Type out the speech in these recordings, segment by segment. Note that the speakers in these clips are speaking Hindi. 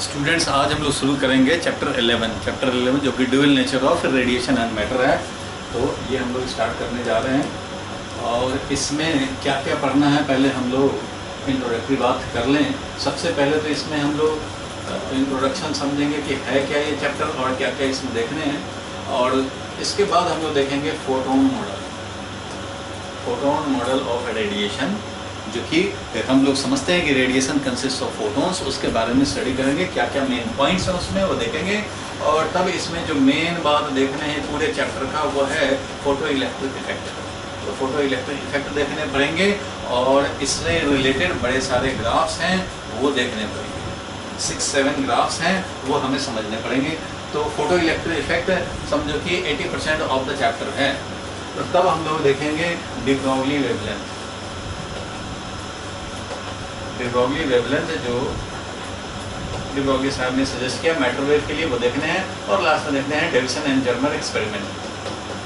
स्टूडेंट्स, आज हम लोग शुरू करेंगे चैप्टर 11 जो कि dual nature of radiation and matter है। तो ये हम लोग स्टार्ट करने जा रहे हैं और इसमें क्या क्या पढ़ना है पहले हम लोग इंट्रोडक्टरी बात कर लें। सबसे पहले तो इसमें हम लोग इंट्रोडक्शन समझेंगे कि है क्या ये चैप्टर और क्या क्या इसमें देखने हैं, और इसके बाद हम लोग देखेंगे फोटोन मॉडल ऑफ रेडिएशन, जो कि हम लोग समझते हैं कि रेडिएशन कंसिस्ट ऑफ फोटोन्स। उसके बारे में स्टडी करेंगे, क्या क्या मेन पॉइंट्स हैं उसमें वो देखेंगे। और तब इसमें जो मेन बात देखने हैं पूरे चैप्टर का वो है फोटो इलेक्ट्रिक इफेक्ट। तो फोटो इलेक्ट्रिक इफेक्ट देखने पड़ेंगे और इससे रिलेटेड बड़े सारे ग्राफ्स हैं वो देखने पड़ेंगे। 6-7 ग्राफ्स हैं वो हमें समझने पड़ेंगे। तो फोटो इलेक्ट्रिक इफेक्ट समझो कि 80% ऑफ द चैप्टर है। तो तब हम लोग देखेंगे de Broglie wavelength. De Broglie wavelength जो डी ब्रॉगली साहब ने सजेस्ट किया मैटर वेव के लिए वो देखने हैं, और लास्ट में देखने हैं डेविसन एंड जर्मर एक्सपेरिमेंट,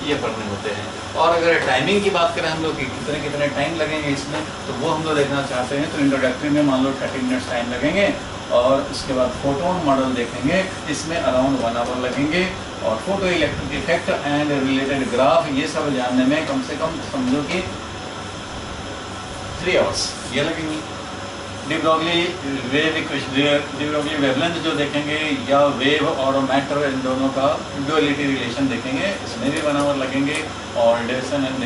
ये पढ़ने होते हैं। और अगर टाइमिंग की बात करें हम लोग कि कितने टाइम लगेंगे इसमें, तो वो हम लोग देखना चाहते हैं। तो इंट्रोडक्टरी में मान लो 30 मिनट्स टाइम लगेंगे, और इसके बाद फोटोन मॉडल देखेंगे, इसमें अराउंड 1 आवर लगेंगे। और photo electric effect and related graph ये सब जानने में कम से कम समझो कि 3 आवर्स ये लगेंगे। डी ब्रॉगली वेवलेंथ जो देखेंगे, या वेव और मैटर इन दोनों का डुअलिटी रिलेशन देखेंगे, इसमें भी 1 आवर लगेंगे। और डेविसन एंड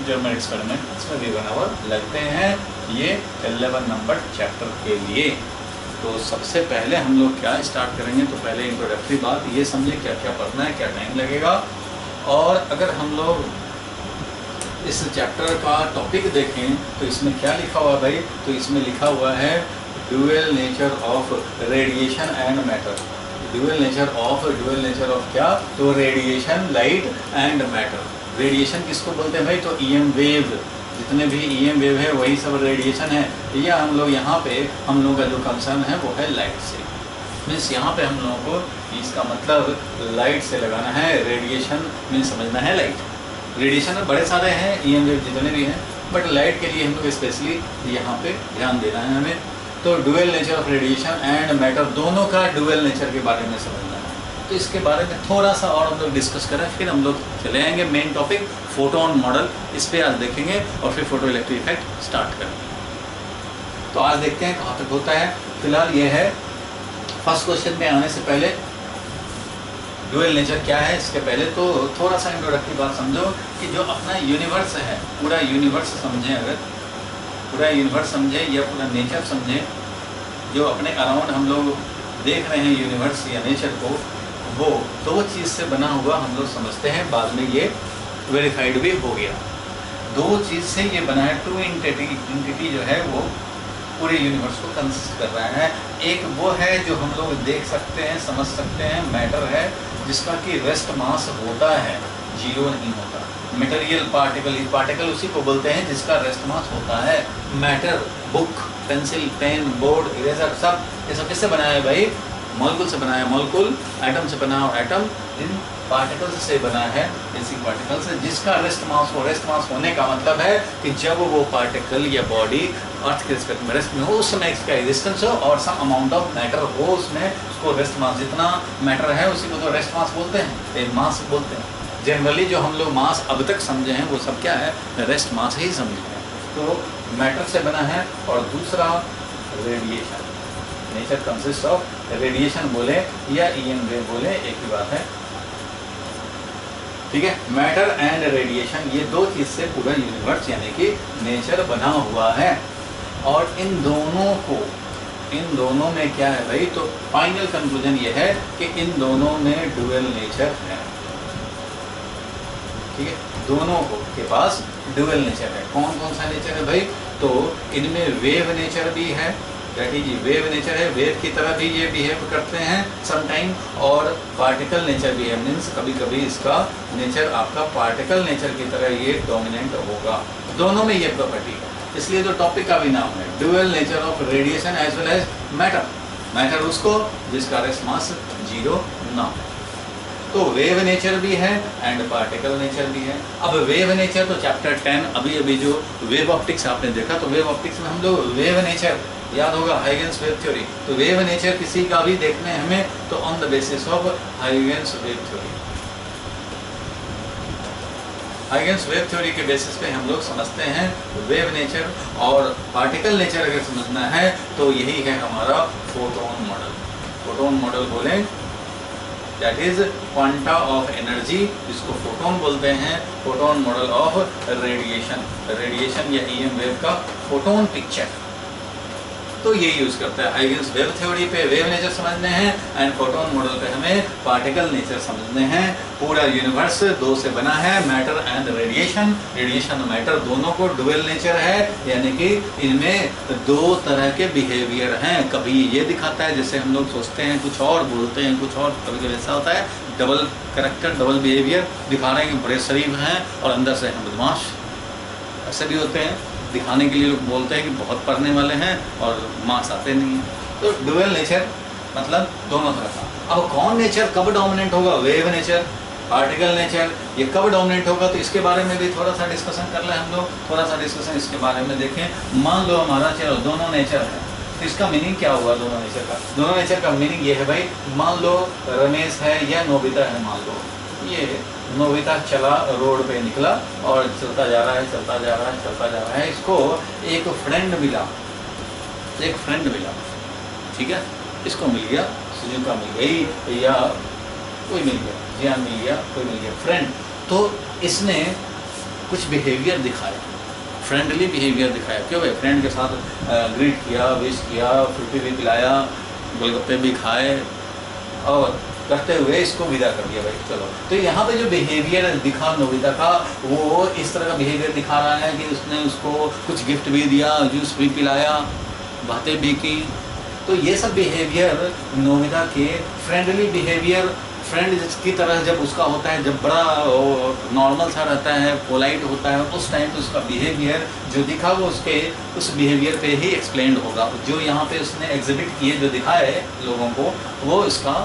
जर्मन एक्सपेरिमेंट, इसमें भी 1 आवर लगते हैं। ये 11 नंबर चैप्टर के लिए। तो सबसे पहले हम लोग क्या स्टार्ट करेंगे, तो पहले इंट्रोडक्टरी बात ये समझे क्या क्या पढ़ना है, क्या टाइम लगेगा। और अगर हम लोग इस चैप्टर का टॉपिक देखें तो इसमें क्या लिखा हुआ भाई, तो इसमें लिखा हुआ है dual nature of radiation and matter. Dual nature of क्या, तो radiation, light and matter. Radiation किसको बोलते हैं भाई, तो ईएम वेव, जितने भी ईएम वेव है वही सब रेडिएशन है। या हम लोग यहाँ पे हम लोग का जो कंसर्न है वो है लाइट से। मीन्स यहाँ पे हम लोगों को इसका मतलब लाइट से लगाना है। रेडिएशन मीन्स समझना है लाइट। रेडिएशन में बड़े सारे हैं ईएम वेव जितने भी हैं, बट लाइट के लिए हम लोग स्पेशली यहाँ पे ध्यान देना है हमें। तो dual nature of radiation and matter, दोनों का ड्यूअल नेचर के बारे में समझना है। तो इसके बारे में थोड़ा सा और हम लोग डिस्कस करें, फिर हम लोग चले आएंगे मेन टॉपिक फोटोन मॉडल, इस पर आज देखेंगे और फिर फोटो इलेक्ट्रिक इफेक्ट स्टार्ट करेंगे। तो आज देखते हैं कहाँ तक होता है। फिलहाल ये है फर्स्ट क्वेश्चन में आने से पहले ड्यूअल नेचर क्या है, इसके पहले तो थोड़ा सा इंट्रोडक्टरी बात समझो कि जो अपना यूनिवर्स है, पूरा यूनिवर्स समझें, अगर पूरा यूनिवर्स समझें या पूरा नेचर समझें, जो अपने अराउंड हम लोग देख रहे हैं यूनिवर्स या नेचर को, वो तो वो चीज़ से बना हुआ हम लोग समझते हैं। बाद में ये वेरीफाइड भी हो गया। 2 चीज़ से ये बना है। 2 एंटिटी जो है वो पूरे यूनिवर्स को कंसिस्ट कर रहा है। एक वो है जो हम लोग देख सकते हैं, समझ सकते हैं, मैटर है, जिसका कि रेस्ट मास होता है, 0 नहीं होता। मटेरियल पार्टिकल उसी को बोलते हैं जिसका रेस्ट मास होता है। Matter, book, pencil, pen, board, eraser, सब ये सब किससे बनाया है भाई, मॉलिक्यूल से बनाया है, मॉलिक्यूल। एटम से बना है, एटम इन पार्टिकल्स से बना है, बेसिक पार्टिकल्स से, जिसका रेस्ट मास हो। रेस्ट मास होने का मतलब है कि जब वो पार्टिकल या बॉडी अर्थ के रिस्पेक्ट में रेस्ट में हो, उस समय इसका एग्जिस्टेंस हो और सम अमाउंट ऑफ मैटर हो उसमें, उसको रेस्ट मास, जितना मैटर है उसी को तो रेस्ट मास बोलते हैं, मास बोलते हैं। जनरली जो हम लोग मास अब तक समझे हैं वो सब क्या है, रेस्ट मास ही समझे हैं। तो मैटर से बना है। और दूसरा radiation, nature consist of radiation बोले या ईएम वेव बोले, एक ही बात है, ठीक है। मैटर एंड रेडिएशन, ये 2 चीज़ से पूरा यूनिवर्स यानी कि नेचर बना हुआ है। और इन दोनों में क्या है भाई, तो फाइनल कंक्लूजन ये है कि इन दोनों में डुअल नेचर है, ठीक है। दोनों के पास डुअल नेचर है। कौन कौन सा नेचर है भाई, तो इनमें वेव नेचर भी है, जी वेव नेचर है, वेव की तरह भी ये बिहेव करते हैं समटाइम। और पार्टिकल नेचर भी है, मीन्स कभी कभी इसका नेचर आपका पार्टिकल नेचर की तरह ये डोमिनेंट होगा। दोनों में ये प्रॉपर्टी है, इसलिए तो टॉपिक का भी नाम है dual nature of radiation as well as matter. Matter उसको जिसका रेस्ट मास 0 ना हो। तो वेव नेचर भी है एंड पार्टिकल नेचर भी है। अब वेव नेचर तो चैप्टर 10 अभी जो वेव ऑप्टिक्स आपने देखा, तो वेव ऑप्टिक्स में हम लोग वेव नेचर याद होगा हाइगेंस वेव थ्योरी। तो वेव नेचर किसी का भी देखने हमें तो on the basis of Huygens wave theory. Huygens wave theory के बेसिस पे हम लोग समझते हैं वेव नेचर। और पार्टिकल नेचर अगर समझना है तो यही है हमारा फोटोन मॉडल। फोटोन मॉडल बोले that is quanta of energy, जिसको फोटोन बोलते हैं। Photon model of radiation, radiation या ईएम वेव का फोटोन पिक्चर। तो ये यूज करता है हाइगेंस वेव थ्योरी पे वेव नेचर समझने हैं, एंड फोटोन मॉडल पे हमें पार्टिकल नेचर समझने हैं। पूरा यूनिवर्स दो से बना है, मैटर एंड रेडिएशन। रेडिएशन और मैटर दोनों को डुअल नेचर है, यानी कि इनमें दो तरह के बिहेवियर हैं। कभी ये दिखाता है जैसे हम लोग सोचते हैं कुछ और, बोलते हैं कुछ और, कभी कभी ऐसा होता है डबल कैरेक्टर, डबल बिहेवियर दिखा रहे हैं कि बड़े शरीफ हैं और अंदर से हैं बदमाश। ऐसे भी होते हैं, दिखाने के लिए लोग बोलते हैं कि बहुत पढ़ने वाले हैं और मार्क्स आते नहीं हैं। तो डुअल नेचर मतलब दोनों तरह का। अब कौन नेचर कब डोमिनेंट होगा? वेव नेचर, पार्टिकल नेचर, ये कब डोमिनेंट होगा? तो इसके बारे में भी थोड़ा सा डिस्कशन कर लें हम लोग, थोड़ा सा डिस्कशन इसके बारे में देखें। मान लो हमारा चलो दोनों नेचर है, तो इसका मीनिंग क्या हुआ दोनों नेचर का? दोनों नेचर का मीनिंग ये है भाई, मान लो रमेश है या नोबिता है। मान लो ये नोबिता चला, रोड पे निकला और चलता जा रहा है, चलता जा रहा है, चलता जा रहा है। इसको एक फ्रेंड मिला, एक फ्रेंड मिला, ठीक है, इसको मिल गया, सुजुका मिल गई या कोई मिल गया, जियान मिल गया, कोई मिल गया, फ्रेंड। तो इसने कुछ बिहेवियर दिखाया, फ्रेंडली बिहेवियर दिखाया। क्यों भाई? फ्रेंड के साथ ग्रीट किया, विश किया, फ्रूटी भी पिलाया, गोलगप्पे भी खाए और करते हुए इसको विदा कर दिया भाई चलो। तो यहाँ पे जो बिहेवियर दिखा नोबिता का, वो इस तरह का बिहेवियर दिखा रहा है कि उसने उसको कुछ गिफ्ट भी दिया, जूस भी पिलाया, बातें भी की। तो ये सब बिहेवियर नोबिता के फ्रेंडली बिहेवियर, फ्रेंड की तरह जब उसका होता है, जब बड़ा नॉर्मल सा रहता है, पोलाइट होता है, उस टाइम तो उसका बिहेवियर जो दिखा वो उसके उस बिहेवियर पे ही एक्सप्लेन्ड होगा। जो यहाँ पे उसने एग्जिबिट किए, जो दिखाए लोगों को, वो इसका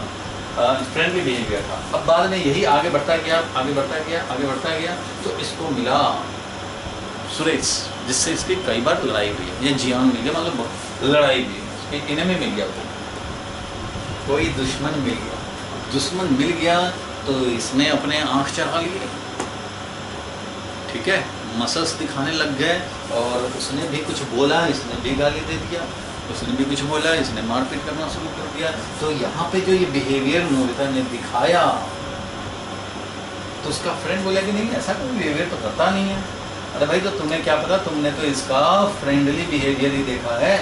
फ्रेंडली बिहेवियर था। अब बाद में यही आगे बढ़ता गया, आगे बढ़ता गया, आगे बढ़ता गया, तो इसको मिला सुरेश, जिससे इसकी कई बार लड़ाई हुई है। ये जियान मिल गया, मतलब लड़ाई भी, इन्हें में मिल गया, कोई दुश्मन मिल गया। दुश्मन मिल गया तो इसने अपने आँख चढ़ा लिए, ठीक है, मसल्स दिखाने लग गए और उसने भी कुछ बोला, इसने भी गाली दे दिया, उसने भी कुछ बोला, इसने मारपीट करना शुरू कर दिया। तो यहाँ पे जो ये बिहेवियर नोबिता ने दिखाया, तो उसका फ्रेंड बोला कि नहीं ऐसा कोई बिहेवियर तो करता नहीं है। अरे भाई तो तुम्हें क्या पता, तुमने तो इसका फ्रेंडली बिहेवियर ही देखा है।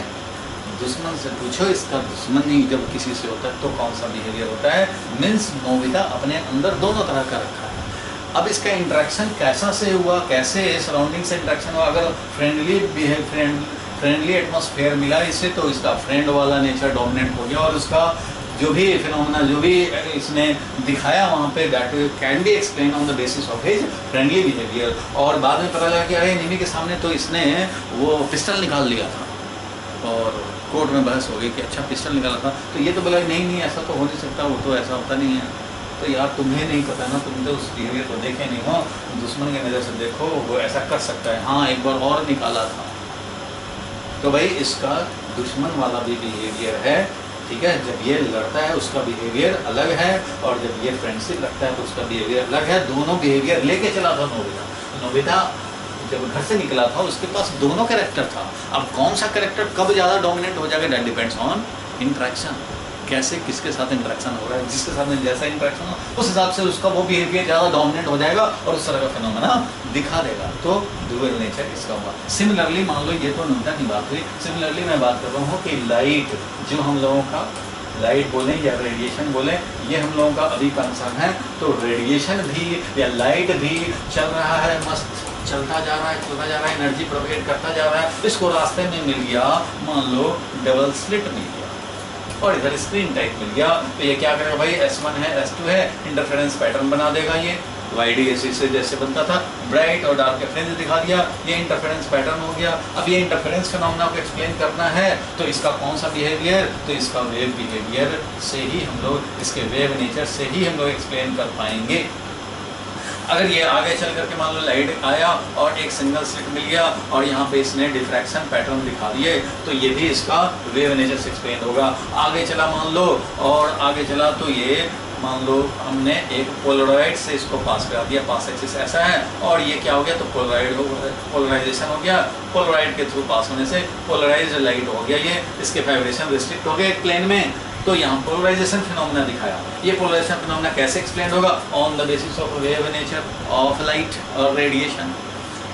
दुश्मन से पूछो, इसका दुश्मन ही जब किसी से होता है तो कौन सा बिहेवियर होता है। मीन्स नोबिता अपने अंदर दोनों तरह का रखा है। अब इसका इंटरेक्शन कैसा से हुआ, कैसे सराउंडिंग से इंटरेक्शन हुआ? अगर फ्रेंडली एटमॉस्फेयर मिला इससे, तो इसका फ्रेंड वाला नेचर डोमिनेट हो गया और उसका जो भी फिनोमेना, जो भी इसने दिखाया वहाँ पे, that can B explain on the basis of his friendly behaviour. और बाद में पता लगा कि अरे निमी के सामने तो इसने वो पिस्टल निकाल लिया था और कोर्ट में बहस हो गई कि अच्छा पिस्टल निकाला था। तो ये तो बोला नहीं नहीं ऐसा तो हो नहीं सकता, वो तो ऐसा होता नहीं है। तो यार तुम्हें नहीं पता ना, तुम तो उस बिहेवियर को देखे नहीं हो, दुश्मन की नज़र से देखो, वो ऐसा कर सकता है। हाँ एक बार और निकाला था। तो भाई इसका दुश्मन वाला भी बिहेवियर है, ठीक है। जब ये लड़ता है उसका बिहेवियर अलग है, और जब ये फ्रेंडशिप रखता है तो उसका बिहेवियर अलग है। दोनों बिहेवियर लेके चला था नोबिता। नोबिता जब घर से निकला था उसके पास दोनों कैरेक्टर था। अब कौन सा कैरेक्टर कब ज़्यादा डोमिनेट हो जाएगा, दैट डिपेंड्स ऑन इंटरेक्शन। कैसे किसके साथ इंटरेक्शन हो रहा है, जिसके साथ में जैसा इंटरेक्शन हो उस हिसाब से उसका वो बिहेवियर ज़्यादा डोमिनेट हो जाएगा और उस तरह का फिनोमेना दिखा देगा। तो डुअल नेचर इसका हुआ। सिमिलरली मान लो ये तो नोबिता की बात हुई, सिमिलरली मैं बात कर रहा हूँ कि लाइट, जो हम लोगों का लाइट बोलें या रेडिएशन बोलें, ये हम लोगों का अभी कंसर्न है। तो रेडिएशन भी या लाइट भी चल रहा है, मस्त चलता जा रहा है, चलता जा रहा है, एनर्जी प्रोपेगेट करता जा रहा है। इसको रास्ते में मिल गया, मान लो डबल स्लिट मिल गया और इधर स्क्रीन टाइप मिल गया। तो ये क्या करेगा भाई, S1 है S2 है, इंटरफेरेंस पैटर्न बना देगा। ये YDAC से जैसे बनता था, ब्राइट और डार्क फ्रेंज दिखा दिया, ये इंटरफेरेंस पैटर्न हो गया। अब ये इंटरफेरेंस फिनोमेना को एक्सप्लेन करना है तो इसका कौन सा बिहेवियर, तो इसका वेव बिहेवियर से ही हम लोग, इसके वेव नेचर से ही हम लोग एक्सप्लेन कर पाएंगे। अगर ये आगे चल करके मान लो लाइट आया और एक सिंगल स्लिट मिल गया और यहाँ पे इसने डिफ्रैक्शन पैटर्न दिखा दिए, तो ये भी इसका वेव नेचर से एक्सप्लेन होगा। आगे चला मान लो, और आगे चला तो ये मान लो हमने एक पोलराइड से इसको पास करा दिया, पास एक्सिस ऐसा है और ये क्या हो गया, तो पोलराइजेशन हो गया। पोलराइड के थ्रू पास होने से पोलराइज्ड लाइट हो गया, ये इसके वाइब्रेशन रिस्ट्रिक्ट हो गए एक प्लेन में, तो यहाँ पोलराइजेशन फिनोमेना दिखाया। ये पोलराइजेशन फिनोमेना कैसे एक्सप्लेन होगा, on the basis of wave nature of light और रेडिएशन।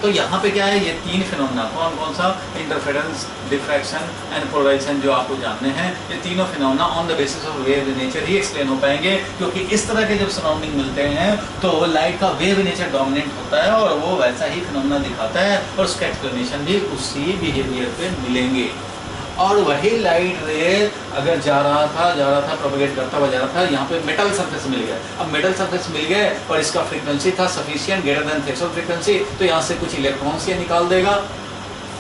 तो यहाँ पे क्या है, ये तीन फिनोमेना कौन कौन सा, इंटरफेरेंस, डिफ्रैक्शन एंड पोलराइजेशन, जो आपको जानने हैं, ये तीनों phenomena on the basis of wave nature he explain हो पाएंगे। क्योंकि इस तरह के जब सराउंडिंग मिलते हैं तो लाइट का वेव नेचर डोमिनेंट होता है और वो वैसा ही फिनोमेना दिखाता है और उसका एक्सप्लेनेशन भी उसी बिहेवियर पे मिलेंगे। और वही लाइट रे अगर जा रहा था प्रोपेगेट करता हुआ जा रहा था, यहाँ पे मेटल सरफेस मिल गया। अब मेटल सरफेस मिल गए और इसका फ्रीक्वेंसी था sufficient greater than threshold frequency, तो यहाँ से कुछ इलेक्ट्रॉन्स ये निकाल देगा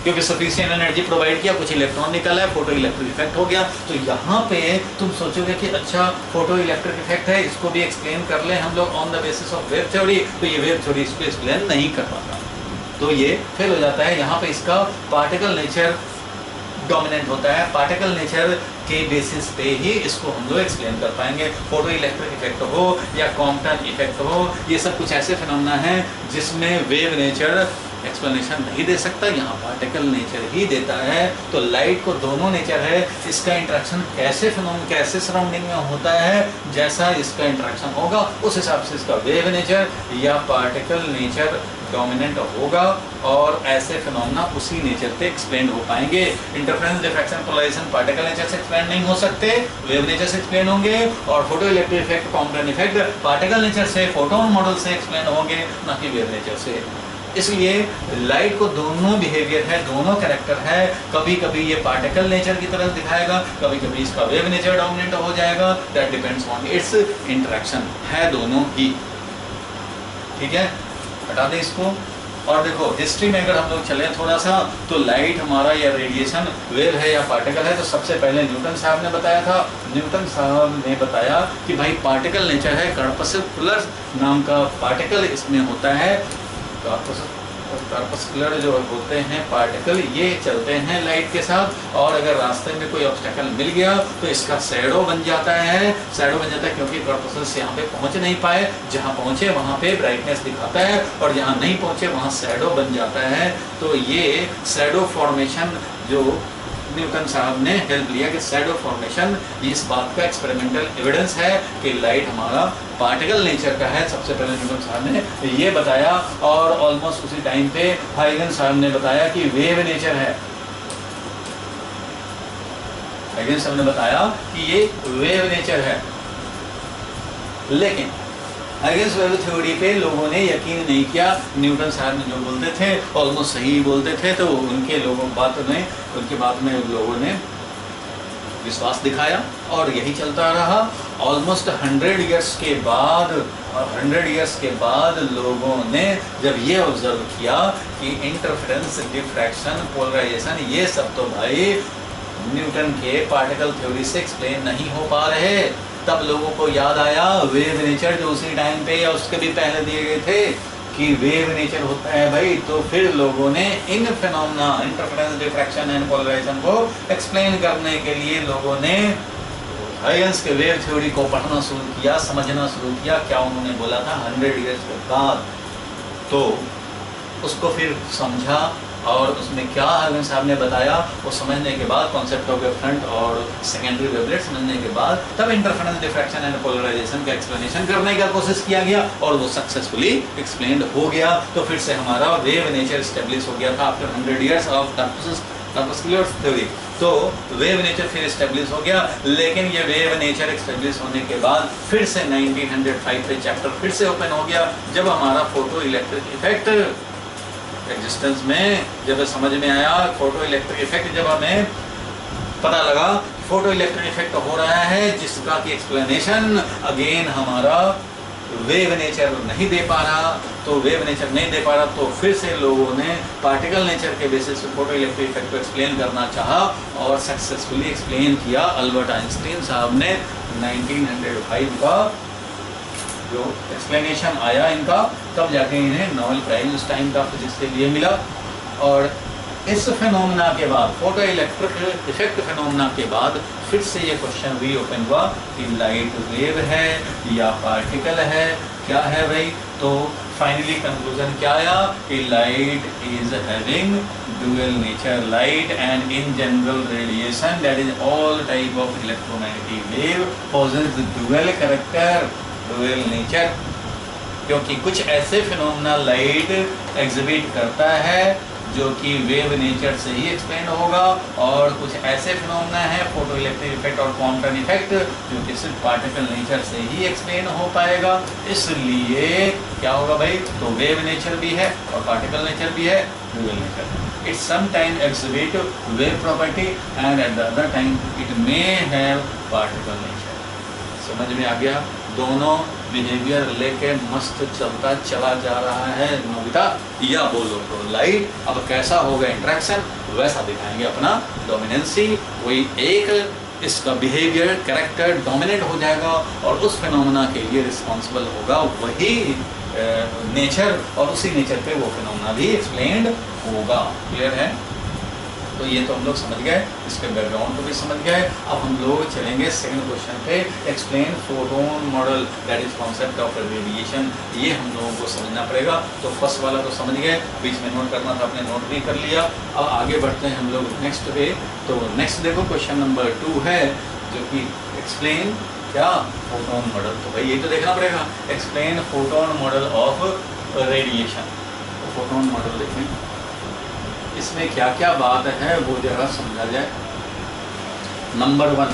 क्योंकि सफिशिएंट एनर्जी प्रोवाइड किया, कुछ इलेक्ट्रॉन निकला है, फोटो इलेक्ट्रिक इफेक्ट हो गया। तो यहाँ पे तुम सोचोगे कि अच्छा फोटो इलेक्ट्रिक इफेक्ट है, इसको भी एक्सप्लेन कर ले हम लोग on the basis of wave theory, तो ये वेव थ्योरी इसको एक्सप्लेन नहीं कर पाता, तो ये फेल हो जाता है। यहाँ पे इसका पार्टिकल नेचर डोमिनेंट होता है, पार्टिकल नेचर के बेसिस पे ही इसको हम लोग एक्सप्लेन कर पाएंगे। फोटो इलेक्ट्रिक इफेक्ट हो या कॉम्पटन इफेक्ट हो, ये सब कुछ ऐसे फिनोमेना हैं जिसमें वेव नेचर एक्सप्लेनेशन नहीं दे सकता, यहाँ पार्टिकल नेचर ही देता है। तो लाइट को दोनों नेचर है, इसका इंटरेक्शन कैसे सराउंडिंग में होता है, जैसा इसका इंटरेक्शन होगा उस हिसाब से इसका वेव नेचर या पार्टिकल नेचर डोमिनेंट होगा और ऐसे फिनोमेना उसी नेचर पे एक्सप्लेन हो पाएंगे। Interference, diffraction, polarisation particle nature से एक्सप्लेन नहीं हो सकते, वेव नेचर से एक्सप्लेन होंगे। और photo electric effect, Compton effect particle nature से, फोटोन मॉडल से एक्सप्लेन होंगे, ना कि वेव नेचर से। इसलिए लाइट को दोनों बिहेवियर है, दोनों कैरेक्टर है, कभी कभी ये पार्टिकल नेचर की तरह दिखाएगा, कभी कभी इसका वेव नेचर डोमिनेंट हो जाएगा, that depends on it's interaction, है दोनों ही। ठीक है, हटा दें इसको। और देखो हिस्ट्री में अगर हम लोग चले थोड़ा सा, तो लाइट हमारा या रेडिएशन वेव है या पार्टिकल है, तो सबसे पहले न्यूटन साहब ने बताया था। न्यूटन साहब ने बताया कि भाई पार्टिकल नेचर है, कार्पस्कुलर नाम का पार्टिकल इसमें होता है। कार्पस्कुलर जो होते हैं पार्टिकल, ये चलते हैं लाइट के साथ, और अगर रास्ते में कोई ऑब्स्टेकल मिल गया तो इसका शैडो बन जाता है। शैडो बन जाता है क्योंकि कार्पस्कुलर यहाँ पे पहुंच नहीं पाए, जहाँ पहुंचे वहाँ पे ब्राइटनेस दिखाता है और जहाँ नहीं पहुंचे वहाँ शैडो बन जाता है। तो ये शैडो फॉर्मेशन जो न्यूटन साहब ने हेल्प लिया कि शैडो फॉर्मेशन, इस बात का एक्सपेरिमेंटल एविडेंस है कि लाइट हमारा पार्टिकल नेचर का है। सबसे पहले न्यूटन साहब ने ये बताया, और ऑलमोस्ट उसी टाइम पे हाइगन साहब ने बताया कि वेव नेचर है। हाइगन साहब ने बताया कि ये वेव नेचर है, लेकिन हाइगन्स वेव थ्योरी पे लोगों ने यकीन नहीं किया। न्यूटन साहब ने जो बोलते थे ऑलमोस्ट सही बोलते थे, तो उनकी बात में लोगों ने विश्वास दिखाया और यही चलता रहा। ऑलमोस्ट 100 इयर्स के बाद, और 100 इयर्स के बाद लोगों ने जब ये ऑब्जर्व किया कि इंटरफेरेंस, डिफ्रैक्शन, पोलराइजेशन, ये सब तो भाई न्यूटन के पार्टिकल थ्योरी से एक्सप्लेन नहीं हो पा रहे, तब लोगों को याद आया वेव नेचर जो उसी टाइम पे या उसके भी पहले दिए गए थे कि वेव नेचर होता है भाई। तो फिर लोगों ने इन phenomena, interference, diffraction and polarization को एक्सप्लेन करने के लिए लोगों ने हाइगन्स के वेव थ्योरी को पढ़ना शुरू किया, समझना शुरू किया। क्या उन्होंने बोला था 100 इयर्स के बाद, तो उसको फिर समझा और उसमें क्या हाइगन साहब ने बताया वो समझने के बाद, कॉन्सेप्ट ऑफ वेवफ्रंट और सेकेंडरी वेवलेट समझने के बाद, तब इंटरफेरेंस, डिफ्रैक्शन एंड पोलराइजेशन का एक्सप्लेनेशन करने का कोशिश किया गया और वो सक्सेसफुली एक्सप्लेन्ड हो गया। तो फिर से हमारा वेव नेचर स्टेब्लिश हो गया था after 100 years of corpuscular theory. तो वेव नेचर फिर स्टेब्लिश हो गया, लेकिन ये वेव नेचर स्टेब्लिश होने के बाद फिर से 1905 पे चैप्टर फिर से ओपन हो गया, जब हमारा फोटो इलेक्ट्रिक इफेक्ट एग्जिस्टेंस में जब समझ में आया। फोटो इलेक्ट्रिक इफेक्ट जब हमें पता लगा फोटो इलेक्ट्रिक इफेक्ट हो रहा है, जिसका की एक्सप्लेनेशन अगेन हमारा वेव नेचर नहीं दे पा रहा, तो वेव नेचर नहीं दे पा रहा, तो फिर से लोगों ने पार्टिकल नेचर के बेसिस पे फोटो इलेक्ट्रिक इफेक्ट को एक्सप्लेन करना चाहा और सक्सेसफुली एक्सप्लेन किया। अल्बर्ट आइंस्टीन साहब ने 1905 का जो एक्सप्लेनेशन आया इनका, तब जाके इन्हें नोबेल प्राइज उस टाइम का फिजिक्स के लिए मिला। और इस फिनोमेना के बाद, फोटो इलेक्ट्रिक इफेक्ट फिनोमेना के बाद फिर से ये क्वेश्चन रीओपन हुआ कि लाइट वेव है या पार्टिकल है, क्या है भाई। तो फाइनली कंक्लूजन क्या आया कि light is having dual nature. Light and in general radiation that is all type of electromagnetic wave possess dual character, dual nature. क्योंकि कुछ ऐसे फिनोमेना लाइट एग्जिबिट करता है जो कि वेव नेचर से ही एक्सप्लेन होगा, और कुछ ऐसे फिनोमेना है फोटो इलेक्ट्रिक इफेक्ट और क्वांटम इफेक्ट जो कि सिर्फ पार्टिकल नेचर से ही एक्सप्लेन हो पाएगा। इसलिए क्या होगा भाई, तो वेव नेचर भी है और पार्टिकल नेचर भी है, dual nature. It sometime exhibit wave property and at the other time it may have particle nature. समझ में आ गया? दोनों बिहेवियर लेके मस्त चलता चला जा रहा है नोबिता, या बोलो तो लाइट। अब कैसा होगा इंट्रैक्शन, वैसा दिखाएंगे अपना डोमिनेंसी। वही एक इसका बिहेवियर कैरेक्टर डोमिनेट हो जाएगा और उस फिनोमेना के लिए रिस्पॉन्सिबल होगा वही नेचर, और उसी नेचर पे वो फिनोमेना भी एक्सप्लेन्ड होगा। क्लियर है? तो ये तो हम लोग समझ गए, इसके बैकग्राउंड को भी समझ गए। अब हम लोग चलेंगे सेकंड क्वेश्चन पे, explain photon model that is concept of radiation. ये हम लोगों को समझना पड़ेगा। तो फर्स्ट वाला तो समझ गए, बीच में नोट करना था, आपने नोट भी कर लिया। अब आगे बढ़ते हैं हम लोग नेक्स्ट पे। तो नेक्स्ट देखो क्वेश्चन नंबर 2 है, जो कि एक्सप्लेन क्या, फोटोन मॉडल। तो भाई ये तो देखना पड़ेगा, explain photon model of radiation. तो फोटोन मॉडल देखें, इसमें क्या क्या बात है वो जरा समझा जाए। नंबर 1,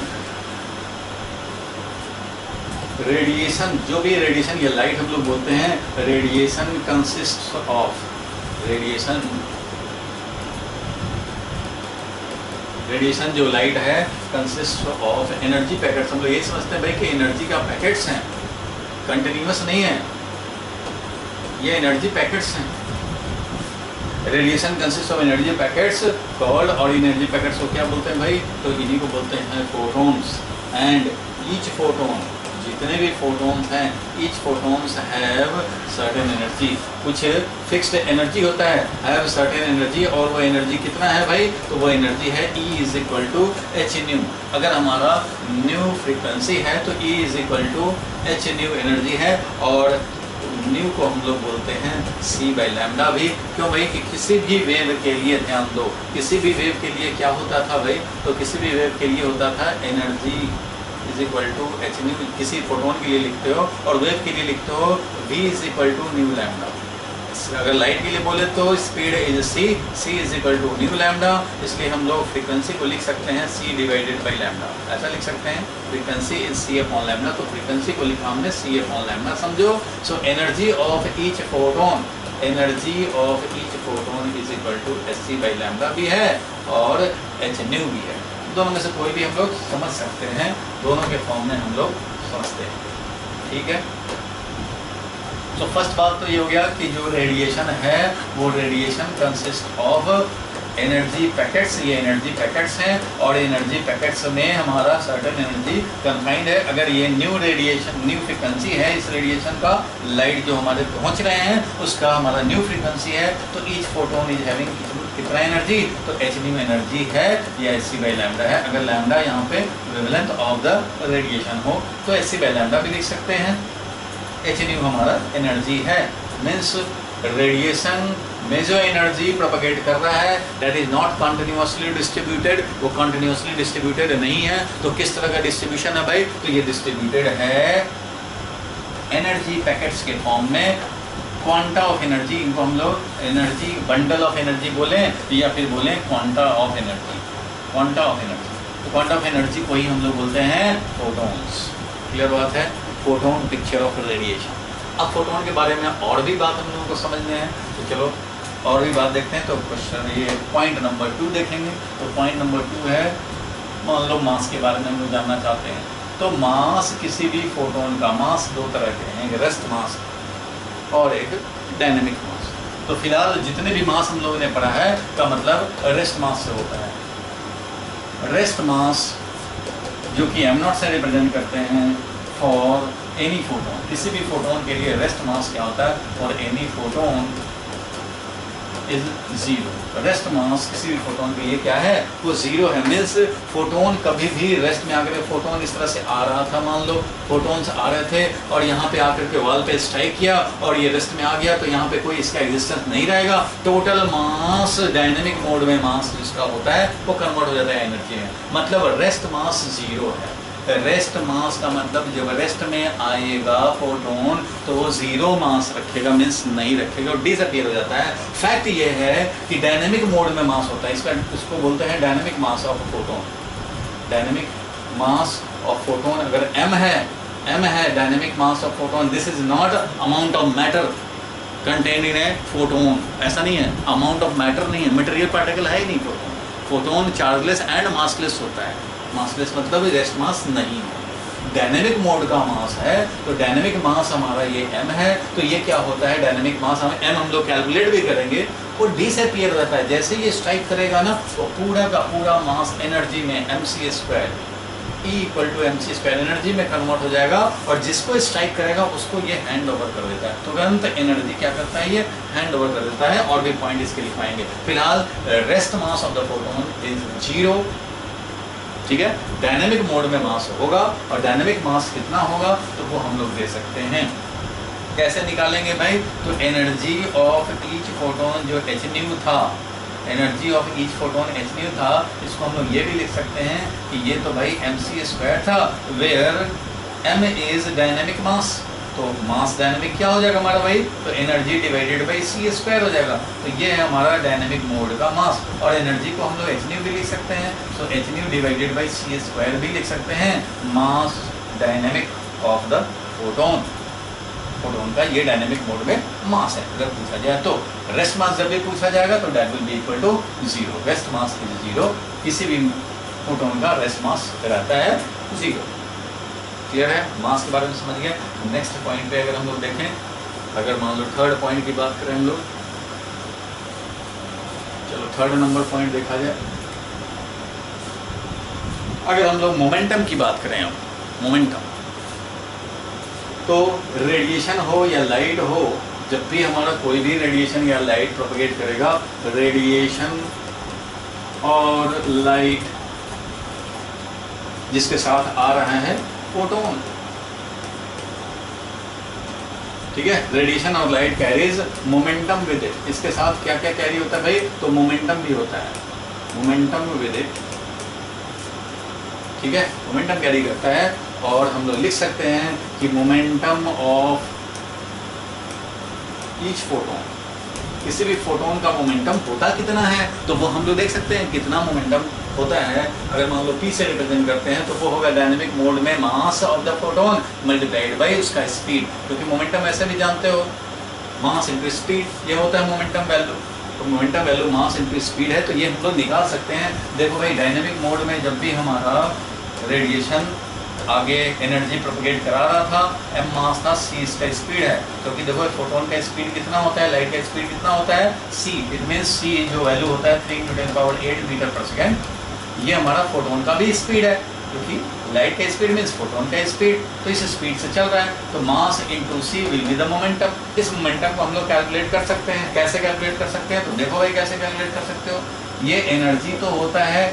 रेडिएशन, जो भी रेडिएशन या लाइट हम लोग बोलते हैं, रेडिएशन कंसिस्ट ऑफ, रेडिएशन जो लाइट है कंसिस्ट ऑफ एनर्जी पैकेट्स। हम लोग ये समझते हैं भाई कि एनर्जी का पैकेट्स हैं, कंटिन्यूअस नहीं है, ये एनर्जी पैकेट्स हैं। Radiation consist of energy packets called, और एनर्जी पैकेट्स को क्या बोलते हैं भाई, तो इन्हीं को बोलते हैं फोटोन्स। एंड ईच फोटोन, जितने भी फोटोन्स हैं, each photons have certain energy. कुछ फिक्स्ड एनर्जी होता है, हैव सर्टेन एनर्जी, और वो एनर्जी कितना है भाई, तो वो एनर्जी है E is equal to H nu. अगर हमारा न्यू फ्रीक्वेंसी है तो E is equal to H nu energy है, और न्यू को हम लोग बोलते हैं C बाई लैम्डा भी। क्यों भाई, कि किसी भी वेव के लिए ध्यान दो, किसी भी वेव के लिए क्या होता था भाई, तो किसी भी वेव के लिए होता था energy is equal to H nu. किसी फोटोन के लिए लिखते हो, और वेव के लिए लिखते हो V is equal to nu lambda. अगर लाइट के लिए बोले तो speed is C is equal to nu lambda. इसलिए हम लोग फ्रीक्वेंसी को लिख सकते हैं C डिवाइडेड बाई लैम्डा, ऐसा लिख सकते हैं, frequency is C upon lambda. तो फ्रीक्वेंसी को लिखा हमने C अपॉन लैम्डा, समझो। So energy of each photon, energy of each photon is equal to SC by lambda भी है और एच न्यू भी है। दोनों में से कोई भी हम लोग समझ सकते हैं, दोनों के फॉर्म में हम लोग समझते हैं। ठीक है, तो फर्स्ट बात तो ये हो गया कि जो रेडिएशन है वो radiation consist of energy packets. ये एनर्जी पैकेट्स हैं, और एनर्जी पैकेट्स में हमारा सर्टेन एनर्जी कन्फाइंड है। अगर ये न्यू रेडिएशन, न्यू फ्रीक्वेंसी है इस रेडिएशन का, लाइट जो हमारे पहुंच रहे हैं उसका हमारा न्यू फ्रीक्वेंसी है, तो ईच फोटोन इज हैविंग कितना एनर्जी, तो एच न्यू एनर्जी है या SC बाई लैम्डा है। अगर लैम्डा यहाँ पे वेवलेंथ ऑफ द रेडिएशन हो तो SC बाई लैम्डा भी लिख सकते हैं। एच न्यू हमारा एनर्जी है, मीन्स रेडिएशन में जो एनर्जी प्रोपगेट कर रहा है that is not continuously distributed, वो कंटिन्यूअसली डिस्ट्रीब्यूटेड नहीं है। तो किस तरह का डिस्ट्रीब्यूशन है भाई, तो ये डिस्ट्रीब्यूटेड है एनर्जी पैकेट्स के फॉर्म में। क्वांटा ऑफ एनर्जी, इनको हम लोग एनर्जी बंडल ऑफ एनर्जी बोलें या फिर बोलें quanta of energy, quanta of energy. तो क्वांटा ऑफ एनर्जी को ही हम लोग बोलते हैं फोटोन्स। क्लियर बात है, फोटोन पिक्चर ऑफ रेडिएशन। अब फोटोन के बारे में और भी बात हम लोगों को समझने हैं, तो चलो और भी बात देखते हैं। तो क्वेश्चन ये पॉइंट नंबर 2 देखेंगे। तो पॉइंट नंबर 2 है, मान लो मास के बारे में हम लोग जानना चाहते हैं। तो मास, किसी भी फोटोन का मास 2 तरह के हैं, एक रेस्ट मास और एक डायनेमिक मास। तो फिलहाल जितने भी मास हम लोगों ने पढ़ा है का मतलब रेस्ट मास से होता है। रेस्ट मास जो कि m0 से रिप्रेजेंट करते हैं फॉर एनी फोटोन, किसी भी फोटोन के लिए रेस्ट मास क्या होता है, for any photon is zero. Rest मास किसी भी फोटोन के लिए क्या है, वो जीरो है। मीन्स फोटोन कभी भी रेस्ट में आकर, फोटोन इस तरह से आ रहा था, मान लो फोटोन्स आ रहे थे और यहाँ पे आकर के वॉल पे स्ट्राइक किया और ये रेस्ट में आ गया, तो यहाँ पे कोई इसका एग्जिस्टेंस नहीं रहेगा। टोटल मास डायनेमिक मोड में मास जिसका होता है वो कन्वर्ट हो जाता है एनर्जी में। मतलब रेस्ट मास जीरो है। रेस्ट मास का मतलब जब रेस्ट में आएगा फोटोन तो वो जीरो मास रखेगा, मीन्स नहीं रखेगा, डिसअपीयर हो जाता है। फैक्ट ये है कि डायनेमिक मोड में मास होता है, इसको बोलते हैं dynamic mass of photon. Dynamic mass of photon अगर m है dynamic mass of photon, this is not amount of matter contained in a photon. ऐसा नहीं है, अमाउंट ऑफ मैटर नहीं है, मटेरियल पार्टिकल है ही नहीं photon. Photon chargeless and massless होता है। मासलेस मतलब रेस्ट मास नहीं है। डायनेमिक मोड का मास है, तो डायनेमिक मास हमारा ये m है, तो ये क्या होता है, डायनेमिक मास हमें m हम लोग कैलकुलेट भी करेंगे, वो डिसअपीयर रहता है। जैसे ये स्ट्राइक करेगा ना, तो पूरा का पूरा मास एनर्जी में mc² E = mc² एनर्जी में कन्वर्ट हो जाएगा, और जिसको स्ट्राइक करेगा उसको ये हैंड ओवर कर देता है। तुरंत एनर्जी क्या करता है, ये हैंड ओवर कर देता है। और भी पॉइंट इसके लिखवाएंगे। फिलहाल rest mass of the photon is zero, ठीक है। डायनेमिक मोड में मास होगा, और डायनेमिक मास कितना होगा तो वो हम लोग दे सकते हैं। कैसे निकालेंगे भाई, तो एनर्जी ऑफ ईच फोटोन जो hν था, energy of each photon hν था, इसको हम लोग ये भी लिख सकते हैं कि ये तो भाई mc² था, वेयर m इज डायनेमिक मास। तो मास डायनेमिक क्या हो जाएगा हमारा भाई, तो एनर्जी डिवाइडेड बाई c² हो जाएगा। तो ये है हमारा डायनेमिक मोड का मास। और एनर्जी को हम लोग hν भी लिख सकते हैं, तो hν डिवाइडेड बाई c² भी लिख सकते हैं। Mass dynamic of the photon, photon का ये डायनेमिक मोड में मास है अगर पूछा जाए तो। रेस्ट मास जब भी पूछा जाएगा तो that will be equal to zero. Rest mass is zero, किसी भी फोटोन का रेस्ट मास रहता है जीरो। क्लियर है, मास के बारे में समझ गए। नेक्स्ट पॉइंट पे अगर हम लोग देखें, अगर मान लो थर्ड पॉइंट की बात करें हम लोग, चलो थर्ड नंबर पॉइंट देखा जाए। अगर हम लोग मोमेंटम की बात करें, अब मोमेंटम, तो रेडिएशन हो या लाइट हो, जब भी हमारा कोई भी रेडिएशन या लाइट प्रोपगेट करेगा, रेडिएशन और लाइट जिसके साथ आ रहा है फोटोन, ठीक है। रेडिएशन और light carries momentum with it. इसके साथ क्या क्या कैरी होता है भाई, तो मोमेंटम भी होता है, मोमेंटम विद इट, ठीक है, मोमेंटम कैरी करता है। और हम लोग लिख सकते हैं कि मोमेंटम ऑफ ईच फोटोन, किसी भी फोटोन का मोमेंटम होता कितना है, तो वो हम लोग देख सकते हैं कितना मोमेंटम होता है। अगर मान लो p से रिप्रेजेंट करते हैं तो वो होगा डायनेमिक मोड में मास of the photon multiplied by उसका स्पीड, क्योंकि मोमेंटम ऐसे भी जानते हो मास इंटू स्पीड, ये होता है मोमेंटम वैल्यू। तो momentum value mass into speed है, तो ये हम लोग निकाल सकते हैं। देखो भाई, डायनेमिक मोड में जब भी हमारा रेडिएशन आगे एनर्जी प्रोपगेट करा रहा था, m मास था, c इसका स्पीड है, क्योंकि देखो फोटोन का स्पीड कितना होता है, लाइट का स्पीड कितना होता है, c। इट मीन्स c जो वैल्यू होता है 3 × 10⁸ मीटर पर सेकेंड, ये हमारा फोटोन का भी स्पीड है, क्योंकि लाइट का स्पीड मीन्स फोटोन का स्पीड, तो इस स्पीड से चल रहा है। तो mass into c will be the momentum. इस मोमेंटम को हम लोग कैलकुलेट कर सकते हैं। कैसे कैलकुलेट कर सकते हैं, तो देखो भाई कैसे कैलकुलेट कर सकते हो। ये एनर्जी तो होता है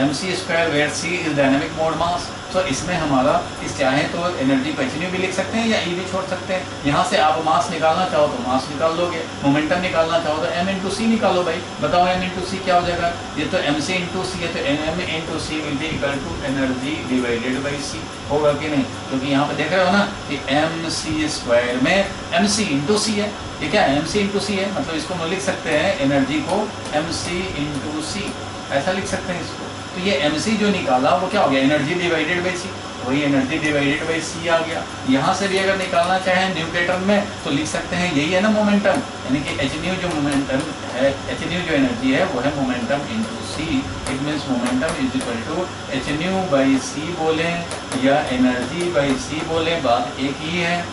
mc² where c is dynamic mode mass. तो इसमें हमारा इस चाहें तो एनर्जी को hν भी लिख सकते हैं या e भी छोड़ सकते हैं। यहाँ से आप मास निकालना चाहो तो मास निकाल लोगे, मोमेंटम निकालना चाहो तो m × c निकालो भाई। बताओ m × c क्या हो जाएगा, ये तो mc × c है, तो m × c will be equal to energy divided by c, होगा कि नहीं। क्योंकि यहाँ पे देख रहे हो ना कि mc² में mc × c है, ये क्या है mc × c है, मतलब इसको हम लिख सकते हैं एनर्जी को mc × c, ऐसा लिख सकते हैं इसको। तो ये mc जो निकाला वो क्या हो गया, एनर्जी डिवाइडेड बाई c, वही एनर्जी डिवाइडेड बाई c आ गया। यहाँ से भी अगर निकालना चाहें न्यूटन में तो लिख सकते हैं, यही है ना मोमेंटम, यानी कि hν जो मोमेंटम है, hν जो एनर्जी है वो है momentum into c। It means momentum is equal to hν by c बोलें या एनर्जी बाई c बोलें, बात एक ही है।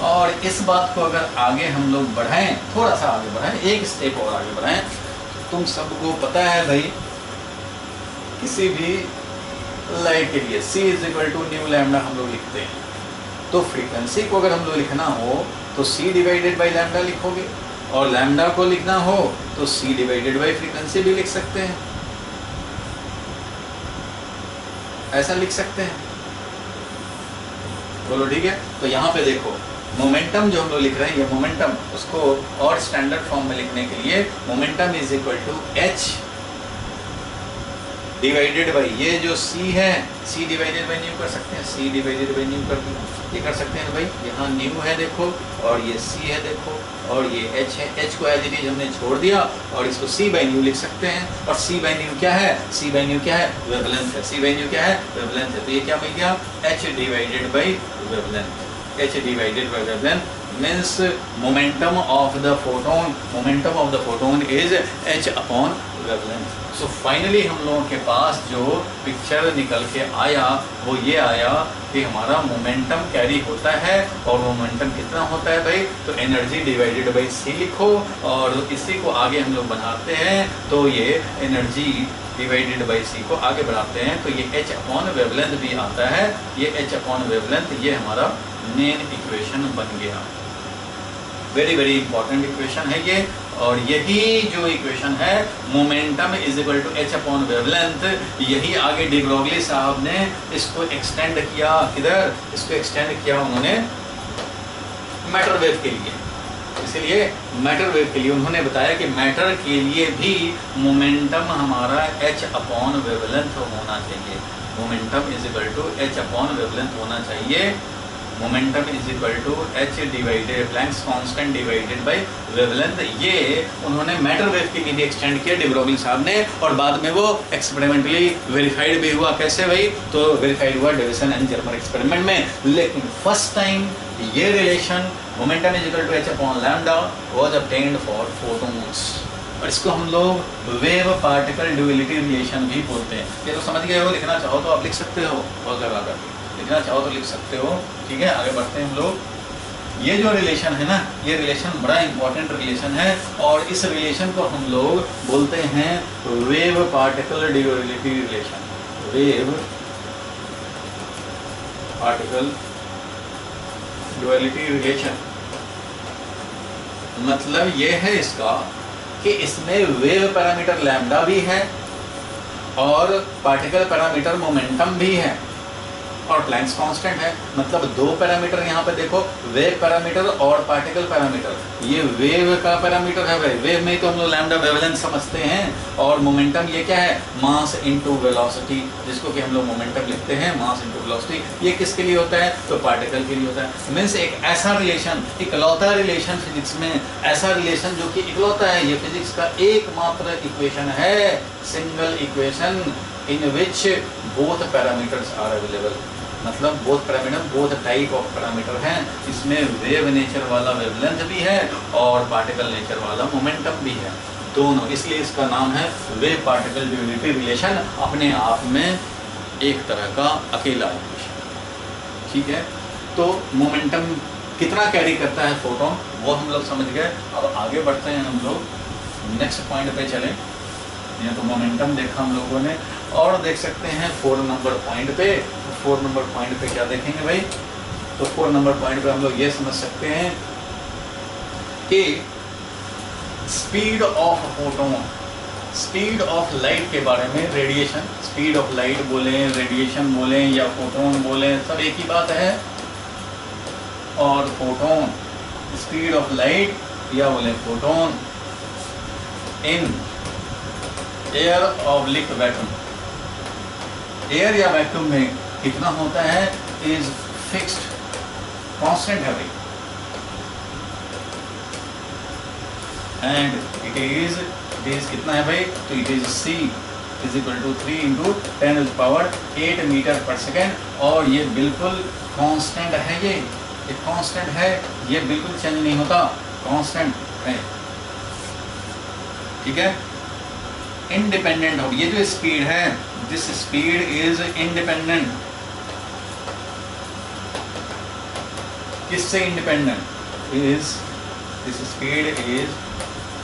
और इस बात को अगर आगे हम लोग बढ़ाएं, थोड़ा सा आगे बढ़ाएं, एक स्टेप और आगे बढ़ाएं, तुम सबको पता है भाई, किसी भी लाइट के लिए c is equal to nu lambda हम लोग लिखते हैं। तो फ्रीक्वेंसी को अगर हम लोग लिखना हो तो c डिवाइडेड बाई लैम्डा लिखोगे, और लैम्डा को लिखना हो तो c डिवाइडेड बाई फ्रीक्वेंसी भी लिख सकते हैं, ऐसा लिख सकते हैं। बोलो ठीक है। तो यहाँ पे देखो मोमेंटम जो हम लोग लिख रहे हैं, ये मोमेंटम, उसको और स्टैंडर्ड फॉर्म में लिखने के लिए momentum is equal to h divided by ये जो c है, c डिवाइडेड बाई न्यू कर सकते हैं, c डिवाइडेड बाई न्यू कर दिया, ये कर सकते हैं भाई। यहाँ न्यू है देखो, और ये c है देखो, और ये h है, h को एज इट इज हमने छोड़ दिया और इसको c बाई न्यू लिख सकते हैं। और c बाई न्यू क्या है, c बाई न्यू क्या है, वेवलेंथ है, c बाई न्यू क्या है, वेवलेंथ है। तो ये क्या मिल गया, h divided by wavelength, h divided by wavelength means momentum of the photon is h upon wavelength. So finally हम लोगों के पास जो पिक्चर निकल के आया वो ये आया कि हमारा मोमेंटम कैरी होता है, और मोमेंटम कितना होता है भाई, तो एनर्जी डिवाइडेड बाई c लिखो, और इसी को आगे हम लोग बढ़ाते हैं तो ये एनर्जी डिवाइडेड बाई c को आगे बढ़ाते हैं तो ये h अपॉन वेवलेंथ भी आता है। ये h अपॉन वेवलेंथ ये हमारा मेन इक्वेशन बन गया। वेरी वेरी इंपॉर्टेंट इक्वेशन है ये, और यही जो इक्वेशन है momentum is equal to h upon wavelength, यही आगे डी ब्रोगली साहब ने इसको एक्सटेंड किया, किधर, इसको एक्सटेंड किया उन्होंने मैटर वेव के लिए। इसलिए मैटर वेव के लिए उन्होंने बताया कि मैटर के लिए भी मोमेंटम हमारा h अपॉन वेवलेंथ होना चाहिए, momentum is equal to h upon wavelength होना चाहिए। Momentum is equal to h divided Planck's constant divided by wavelength, ये उन्होंने मैटर वेव के लिए भी एक्सटेंड किया डी ब्रोगली साहब ने, और बाद में वो एक्सपेरिमेंटली वेरीफाइड भी हुआ। कैसे भाई, तो वेरीफाइड हुआ डेविसन एंड जर्मर एक्सपेरिमेंट में। लेकिन फर्स्ट टाइम ये relation momentum is equal to h upon lambda was obtained for photons, और इसको हम लोग वेव पार्टिकल ड्यूअलिटी रिलेशन भी बोलते हैं। ये तो समझ गए हो, लिखना चाहो तो आप लिख सकते हो, बहुत लगा कर लिखना चाहो तो लिख सकते हो। ठीक है, आगे बढ़ते हैं हम लोग। ये जो रिलेशन है ना, ये रिलेशन बड़ा इंपॉर्टेंट रिलेशन है, और इस रिलेशन को हम लोग बोलते हैं wave particle duality relation. Wave particle duality relation मतलब ये है इसका कि इसमें वेव पैरामीटर लैम्डा भी है और पार्टिकल पैरामीटर मोमेंटम भी है, और प्लैंक्स कांस्टेंट है। मतलब दो पैरामीटर यहाँ पे देखो, वेव पैरामीटर और पार्टिकल पैरामीटर। ये वेव का पैरामीटर है भाई, वेव में तो हम लोग लैम्डा वेवलेंथ समझते हैं, और मोमेंटम ये क्या है, मास इनटू वेलोसिटी, जिसको कि हम लोग मोमेंटम लिखते हैं, मास इनटू वेलोसिटी। ये किसके लिए होता है, तो पार्टिकल के लिए होता है। मीन्स एक ऐसा रिलेशन, इकलौता रिलेशन फिजिक्स में, ऐसा रिलेशन जो कि इकलौता है, ये फिजिक्स का एकमात्र इक्वेशन है, single equation in which both parameters are available. मतलब both parameter, both type of parameter हैं, इसमें वेव नेचर वाला वेवलेंथ भी है और पार्टिकल नेचर वाला मोमेंटम भी है, दोनों। इसलिए इसका नाम है वेव पार्टिकल ड्यूअलिटी रिलेशन, अपने आप में एक तरह का अकेला इक्वेशन। ठीक है, तो मोमेंटम कितना कैरी करता है फोटोन, वो हम लोग समझ गए। अब आगे बढ़ते हैं हम लोग, नेक्स्ट पॉइंट पे चलें। ये तो मोमेंटम देखा हम लोगों ने, और देख सकते हैं 4 नंबर पॉइंट पे। 4 नंबर पॉइंट पे क्या देखेंगे भाई, तो 4 नंबर पॉइंट पे हम लोग ये समझ सकते हैं कि speed of photon, speed of light के बारे में, रेडिएशन, स्पीड ऑफ लाइट बोलें, रेडिएशन बोलें या फोटोन बोलें, सब एक ही बात है। और फोटोन, स्पीड ऑफ लाइट या बोलें photon in air oblique vacuum, air या वैक्यूम में कितना होता है, इज फिक्स्ड, कांस्टेंट है भाई, एंड इट इज कितना है भाई, तो it is c is equal to 3 into 10⁸ metre per second, और ये बिल्कुल कांस्टेंट है, ये कांस्टेंट है, ये बिल्कुल चेंज नहीं होता, कांस्टेंट है। ठीक है, इंडिपेंडेंट हो, ये जो स्पीड है, दिस स्पीड इज इंडिपेंडेंट, किससे independent, is this speed is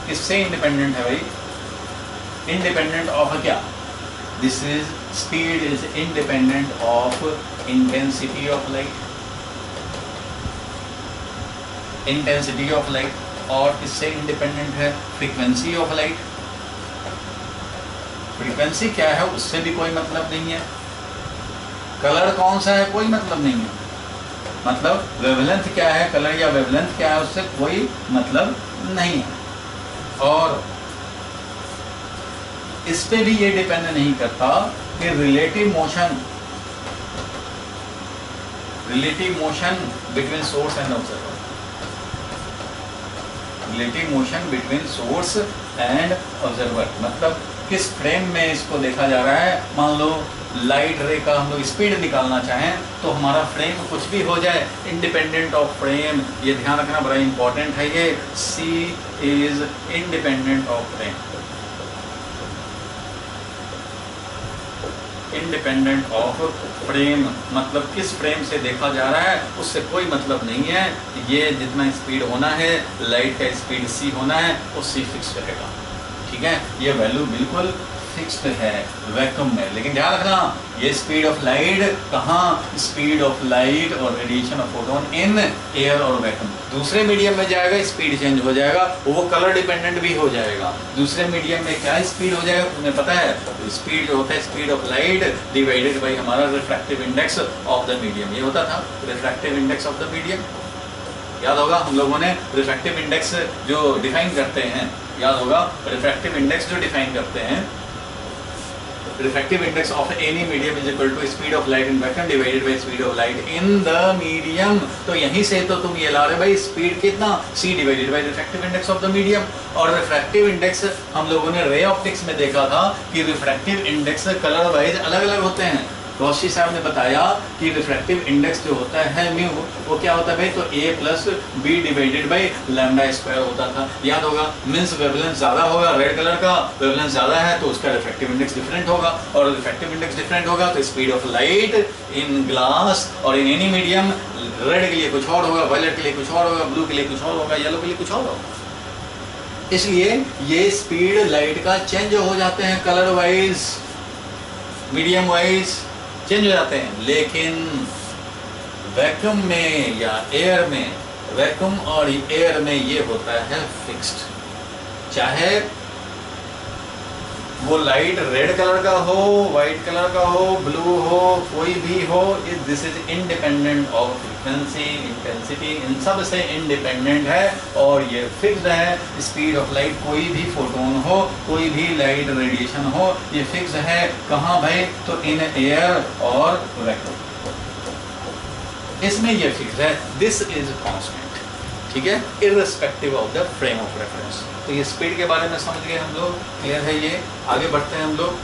किससे इंडिपेंडेंट है भाई, इंडिपेंडेंट ऑफ क्या, this is speed is independent of intensity of light, intensity of light, और इससे इंडिपेंडेंट है फ्रीक्वेंसी ऑफ लाइट। फ्रीक्वेंसी क्या है उससे भी कोई मतलब नहीं है, कलर कौन सा है कोई मतलब नहीं है, मतलब वेवलेंथ क्या है, कलर या वेवलेंथ क्या है उससे कोई मतलब नहीं है। और इस पे भी ये डिपेंड नहीं करता कि relative motion between source and observer, relative motion between source and observer, मतलब किस फ्रेम में इसको देखा जा रहा है। मान लो लाइट रे का हम लोग स्पीड निकालना चाहें तो हमारा फ्रेम कुछ भी हो जाए, इंडिपेंडेंट ऑफ फ्रेम, ये ध्यान रखना बड़ा इंपॉर्टेंट है, ये C is independent of frame, independent of frame, मतलब किस फ्रेम से देखा जा रहा है उससे कोई मतलब नहीं है। ये जितना स्पीड होना है, लाइट का स्पीड C होना है, वो C फिक्स रहेगा, ठीक है, ये वैल्यू बिल्कुल फिक्स्ड है वैक्यूम में। लेकिन ध्यान रखना, ये स्पीड ऑफ लाइट कहाँ, स्पीड ऑफ लाइट और radiation of photon in air और वैक्यूम, दूसरे मीडियम में जाएगा स्पीड चेंज हो जाएगा, वो कलर डिपेंडेंट भी हो जाएगा। दूसरे मीडियम में क्या स्पीड हो जाएगा तुम्हें पता है, स्पीड जो होता है speed of light divided by हमारा refractive index of the medium, ये होता था refractive index of the medium. याद होगा हम लोगों ने रिफ्रैक्टिव इंडेक्स जो डिफाइन करते हैं, याद होगा रिफ्रैक्टिव इंडेक्स जो डिफाइन करते हैं, refractive index of any medium is equal to speed of light in vacuum divided by speed of light in the medium। तो यहीं से तो तुम ये ला रहे भाई स्पीड कितना, C divided by refractive index of the medium. और रिफ्रैक्टिव इंडेक्स हम लोगों ने रे ऑप्टिक्स में देखा था कि रिफ्रैक्टिव इंडेक्स कलर वाइज अलग अलग होते हैं। रोशी साहब ने बताया कि रिफ्रैक्टिव इंडेक्स जो होता है म्यू, वो क्या होता है भाई, तो A plus B divided by lambda square होता था, याद होगा। मीन्स वेवलेंथ ज़्यादा होगा, रेड कलर का वेवलेंथ ज़्यादा है तो उसका रिफ्रैक्टिव इंडेक्स डिफरेंट होगा, और रिफ्रैक्टिव इंडेक्स डिफरेंट होगा तो speed of light in glass और इन एनी मीडियम, रेड के लिए कुछ और होगा, वायलेट के लिए कुछ और होगा, ब्लू के लिए कुछ और होगा, येलो के लिए कुछ और होगा। इसलिए ये स्पीड लाइट का चेंज हो जाते हैं, colour wise medium wise change हो जाते हैं। लेकिन वैक्यूम में या एयर में, वैक्यूम और एयर में ये होता है फिक्स्ड, चाहे वो लाइट रेड कलर का हो, वाइट कलर का हो, ब्लू हो, कोई भी हो, this is independent of frequency, intensity, इन सब से इंडिपेंडेंट है और ये फिक्स्ड है। स्पीड ऑफ लाइट कोई भी फोटोन हो, कोई भी लाइट रेडिएशन हो, ये फिक्स्ड है कहाँ भाई, तो इन एयर और वैक्यूम, इसमें ये फिक्स्ड है, दिस इज कांस्टेंट, ठीक है, irrespective of the frame of reference. तो ये स्पीड के बारे में समझ गए हम लोग, क्लियर है ये। आगे बढ़ते हैं हम लोग,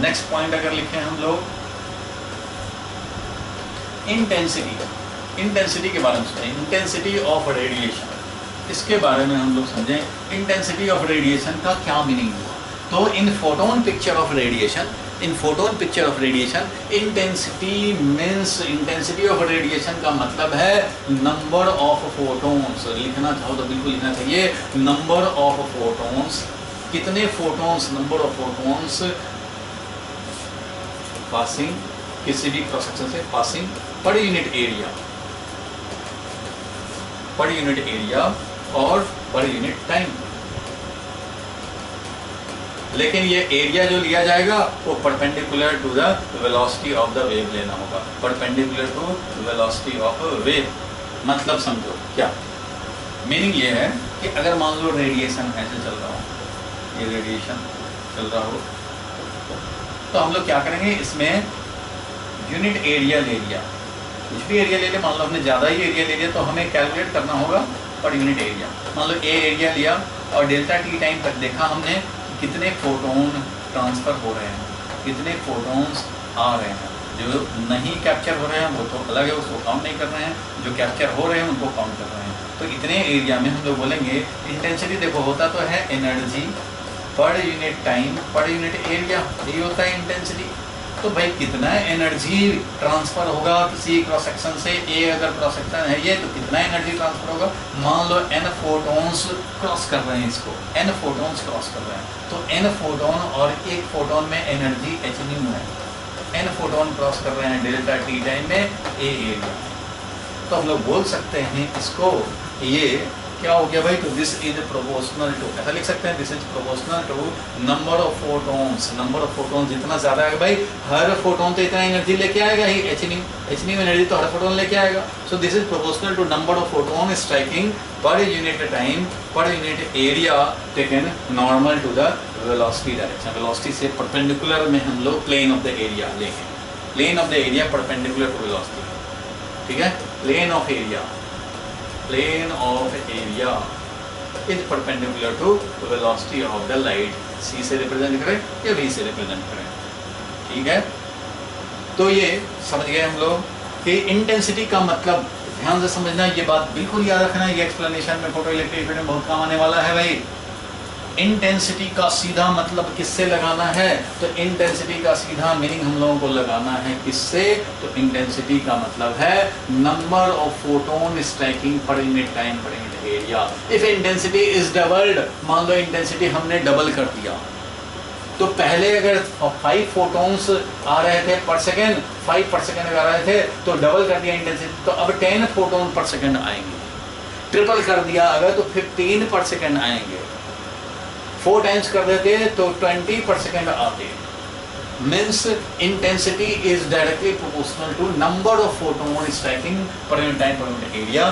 नेक्स्ट पॉइंट अगर लिखें हम लोग, इंटेंसिटी, इंटेंसिटी के बारे में समझें, इंटेंसिटी ऑफ रेडिएशन, इसके बारे में हम लोग समझें। इंटेंसिटी ऑफ रेडिएशन का क्या मीनिंग हुआ, तो in photon picture of radiation, in photon picture of radiation, intensity means, intensity of radiation का मतलब है नंबर ऑफ फोटोन्स। लिखना चाहो तो बिल्कुल लिखना चाहिए, नंबर ऑफ फोटोन्स, कितने photons, number of photons passing, किसी भी क्रॉस सेक्शन से पासिंग पर यूनिट एरिया, पर यूनिट एरिया और पर यूनिट टाइम। लेकिन ये एरिया जो लिया जाएगा वो perpendicular to the velocity of the wave लेना होगा, perpendicular to velocity of wave. मतलब समझो क्या मीनिंग ये है कि अगर मान लो रेडिएशन ऐसे चल रहा हो, ये रेडिएशन चल रहा हो, तो हम लोग क्या करेंगे, इसमें यूनिट एरिया ले लिया, कुछ भी एरिया ले लिया, मान लो हमने ज़्यादा ही एरिया ले लिया तो हमें कैलकुलेट करना होगा पर यूनिट एरिया। मान लो ए एरिया लिया और डेल्टा टी टाइम तक देखा हमने कितने फोटोन ट्रांसफ़र हो रहे हैं, कितने फोटोन्स आ रहे हैं। जो नहीं कैप्चर हो रहे हैं वो तो अलग है, उसको काउंट नहीं कर रहे हैं, जो कैप्चर हो रहे हैं उनको काउंट कर रहे हैं। तो इतने एरिया में हम लोग बोलेंगे इंटेंसिटी, देखो होता तो है एनर्जी पर unit time per unit area, यही होता है इंटेंसिटी। तो भाई कितना एनर्जी ट्रांसफ़र होगा किसी क्रॉस सेक्शन से, ए अगर क्रॉस सेक्शन है ये, तो कितना एनर्जी ट्रांसफ़र होगा, मान लो n फोटोन्स क्रॉस कर रहे हैं इसको, n फोटोन्स क्रॉस कर रहे हैं, तो n फोटोन और एक फोटोन में एनर्जी h न्यू है, n फोटोन क्रॉस कर रहे हैं डेल्टा t टाइम में a एरिया। तो हम लोग बोल सकते हैं इसको, ये क्या हो गया भाई, तो दिस इज प्रोपोर्शनल टू, ऐसा लिख सकते हैं, this is proportional to number of photons. Number of photons जितना ज्यादा है भाई, हर फोटोन तो इतना एनर्जी लेके आएगा ही, एच न्यू एनर्जी तो हर फोटोन लेके आएगा। So this is proportional to number of photon striking per unit time per unit area taken normal to the velocity direction. Velocity से परपेंडिकुलर में हम लोग प्लेन ऑफ द एरिया लेंगे, plane of the area perpendicular to velocity, ठीक है। Plane of area is perpendicular to the velocity of the light। c से रिप्रेजेंट करें या v से रिप्रेजेंट करें, ठीक है। तो ये समझ गए हम लोग कि इंटेंसिटी का मतलब, ध्यान से समझना, ये बात बिल्कुल याद रखना, ये एक्सप्लेनेशन में फोटो इलेक्ट्रिक इफेक्ट में बहुत काम आने वाला है भाई। इंटेंसिटी का सीधा मतलब किससे लगाना है, तो इंटेंसिटी का सीधा मीनिंग हम लोगों को लगाना है किससे, तो इंटेंसिटी का मतलब है number of photon striking per unit time per unit area. If intensity is doubled, मान लो इंटेंसिटी हमने डबल कर दिया, तो पहले अगर 5 फोटोन्स आ रहे थे पर सेकेंड, 5 पर सेकेंड आ रहे थे, तो डबल कर दिया इंटेंसिटी, तो अब 10 फोटोन पर सेकेंड आएंगे। ट्रिपल कर दिया अगर, तो 15 पर सेकेंड आएंगे। 4 टाइम्स कर देते तो 20 पर सेकेंड आते। Means intensity is directly proportional to number of photon striking per unit time per unit area.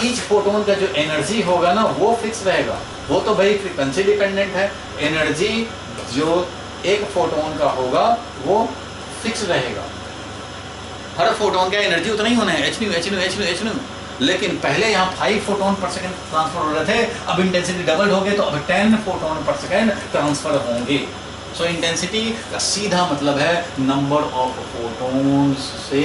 Each photon का जो एनर्जी होगा ना वो फिक्स रहेगा, वो तो भाई फ्रीक्वेंसी डिपेंडेंट है। एनर्जी जो एक फोटोन का होगा वो फिक्स रहेगा, हर फोटोन का एनर्जी उतना ही होना है, एच न्यू। लेकिन पहले यहाँ 5 फोटोन पर सेकंड ट्रांसफर हो रहे थे, अब इंटेंसिटी डबल हो गए तो अब 10 फोटोन पर सेकंड ट्रांसफर होंगे। सो इंटेंसिटी का सीधा मतलब है नंबर ऑफ फोटोन्स से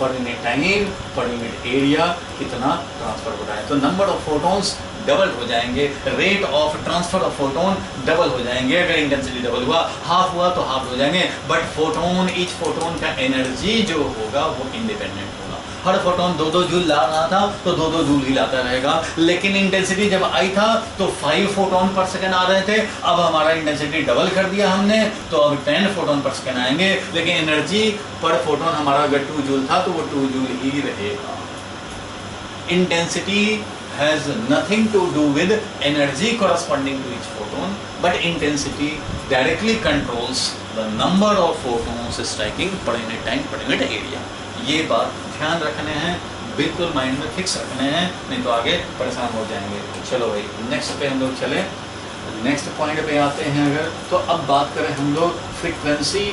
पर unit time per unit area कितना ट्रांसफर हो रहा है। तो नंबर ऑफ फोटोन्स डबल हो जाएंगे, rate of transfer of photon double हो जाएंगे। अगर इंटेंसिटी डबल हुआ, हाफ हुआ तो हाफ हो जाएंगे, बट फोटोन, ईच फोटोन का एनर्जी जो होगा वो इंडिपेंडेंट होगा। हर फोटोन 2-2 जूल ला रहा था तो 2-2 जूल ही लाता रहेगा। लेकिन इंटेंसिटी जब आई था तो 5 फोटोन पर सेकंड आ रहे थे, अब हमारा इंटेंसिटी डबल कर दिया हमने, तो अब 10 फोटोन पर सेकंड आएंगे। लेकिन एनर्जी पर फोटोन हमारा अगर 2 जूल था तो वो 2 जूल ही रहेगा। Intensity has nothing to do with energy corresponding to each photon, but intensity directly controls the number of photons striking per unit time per unit area। ये बात ध्यान रखने हैं, बिल्कुल माइंड में फिक्स रखने हैं, नहीं तो आगे परेशान हो जाएंगे। चलो भाई नेक्स्ट पे हम लोग चले, नेक्स्ट पॉइंट पे आते हैं। अगर तो अब बात करें हम लोग फ्रीक्वेंसी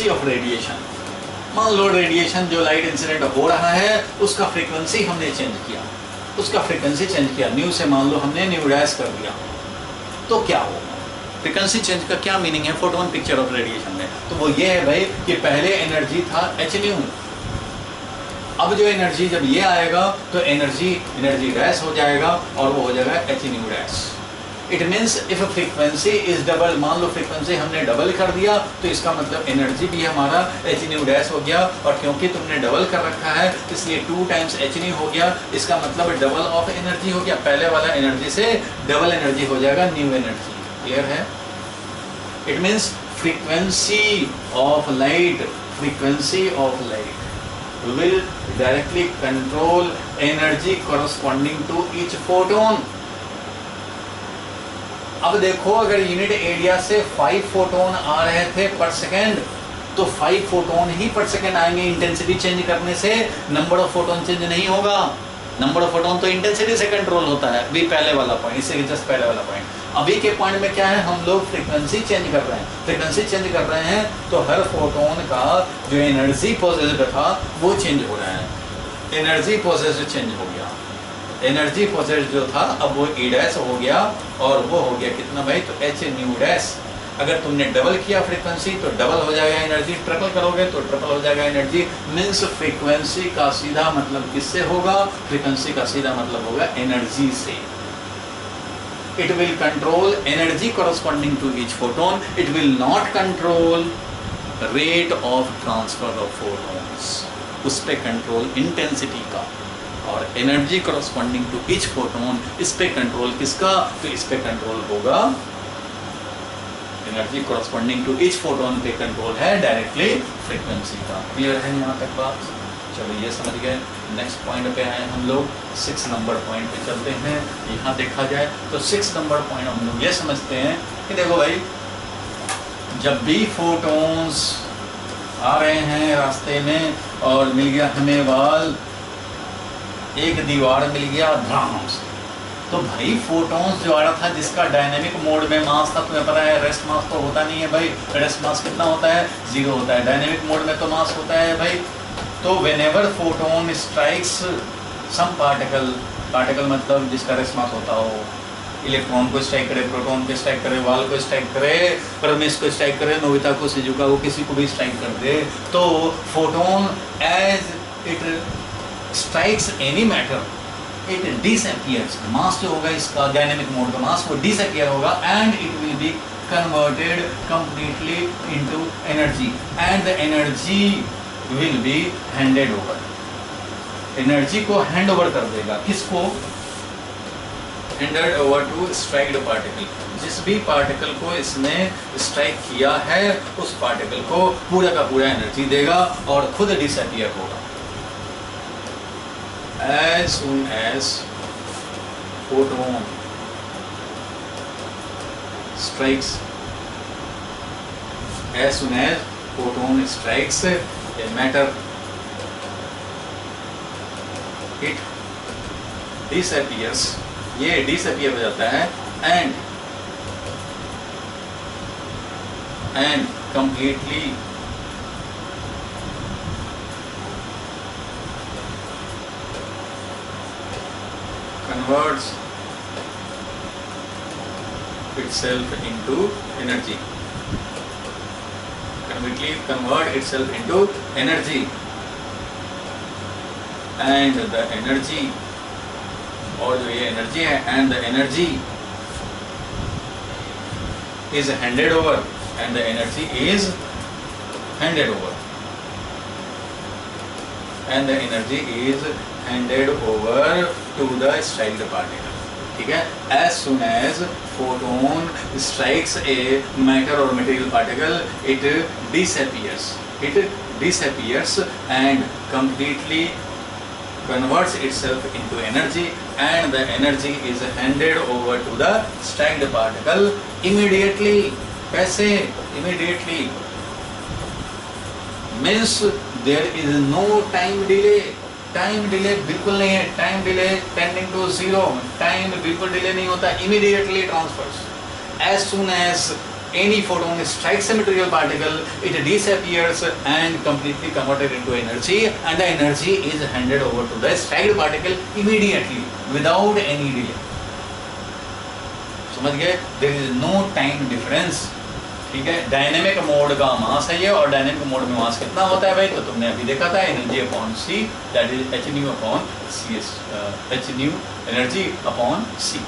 ऑफ रेडिएशन। मान लो रेडिएशन जो लाइट इंसिडेंट हो रहा है उसका फ्रीक्वेंसी हमने चेंज किया, उसका फ्रीक्वेंसी चेंज किया, न्यू से मान लो हमने न्यू डैश कर दिया, तो क्या होगा? फ्रीक्वेंसी चेंज का क्या मीनिंग है फोटोन पिक्चर ऑफ रेडिएशन में? तो वो ये है भाई कि पहले एनर्जी था एच न्यू, अब जो एनर्जी जब ये आएगा तो एनर्जी डैश हो जाएगा और वो हो जाएगा H new dash. It means if frequency is double, मान लो फ्रीक्वेंसी हमने डबल कर दिया तो इसका मतलब एनर्जी भी हमारा एच न्यू डैश हो गया, और क्योंकि तुमने डबल कर रखा है इसलिए 2 टाइम्स एच न्यू हो गया, इसका मतलब डबल ऑफ एनर्जी हो गया। पहले वाला एनर्जी से डबल एनर्जी हो जाएगा न्यू एनर्जी। क्लियर है? It means frequency of light will directly control energy corresponding to each photon। अब देखो अगर यूनिट एरिया से 5 फोटोन आ रहे थे पर सेकेंड, तो 5 फोटोन ही पर सेकेंड आएंगे। इंटेंसिटी चेंज करने से नंबर ऑफ फोटोन चेंज नहीं होगा, नंबर ऑफ फोटोन तो इंटेंसिटी से कंट्रोल होता है। अभी पहले वाला पॉइंट, इससे जस्ट पहले वाला पॉइंट। अभी के पॉइंट में क्या है, हम लोग फ्रीक्वेंसी चेंज कर रहे हैं। फ्रीक्वेंसी चेंज कर रहे हैं तो हर फोटोन का जो एनर्जी पोजेस्ड था वो चेंज हो रहा है। एनर्जी पोजेस्ड चेंज हो गया, एनर्जी पोजेस्ड जो था अब वो ई डैश हो गया, और वो हो गया कितना भाई, तो एच न्यू डैश। अगर तुमने डबल किया फ्रीक्वेंसी तो डबल हो जाएगा एनर्जी, ट्रिपल करोगे तो ट्रिपल हो जाएगा एनर्जी। मीन्स फ्रीक्वेंसी का सीधा मतलब किससे होगा, फ्रीक्वेंसी का सीधा मतलब होगा एनर्जी से। It will control energy corresponding to each photon. It will not control rate of transfer of photons। उस पे कंट्रोल इंटेंसिटी का, और energy corresponding to each photon, इस पे कंट्रोल किसका, तो इस पे कंट्रोल होगा energy corresponding to each photon पे कंट्रोल है डायरेक्टली फ्रीक्वेंसी का। क्लियर है यहाँ तक बात? चलो ये समझ गए। नेक्स्ट पॉइंट पे आए हम लोग, 6 नंबर पॉइंट पे चलते हैं। यहाँ देखा जाए तो 6 नंबर पॉइंट हम लोग ये समझते हैं कि देखो भाई, जब भी फोटोन्स आ रहे हैं रास्ते में और मिल गया हमें वाल, एक दीवार मिल गया ध्राम से, तो भाई फोटोन्स जो आ रहा था जिसका डायनेमिक मोड में मास था, तुम्हें पता है रेस्ट मास तो होता नहीं है भाई। रेस्ट मास कितना होता है? 0 होता है। डायनेमिक मोड में तो मास होता है भाई। तो whenever photon strikes some particle, particle मतलब जिसका रेस्ट मास होता हो, इलेक्ट्रॉन को स्ट्राइक करे, प्रोटॉन को स्ट्राइक करे, वाल को स्ट्राइक करे, परमेश को स्ट्राइक करे, नोबिता को, शिजुका को, किसी को भी स्ट्राइक कर दे, तो photon as it strikes any matter it disappears. Mass जो होगा इसका डायनेमिक मोड का मास वो डिसअपियर होगा and it will be converted completely into energy and the energy will be handed over. Energy को हैंड ओवर कर देगा, किसको? Handed over to striked particle. जिस भी पार्टिकल को इसने स्ट्राइक किया है उस पार्टिकल को पूरा का पूरा एनर्जी देगा और खुद डिसअपियर होगा। As soon as photon strikes, as soon as photon strikes a matter, it disappears, ये disappear हो जाता है and completely converts itself into energy, completely convert itself into energy, and the energy, और जो ये एनर्जी है, and the energy is handed over, and the energy is handed over, and the energy is handed over to the striked particle. ठीक है? As soon as photon strikes a matter or material particle, it disappears. It disappears and completely converts itself into energy, and the energy is handed over to the striked particle immediately. कैसे? Immediately means there is no time delay. Time delay बिल्कुल नहीं है। Time delay tending to 0, time बिल्कुल डिले नहीं होता। Immediately transfers. As soon as any photon strikes a material particle, it disappears and completely converted into energy, and the energy is handed over to the striked particle immediately without any delay. समझ गए? There is no time difference. ठीक है? डायनेमिक मोड का मास है ये, और डायनेमिक मोड में मास कितना होता है भाई? तो तुमने अभी देखा था, energy upon C, that is H nu upon C, H nu energy upon C,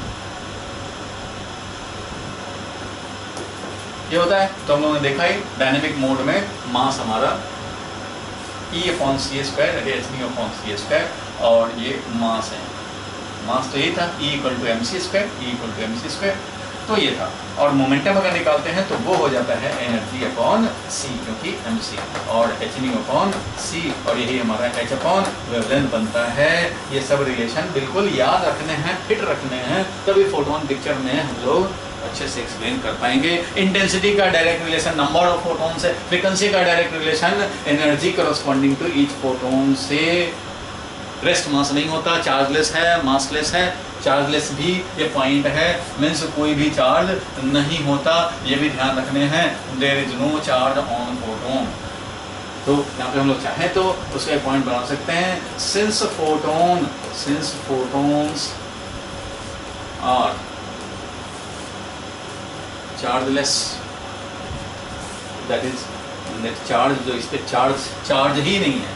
ये होता है। तो हम लोगों ने देखा ही डायनेमिक मोड में मास हमारा ई अपॉन सी स्क्वायर, एच न्यू अपॉन सी स्क्वायर, और ये मास है। मास तो यही था, E equal to m c square, E equal to m c square, तो ये था। और मोमेंटम अगर निकालते हैं तो वो हो जाता है एनर्जी अपॉन सी, क्योंकि एम सी, और एच न्यू अपॉन सी, और यही हमारा एच अपॉन वेवलेंथ बनता है। ये सब रिलेशन बिल्कुल याद रखने हैं, फिट रखने हैं, तभी फोटोन पिक्चर में हम लोग अच्छे से एक्सप्लेन कर पाएंगे। इंटेंसिटी का direct relation number of photon से, फ्रीक्वेंसी का direct relation energy corresponding to each photon से। रेस्ट मास नहीं होता, चार्जलेस है, मासलेस है। चार्जलेस भी ये पॉइंट है, मीन्स कोई भी चार्ज नहीं होता, ये भी ध्यान रखने हैं। There is no charge on photon. तो यहाँ पे हम लोग चाहें तो उसका पॉइंट बना सकते हैं, since photons are chargeless, that is net charge, जो इस पे चार्ज ही नहीं है।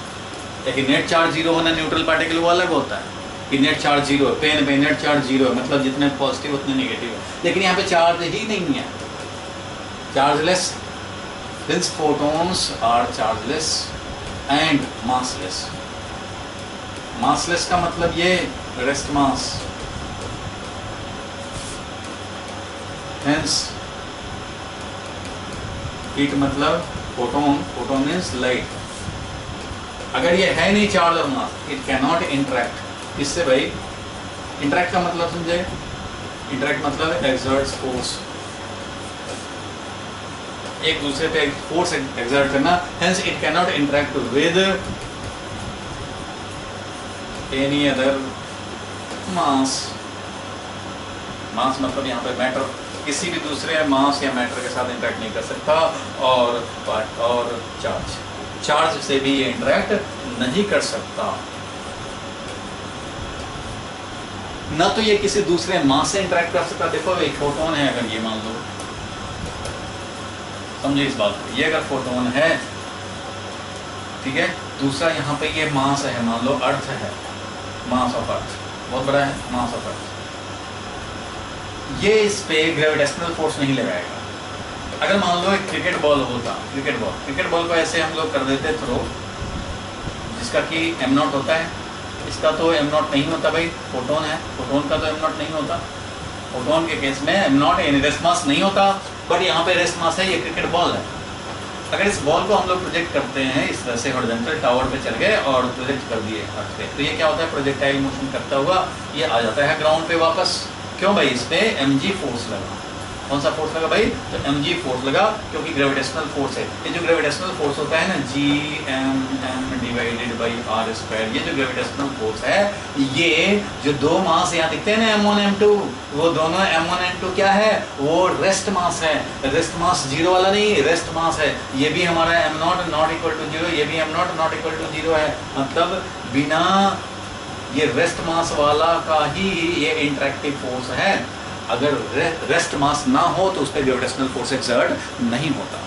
लेकिन नेट चार्ज 0 होना न्यूट्रल पार्टिकल वो अलग होता है कि नेट चार्ज 0 है, पेन पे नेट चार्ज 0 है, मतलब जितने पॉजिटिव उतने नेगेटिव है। लेकिन यहाँ पे चार्ज ही नहीं है, chargeless. Since photons are chargeless and massless. Massless का मतलब ये रेस्ट मास, हेंस हीट मतलब फोटोन, फोटोन मीन्स लाइट। अगर ये है नहीं चार्ज और mass, it can not interact. इससे भाई इंटरेक्ट का मतलब समझे, इंटरेक्ट मतलब एक्सर्ट्स फोर्स, एक दूसरे पे फोर्स एक्सर्ट करना। Hence it can not interact with any other mass. Mass मतलब यहाँ पे मैटर, किसी भी दूसरे मास या मैटर के साथ इंटरेक्ट नहीं कर सकता। और चार्ज से भी ये इंटरेक्ट नहीं कर सकता। ना तो ये किसी दूसरे मास से इंटरेक्ट कर सकता। देखो एक फोटोन है, अगर ये मान लो, समझे इस बात को, ये अगर फोटोन है, ठीक है, दूसरा यहाँ पे ये मास है, मान लो अर्थ है, मास ऑफ अर्थ बहुत बड़ा है, मास ऑफ अर्थ, ये इस पे ग्रेविटेशनल फोर्स नहीं लगाएगा। अगर मान लो एक क्रिकेट बॉल होता, क्रिकेट बॉल को ऐसे हम लोग कर देते थ्रो, जिसका कि m0 होता है, इसका तो m0 नहीं होता भाई, फोटोन है, फोटोन का तो m0 नहीं होता। फोटोन के केस में m0 यानी रेस्ट मास नहीं होता, बट यहाँ पे रेस्ट मास है, ये क्रिकेट बॉल है। अगर इस बॉल को हम लोग प्रोजेक्ट करते हैं इस तरह से, हॉरिजॉन्टल टावर पे चढ़ गए और प्रोजेक्ट कर दिए अर्थ पे, तो ये क्या होता है, प्रोजेक्टाइल मोशन करता हुआ ये आ जाता है ग्राउंड पे वापस। क्यों भाई, इस पे mg फोर्स लगा। कौन सा फोर्स लगा भाई, तो mg फोर्स लगा, क्योंकि ग्रेविटेशनल फोर्स है। ये जो ग्रेविटेशनल फोर्स होता है ना, Gm divided by r square, ये जो ग्रेविटेशनल फोर्स है, ये जो दो मास यहाँ दिखते हैं ना m1 m2, वो दोनों m1 m2 क्या है, वो रेस्ट मास है। रेस्ट मास जीरो वाला नहीं, रेस्ट मास है। ये भी हमारा m0 not equal to zero, ये भी m0 not equal to zero है। मतलब बिना ये रेस्ट मास वाला का ही ये इंटरेक्टिव फोर्स है। अगर रेस्ट मास ना हो तो उस पर ग्रेविटेशनल फोर्स एक्सर्ट नहीं होता।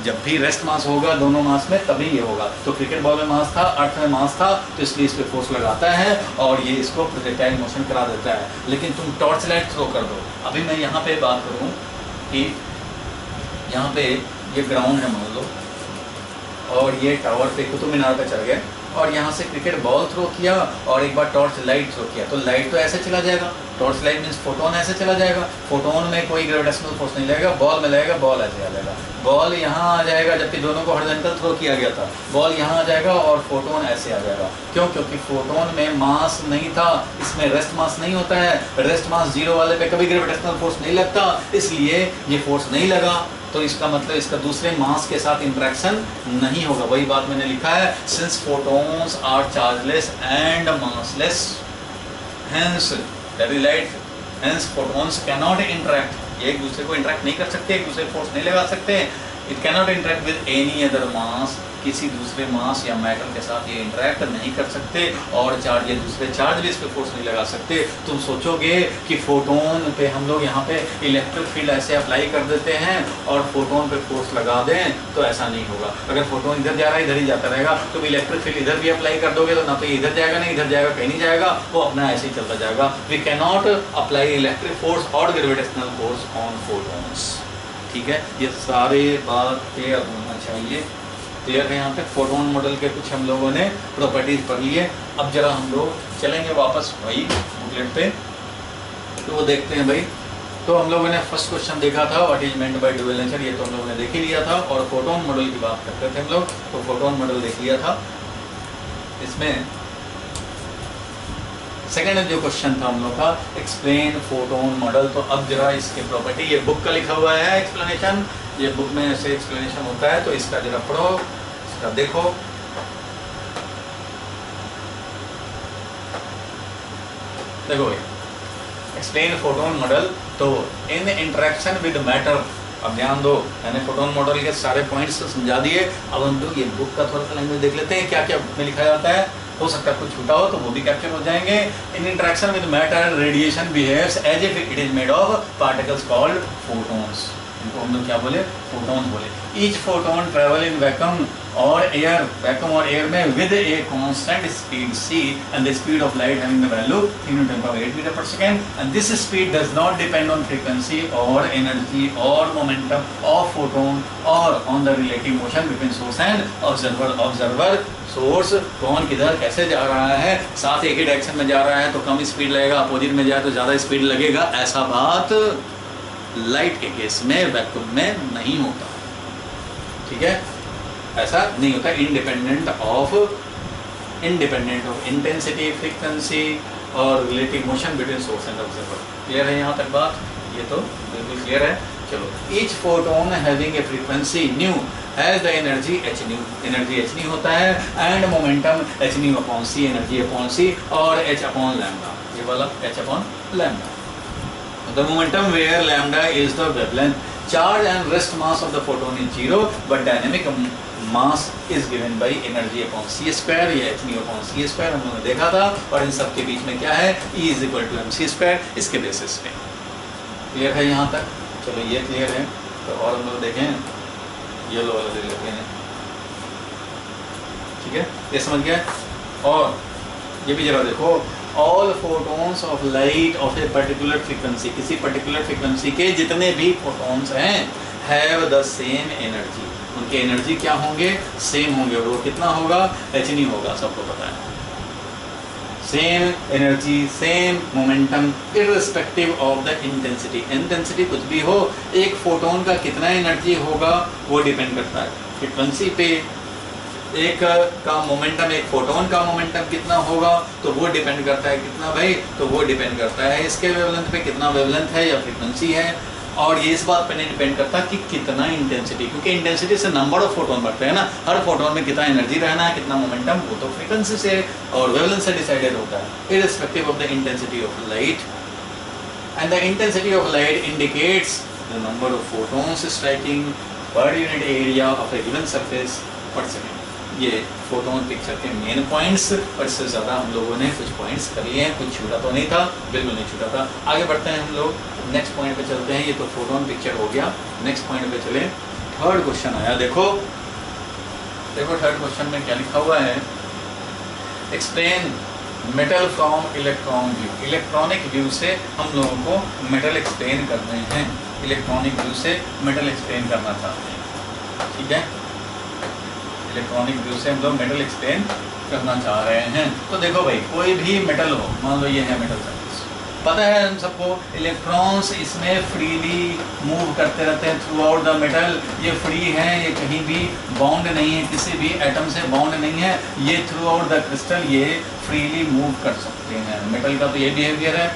जब भी रेस्ट मास होगा दोनों मास में, तभी ये होगा। तो क्रिकेट बॉल में मास था, अर्थ में मास था, तो इसलिए इस पे फोर्स लगाता है और ये इसको प्रोजेक्टाइल मोशन करा देता है। लेकिन तुम टॉर्च लाइट थ्रो कर दो। अभी मैं यहाँ पे बात करूँ कि यहाँ पे ये ग्राउंड है मान लो, और ये टावर पे कुतुब मीनार पे चढ़ गए और यहाँ से क्रिकेट बॉल थ्रो किया और एक बार टॉर्च लाइट थ्रो किया, तो लाइट तो ऐसे चला जाएगा, टॉर्च लाइट मीन्स फोटोन ऐसे चला जाएगा। फोटोन में कोई ग्रेविटेशनल फोर्स नहीं लगेगा, बॉल में लगेगा, बॉल ऐसे आ जाएगा। बॉल यहाँ आ जाएगा, जबकि दोनों को हॉरिजॉन्टल थ्रो किया गया था, बॉल यहाँ आ जाएगा और फोटोन ऐसे आ जाएगा। क्यों? क्योंकि फोटोन में मास नहीं था, इसमें रेस्ट मास नहीं होता है। रेस्ट मास जीरो वाले पे कभी ग्रेविटेशनल फोर्स नहीं लगता, इसलिए ये फोर्स नहीं लगा। तो इसका मतलब इसका दूसरे मास के साथ इंटरेक्शन नहीं होगा। वही बात मैंने लिखा है, since photons are chargeless and massless, hence that is light, hence photons can not interact. ये एक दूसरे को इंटरेक्ट नहीं कर सकते, एक दूसरे को फोर्स नहीं लगा सकते। It can not interact with any other mass, किसी दूसरे मास या मैटर के साथ ये इंटरेक्ट नहीं कर सकते। और चार्ज, ये दूसरे चार्ज भी इस पे फोर्स नहीं लगा सकते। तुम सोचोगे कि फोटोन पे हम लोग यहाँ पे इलेक्ट्रिक फील्ड ऐसे अप्लाई कर देते हैं और फोटोन पे फोर्स लगा दें, तो ऐसा नहीं होगा। अगर फोटोन इधर जा रहा है इधर ही जाता रहेगा, तो इलेक्ट्रिक फील्ड इधर भी अप्लाई कर दोगे तो ना तो इधर जाएगा ना इधर जाएगा, कहीं नहीं जाएगा, वो अपना ऐसे ही चलता जाएगा। We can not apply electric force और ग्रेविटेशनल फोर्स ऑन फोटोन्स। ठीक है, ये सारे बात क्लियर होना चाहिए। क्लियर है यहाँ पे। फोटोन मॉडल के कुछ हम लोगों ने प्रॉपर्टीज पढ़ लिए। अब जरा हम लोग चलेंगे वापस भाई बुकलेट पे, तो वो देखते हैं भाई। तो हम लोगों ने फर्स्ट क्वेश्चन देखा था, what is meant by dual nature, ये तो हम लोगों ने देख ही लिया था। और फोटोन मॉडल की बात करते थे हम लोग, तो फोटोन मॉडल देख लिया था। इसमें सेकेंड जो क्वेश्चन था हम लोग का, एक्सप्लेन फोटोन मॉडल। तो अब जरा इसके प्रॉपर्टी, ये बुक का लिखा हुआ है एक्सप्लेनेशन, ये बुक में ऐसे एक्सप्लेनेशन होता है, तो इसका जरा पढ़ो, इसका देखो। देखो एक्सप्लेन फोटोन मॉडल, तो इन इंटरेक्शन विद मैटर। अब ध्यान दो, मैंने फोटोन मॉडल के सारे पॉइंट्स समझा दिए। अब हम लोग ये बुक का थोड़ा सा लैंग्वेज देख लेते हैं, क्या क्या बुक में लिखा जाता है। हो सकता है कुछ छूटा हो तो वो भी कैप्चर हो जाएंगे। In interaction with matter radiation behaves as if it is made of particles called photons. इनको हम लोग क्या बोले, फोटोन बोले। Each photon travel in vacuum और एयर, वैक्यूम और एयर में with a constant speed c and the speed of light having the value 3 × 10⁸ meter per second, and this speed does not depend on frequency or energy or momentum of photon or on the relative motion between source and observer source कौन किधर कैसे जा रहा है, साथ एक ही डायरेक्शन में जा रहा है तो कम स्पीड लगेगा, अपोजिट में जाए तो ज़्यादा स्पीड लगेगा। ऐसा बात लाइट के केस में, वैक्यूम में नहीं होता। ठीक है, ऐसा नहीं होता, इंडिपेंडेंट ऑफ इंटेंसिटी, फ्रीक्वेंसी और relative motion between source and observer. Clear है यहाँ तक बात? ये तो बिल्कुल क्लियर है। चलो, each photon having a frequency nu has the energy H nu, energy H nu होता है, and momentum H nu upon C, energy upon C, और एच अपॉन लैम्डा, ये वाला H upon lambda. The momentum where lambda is the wavelength, charge and rest mass of the photon is zero, but dynamic mass is given by energy upon C square, या एच न्यू अपॉन सी स्क्वायर हम लोगों ने देखा था। और इन सब के बीच में क्या है, E is equal to m c square, इसके बेसिस पे। क्लियर है यहाँ तक? चलो ये क्लियर है। तो और हम लोग देखें ये लो वाला ले लेते हैं, ठीक है, ये समझ गया। और ये भी जरा देखो, all photons of light of a particular frequency, किसी पर्टिकुलर फ्रीक्वेंसी के जितने भी फोटोन्स हैं, हैव द सेम एनर्जी, उनके एनर्जी क्या होंगे, सेम होंगे। और वो कितना होगा, एच नहीं होगा, सबको पता है। Same energy, same momentum, irrespective of the intensity. Intensity कुछ भी हो, एक फोटोन का कितना एनर्जी होगा वो डिपेंड करता है फ्रीक्वेंसी पे। एक का मोमेंटम, एक फोटोन का मोमेंटम कितना होगा तो वो डिपेंड करता है कितना भाई, तो वो डिपेंड करता है इसके वेवलेंथ पे, कितना वेवलेंथ है या फ्रीक्वेंसी है। और ये इस बात पर नहीं डिपेंड करता कि कितना इंटेंसिटी, क्योंकि इंटेंसिटी से नंबर ऑफ फोटोन बढ़ते हैं ना, हर फोटोन में कितना एनर्जी रहना है, कितना मोमेंटम, वो तो फ्रीक्वेंसी से और वेवलेंथ से डिसाइडेड होता है, irrespective of the intensity of light. And the intensity of light indicates the number of photons striking per unit area of A given surface पर सेकंड। ये फोटोन पिक्चर के मेन पॉइंट्स, और इससे ज़्यादा हम लोगों ने कुछ पॉइंट्स कर लिए हैं, कुछ छूटा तो नहीं था, बिल्कुल नहीं छूटा था। आगे बढ़ते हैं हम लोग, नेक्स्ट पॉइंट पे चलते हैं। ये तो फोटोन पिक्चर हो गया, नेक्स्ट पॉइंट पे चले। थर्ड क्वेश्चन आया, देखो थर्ड क्वेश्चन में क्या लिखा हुआ है, explain metal from electron view. Electronic view से हम लोगों को मेटल एक्सप्लेन करने हैं, इलेक्ट्रॉनिक व्यू से मेटल एक्सप्लेन करना चाहते हैं, ठीक है। इलेक्ट्रॉनिक व्यू से हम लोग मेटल एक्सप्लेन करना चाह रहे हैं। तो देखो भाई, कोई भी मेटल हो, मान लो ये है मेटल सरफेस, पता है हम सबको इलेक्ट्रॉन्स इसमें फ्रीली मूव करते रहते हैं थ्रू आउट द मेटल। ये फ्री है, ये कहीं भी बाउंड नहीं है, किसी भी एटम से बाउंड नहीं है, ये थ्रू आउट द क्रिस्टल ये फ्रीली मूव कर सकते हैं। मेटल का तो ये बिहेवियर है।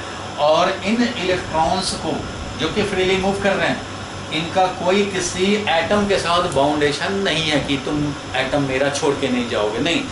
और इन इलेक्ट्रॉन्स को जो कि फ्रीली मूव कर रहे हैं, इनका कोई किसी एटम के साथ बाउंडेशन नहीं है कि तुम एटम मेरा छोड़ के नहीं जाओगे, नहीं।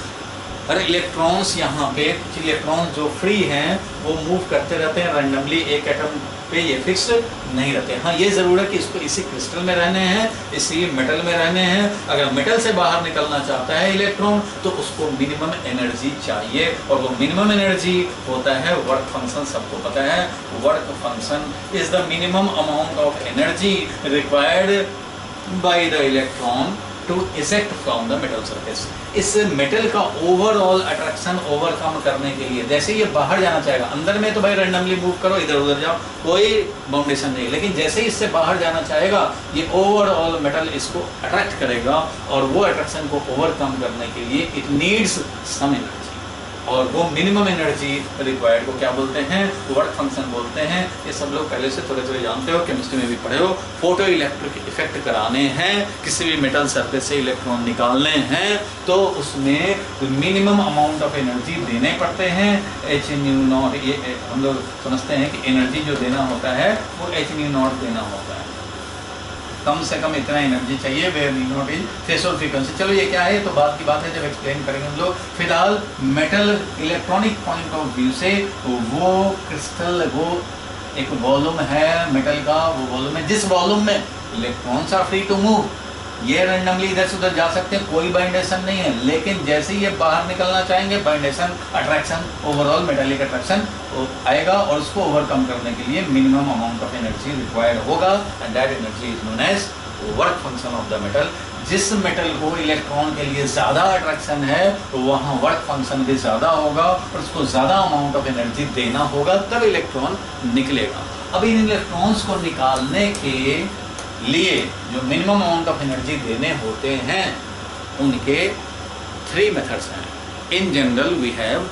अरे इलेक्ट्रॉन्स यहाँ पे, कुछ इलेक्ट्रॉन्स जो फ्री हैं वो मूव करते रहते हैं रैंडमली, एक एटम पे ये फिक्स नहीं रहते। हाँ, ये ज़रूर है कि इसको इसी क्रिस्टल में रहने हैं, इसी मेटल में रहने हैं। अगर मेटल से बाहर निकलना चाहता है इलेक्ट्रॉन तो उसको मिनिमम एनर्जी चाहिए, और वो मिनिमम एनर्जी होता है वर्क फंक्शन, सबको पता है। Work function is the minimum amount of energy required by the electron to eject from the metal surface. इस मेटल का ओवरऑल अट्रैक्शन ओवरकम करने के लिए, जैसे ये बाहर जाना चाहेगा, अंदर में तो भाई रैंडमली मूव करो, इधर उधर जाओ, कोई बाउंडेशन नहीं, लेकिन जैसे ही इससे बाहर जाना चाहेगा ये ओवरऑल मेटल इसको अट्रैक्ट करेगा, और वो अट्रैक्शन को ओवरकम करने के लिए इट नीड्स सम एनर्जी, और वो मिनिमम एनर्जी रिक्वायर्ड को क्या बोलते हैं, वर्क फंक्शन बोलते हैं। ये सब लोग पहले से थोड़े थोड़े जानते हो, केमिस्ट्री में भी पढ़े हो। फोटो इलेक्ट्रिक इफेक्ट कराने हैं, किसी भी मेटल सरफेस से इलेक्ट्रॉन निकालने हैं, तो उसमें मिनिमम अमाउंट ऑफ एनर्जी देने पड़ते हैं, एच न्यू नॉट। ये हम लोग समझते हैं कि एनर्जी जो देना होता है वो एच न्यू नॉट देना होता है, कम से कम इतना एनर्जी चाहिए, where nu naught is threshold frequency. चलो ये क्या है तो बाद की बात है, जब एक्सप्लेन करेंगे हम लोग। फिलहाल metal electronic point of view से वो क्रिस्टल, वो एक वॉल्यूम है मेटल का, वो वॉल्यूम है जिस वॉल्यूम में electrons are free to move, ये रैंडमली इधर से उधर जा सकते हैं, कोई बाइंडेशन नहीं है। लेकिन जैसे ही ये बाहर निकलना चाहेंगे, बाइंडेशन, अट्रैक्शन, ओवरऑल मेटालिक अट्रैक्शन आएगा, और उसको ओवरकम करने के लिए minimum amount of energy required होगा, and that energy is known as work function of the metal. जिस मेटल को इलेक्ट्रॉन के लिए ज़्यादा अट्रैक्शन है तो वहाँ वर्क फंक्शन भी ज़्यादा होगा, और उसको ज़्यादा अमाउंट ऑफ एनर्जी देना होगा, तब इलेक्ट्रॉन निकलेगा। अब इन इलेक्ट्रॉन्स को निकालने के लिए जो मिनिमम अमाउंट ऑफ एनर्जी देने होते हैं, उनके 3 मेथड्स हैं। In general we have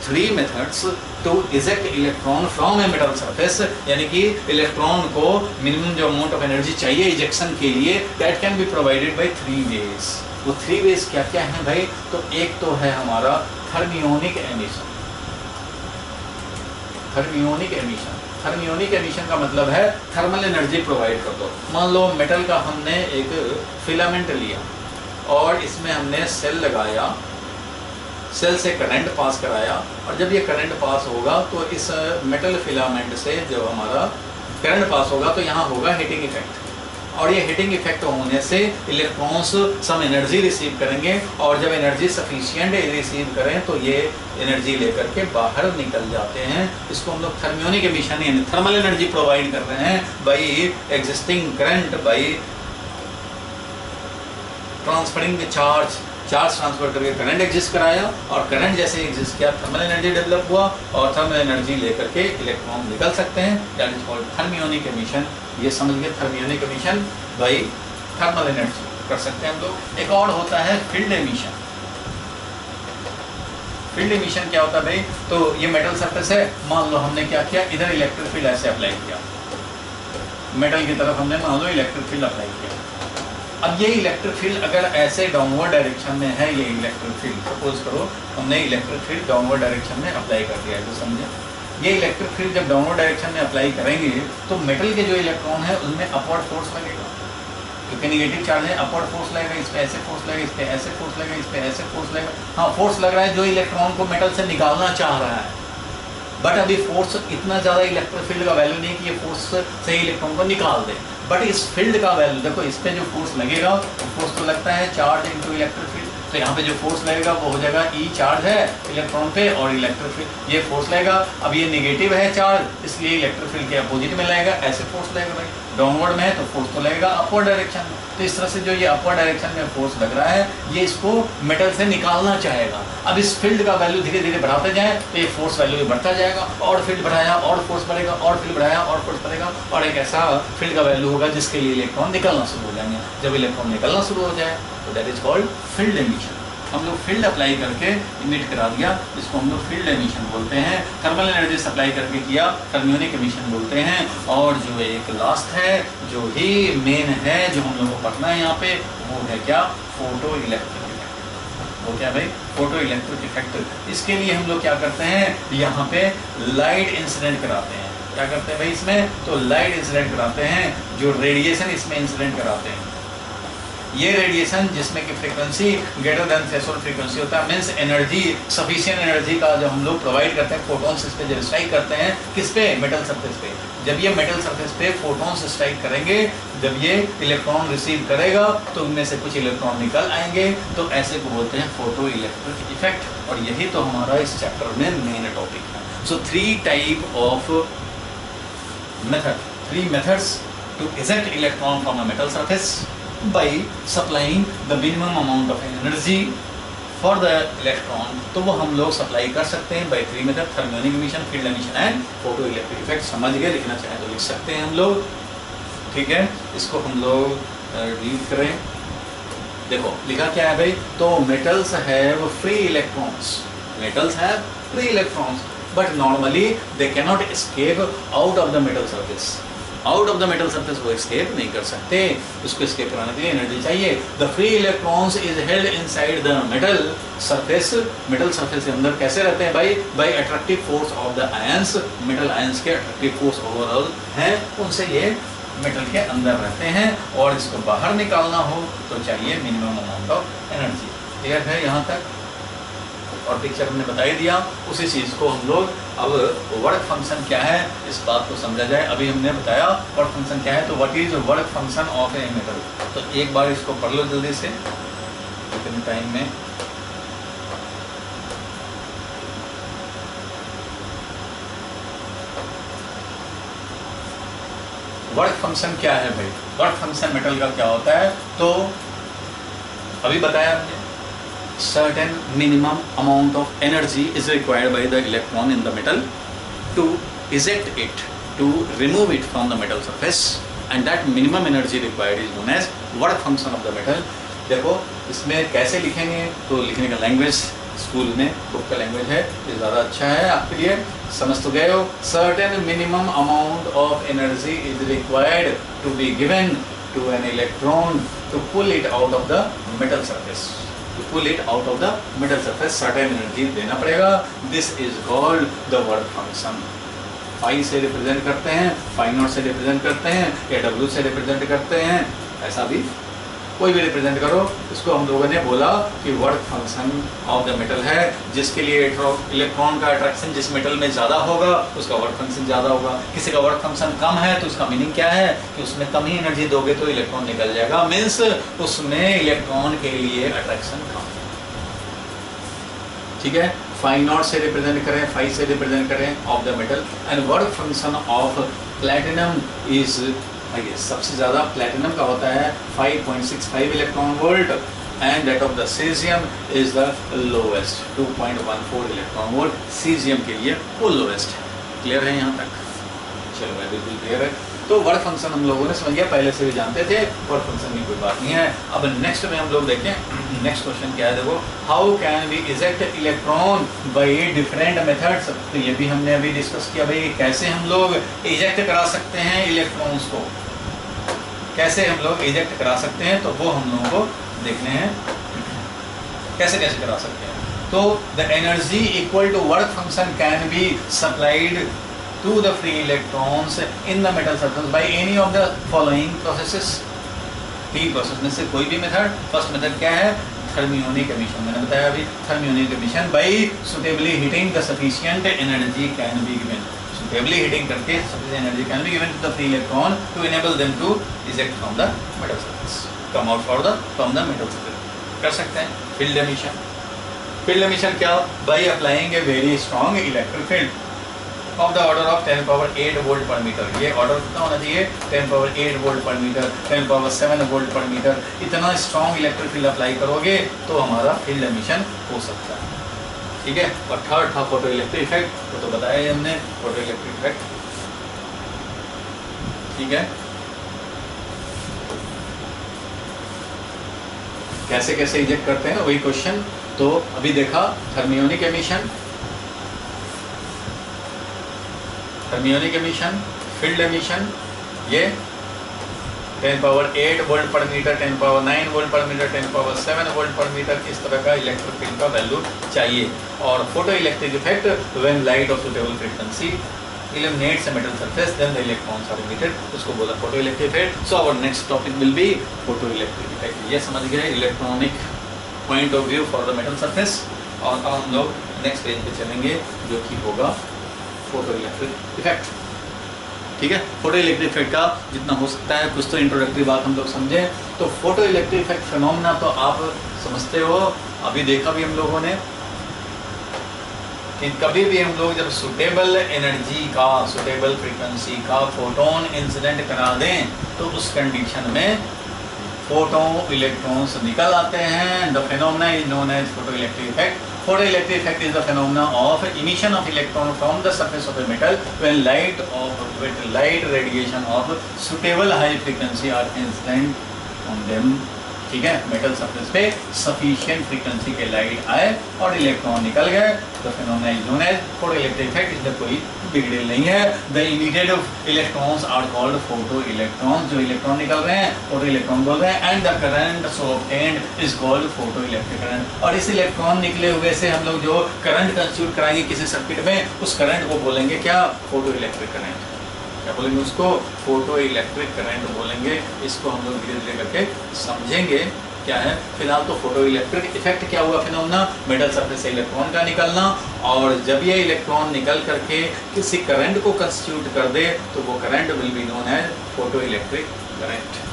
3 methods to eject electron from a metal surface, यानी कि इलेक्ट्रॉन को मिनिमम जो अमाउंट ऑफ एनर्जी चाहिए इजेक्शन के लिए, that can be provided by 3 ways. वो 3 वेज क्या क्या हैं भाई? तो एक तो है हमारा thermionic emission. Thermionic emission, thermionic emission का मतलब है थर्मल एनर्जी प्रोवाइड कर दो। मान लो मेटल का हमने एक फिलामेंट लिया और इसमें हमने सेल लगाया, सेल से करंट पास कराया, और जब ये करंट पास होगा तो इस मेटल फिलामेंट से जब हमारा करंट पास होगा तो यहाँ होगा हीटिंग इफेक्ट, और ये हीटिंग इफेक्ट होने से इलेक्ट्रॉन्स सम एनर्जी रिसीव करेंगे, और जब एनर्जी सफिशिएंट रिसीव करें तो ये एनर्जी लेकर के बाहर निकल जाते हैं। इसको हम लोग थर्मियोनिक एमिशन यानी थर्मल एनर्जी प्रोवाइड कर रहे हैं by existing current, by transferring charge, charge transfer करके करंट एग्जिस्ट कराया, और करंट जैसे एग्जिस्ट किया थर्मल एनर्जी डेवलप हुआ, और थर्मल एनर्जी लेकर के इलेक्ट्रॉन निकल सकते हैं। That is called thermionic emission. ये समझ गए, thermionic emission by thermal energy कर सकते हैं हम लोग। एक और होता है फील्ड एमिशन। फील्ड एमिशन क्या होता है भाई? तो ये मेटल सरफेस है, मान लो हमने क्या किया, इधर इलेक्ट्रिक फील्ड ऐसे अप्लाई किया, मेटल की तरफ हमने मान लो इलेक्ट्रिक फील्ड अप्लाई किया। अब ये इलेक्ट्रिक फील्ड अगर ऐसे डाउनवर्ड डायरेक्शन में है, ये इलेक्ट्रिक फील्ड सपोज करो हमने इलेक्ट्रिक फील्ड डाउनवर्ड डायरेक्शन में अप्लाई कर दिया है, तो समझे ये इलेक्ट्रिक फील्ड जब डाउनवर्ड डायरेक्शन में अप्लाई करेंगे तो मेटल के जो इलेक्ट्रॉन है उनमें अपवर्ड फोर्स लगेगा, क्योंकि नेगेटिव चार्ज है, अपवर्ड फोर्स लगेगा, इस पे ऐसे फोर्स लगेगा, इस पे ऐसे फोर्स लगेगा, इस पे ऐसे फोर्स लगेगा। हाँ, फोर्स लग रहा है जो इलेक्ट्रॉन को मेटल से निकालना चाह रहा है, बट अभी फोर्स इतना ज़्यादा इलेक्ट्रिक फील्ड का वैल्यू नहीं कि ये फोर्स से इलेक्ट्रॉन को निकाल दे, बट इस फील्ड का वैल्यू देखो, इस पे जो फोर्स लगेगा, फोर्स तो लगता है चार्ज इनटू इलेक्ट्रिक फील्ड, तो यहाँ पे जो फोर्स लगेगा वो हो जाएगा ई, चार्ज है इलेक्ट्रॉन पे, और इलेक्ट्रिक फील्ड ये फोर्स लगेगा। अब ये नेगेटिव है चार्ज, इसलिए इलेक्ट्रिक फील्ड के अपोजिट में लगेगा, ऐसे फोर्स लगेगा भाई। डाउनवर्ड में है तो फोर्स तो लगेगा अपवर्ड डायरेक्शन में, तो इस तरह से जो ये अपवर्ड डायरेक्शन में फोर्स लग रहा है ये इसको मेटल से निकालना चाहेगा। अब इस फील्ड का वैल्यू धीरे धीरे बढ़ाते जाए तो ये फोर्स वैल्यू भी बढ़ता जाएगा, और फील्ड बढ़ाया और फोर्स बढ़ेगा, और फील्ड बढ़ाया और फोर्स बढ़ेगा, और एक ऐसा फील्ड का वैल्यू होगा जिसके लिए इलेक्ट्रॉन निकलना शुरू हो जाएंगे। जब इलेक्ट्रॉन निकलना शुरू हो जाए तो that is called field emission. हम लोग फील्ड अप्लाई करके इमिट करा दिया, इसको हम लोग फील्ड एमिशन बोलते हैं। थर्मल एनर्जी सप्लाई करके किया, थर्मियोनिक एमिशन बोलते हैं। और जो एक लास्ट है, जो ही मेन है, जो हम लोग को पढ़ना है यहाँ पे, वो है क्या? Photo electric effect. वो क्या भाई? Photo electric effect. इसके लिए हम लोग क्या करते हैं, यहाँ पे लाइट इंसिडेंट कराते हैं। क्या करते हैं भाई इसमें? तो लाइट इंसिडेंट कराते हैं, जो रेडिएशन इसमें इंसिडेंट कराते हैं। ये रेडिएशन जिसमें कि frequency greater than threshold frequency होता है, मींस एनर्जी सफिशिएंट एनर्जी का जो हम लोग प्रोवाइड करते हैं, फोटॉन्स इस पे जब स्ट्राइक करते हैं, किस पे? मेटल सरफेस पे। जब ये मेटल सरफेस पे फोटॉन्स स्ट्राइक करेंगे, जब ये इलेक्ट्रॉन रिसीव करेगा तो उनमें से कुछ इलेक्ट्रॉन निकल आएंगे, तो ऐसे को बोलते हैं फोटो इलेक्ट्रिक इफेक्ट। और यही तो हमारा इस चैप्टर में मेन टॉपिक है। So 3 type of method, 3 methods to eject electron from a metal surface by supplying the minimum amount of energy for the electron। तो वो हम लोग सप्लाई कर सकते हैं by 3 method, thermionic emission, field emission and photo electric effect. समझ गए? लिखना चाहें तो लिख सकते हैं हम लोग, ठीक है। इसको हम लोग रीड करें। देखो लिखा क्या है भाई? तो metals have free electrons, metals have free electrons, but normally they cannot escape out of the metal surface. Out of the metal surface वो एस्केप नहीं कर सकते, उसको एस्केप कराने के लिए एनर्जी चाहिए। The free electrons is held inside the metal surface. Metal surface के अंदर कैसे रहते हैं भाई? By attractive force of the ions. Metal ions के अट्रैक्टिव फोर्स ओवरऑल हैं, उनसे ये मेटल के अंदर रहते हैं। और इसको बाहर निकालना हो तो चाहिए minimum amount of energy. Clear है यहाँ तक? और पिक्चर हमने बता ही दिया। उसी चीज़ को हम लोग अब वर्क फंक्शन क्या है इस बात को समझा जाए। अभी हमने बताया वर्क फंक्शन क्या है, तो what is work function of a metal. तो एक बार इसको पढ़ लो जल्दी से इतने टाइम में। वर्क फंक्शन क्या है भाई? वर्क फंक्शन मेटल का क्या होता है? तो अभी बताया हमने, certain minimum amount of energy is required by the electron in the metal to eject it, to remove it from the metal surface, and that minimum energy required is known as work function of the metal। देखो इसमें कैसे लिखेंगे, तो लिखने का लैंग्वेज स्कूल में बुक का लैंग्वेज है, ये ज़्यादा अच्छा है आपके लिए। समझ तो गए हो। Certain minimum amount of energy is required to be given to an electron to pull it out of the metal surface. To pull it out of the metal surface certain energy देना पड़ेगा। This is called the work function. Phi से रिप्रेजेंट करते हैं, फाई नॉट से रिप्रेजेंट करते हैं, या डब्ल्यू से रिप्रेजेंट करते हैं, ऐसा भी कोई भी रिप्रेजेंट करो। इसको हम लोगों ने बोला कि work function of the metal है, जिसके लिए इलेक्ट्रॉन का अट्रैक्शन जिस मेटल में ज़्यादा होगा उसका वर्क फंक्शन ज़्यादा होगा। किसी का वर्क फंक्शन कम है तो उसका मीनिंग क्या है कि उसमें कम ही एनर्जी दोगे तो इलेक्ट्रॉन निकल जाएगा, मीन्स उसमें इलेक्ट्रॉन के लिए अट्रैक्शन कम। ठीक है, फाई नॉट से रिप्रेजेंट करें, फाई से रिप्रेजेंट करें of the metal. And work function of platinum is, सबसे ज़्यादा प्लैटिनम का होता है 5.65 electron volt, and that of the caesium is the lowest 2.14 electron volt. Caesium के लिए वो लोवेस्ट है। क्लियर है यहाँ तक? चलो भाई बिल्कुल क्लियर है। तो वर्क फंक्शन हम लोगों ने समझ गया, पहले से भी जानते थे, वर्क फंक्शन की कोई बात नहीं है। अब नेक्स्ट में हम लोग देखें, नेक्स्ट क्वेश्चन क्या है, देखो, how can we eject electron by different methods. तो ये भी हमने अभी डिस्कस किया भाई, कैसे हम लोग इजेक्ट करा सकते हैं इलेक्ट्रॉन्स को, कैसे हम लोग इजेक्ट करा सकते हैं, तो वो हम लोगों को देखने हैं कैसे कैसे करा सकते हैं। तो the energy equal to work function can be supplied to the free electrons in the metal surface by any of the following processes। तीन प्रोसेस में से कोई भी मेथड। फर्स्ट मेथड क्या है? Thermionic emission. मैंने बताया अभी, thermionic emission by suitably heating the sufficient energy can be given. Suitably heating करके sufficient energy can be given to the free electron to enable them to eject from the metal surface, come out from the metal surface. कर सकते हैं फील्ड एमिशन। फील्ड एमिशन क्या? By applying a very strong electric field of the order of 10 power 8 volt पर मीटर। ये ऑर्डर कितना होना चाहिए? 10 पावर 8 वोल्ट पर मीटर, 10 पावर 7 वोल्ट पर मीटर। इतना स्ट्रॉन्ग इलेक्ट्रिक फील्ड अप्लाई करोगे तो हमारा फील्ड एमिशन हो सकता है। ठीक है। और थर्ड था फोटो इलेक्ट्रिक इफेक्ट, वो तो बताया हमने, फोटो इलेक्ट्रिक इफेक्ट। ठीक है, कैसे कैसे इजेक्ट करते हैं वही क्वेश्चन। तो अभी देखा thermionic emission, thermionic emission, field emission, ये 10 पावर 8 वोल्ट पर मीटर, 10 पावर 9 वोल्ट पर मीटर, 10 पावर 7 वोल्ट पर मीटर, इस तरह का इलेक्ट्रिक फील्ड का वैल्यू चाहिए। और photo electric effect when light of suitable frequency illuminates a metal surface then the electrons are emitted, उसको बोला photo electric effect. So our next topic will be photo electric effect. ये समझ गए electronic point of view for the metal surface. और अब हम लोग नेक्स्ट पेज पे चलेंगे जो कि होगा फोटो इलेक्ट्रिक इफेक्ट। ठीक है, फोटो इलेक्ट्रिक इफेक्ट का जितना हो सकता है कुछ तो इंट्रोडक्टरी बात हम लोग समझें। तो फोटो इलेक्ट्रिक इफेक्ट फिनोमेना तो आप समझते हो, अभी देखा भी हम लोगों ने कि कभी भी हम लोग जब सुटेबल एनर्जी का, सुटेबल फ्रीक्वेंसी का फोटोन इंसिडेंट करा दें तो उस कंडीशन में फोटो इलेक्ट्रॉन्स निकल आते हैं। The phenomena is known as photo electric effect. Photo electric effect is the phenomena of emission of electron from the surface of a metal when light radiation of suitable high frequency are incident on them। ठीक है, मेटल सरफेस पे सफिशिएंट फ्रीक्वेंसी के लाइट आए और इलेक्ट्रॉन निकल गए तो phenomena is known as photo electric effect. इसमें कोई बिग डील नहीं है। The emitted electrons are called photo electrons. जो इलेक्ट्रॉन निकल रहे हैं फोटो इलेक्ट्रॉन बोल रहे हैं। And the current so obtained is called photo electric current. और इस इलेक्ट्रॉन निकले हुए से हम लोग जो करंट कंस्टिट्यूट कराएंगे किसी सर्किट में, उस करंट को बोलेंगे क्या? Photo electric current. क्या बोलेंगे उसको? फोटो इलेक्ट्रिक करंट बोलेंगे। इसको हम लोग धीरे धीरे करके समझेंगे क्या है। फिलहाल तो फोटो इलेक्ट्रिक इफेक्ट क्या हुआ फिनोमेना? मेटल सरफेस से इलेक्ट्रॉन का निकलना, और जब ये इलेक्ट्रॉन निकल करके किसी करंट को कंस्टिट्यूट कर दे तो वो current will be known as photo electric current.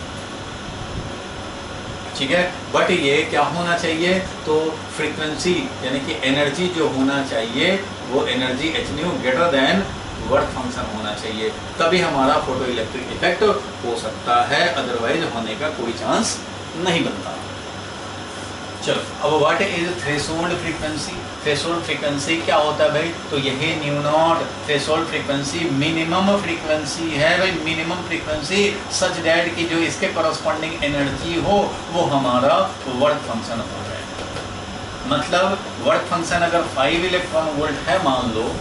ठीक है, बट ये क्या होना चाहिए? तो फ्रीक्वेंसी यानी कि एनर्जी जो होना चाहिए वो energy h new greater than work function होना चाहिए, तभी हमारा फोटो इलेक्ट्रिक इफेक्ट हो सकता है, अदरवाइज होने का कोई चांस नहीं बनता। चलो, अब what is threshold frequency? Threshold frequency क्या होता है भाई? तो यही new not threshold frequency minimum frequency है भाई, मिनिमम फ्रीक्वेंसी सच दैट कि जो इसके करस्पॉन्डिंग एनर्जी हो वो हमारा वर्क फंक्शन हो जाए। मतलब वर्क फंक्शन अगर 5 इलेक्ट्रॉन वोल्ट है, मान लो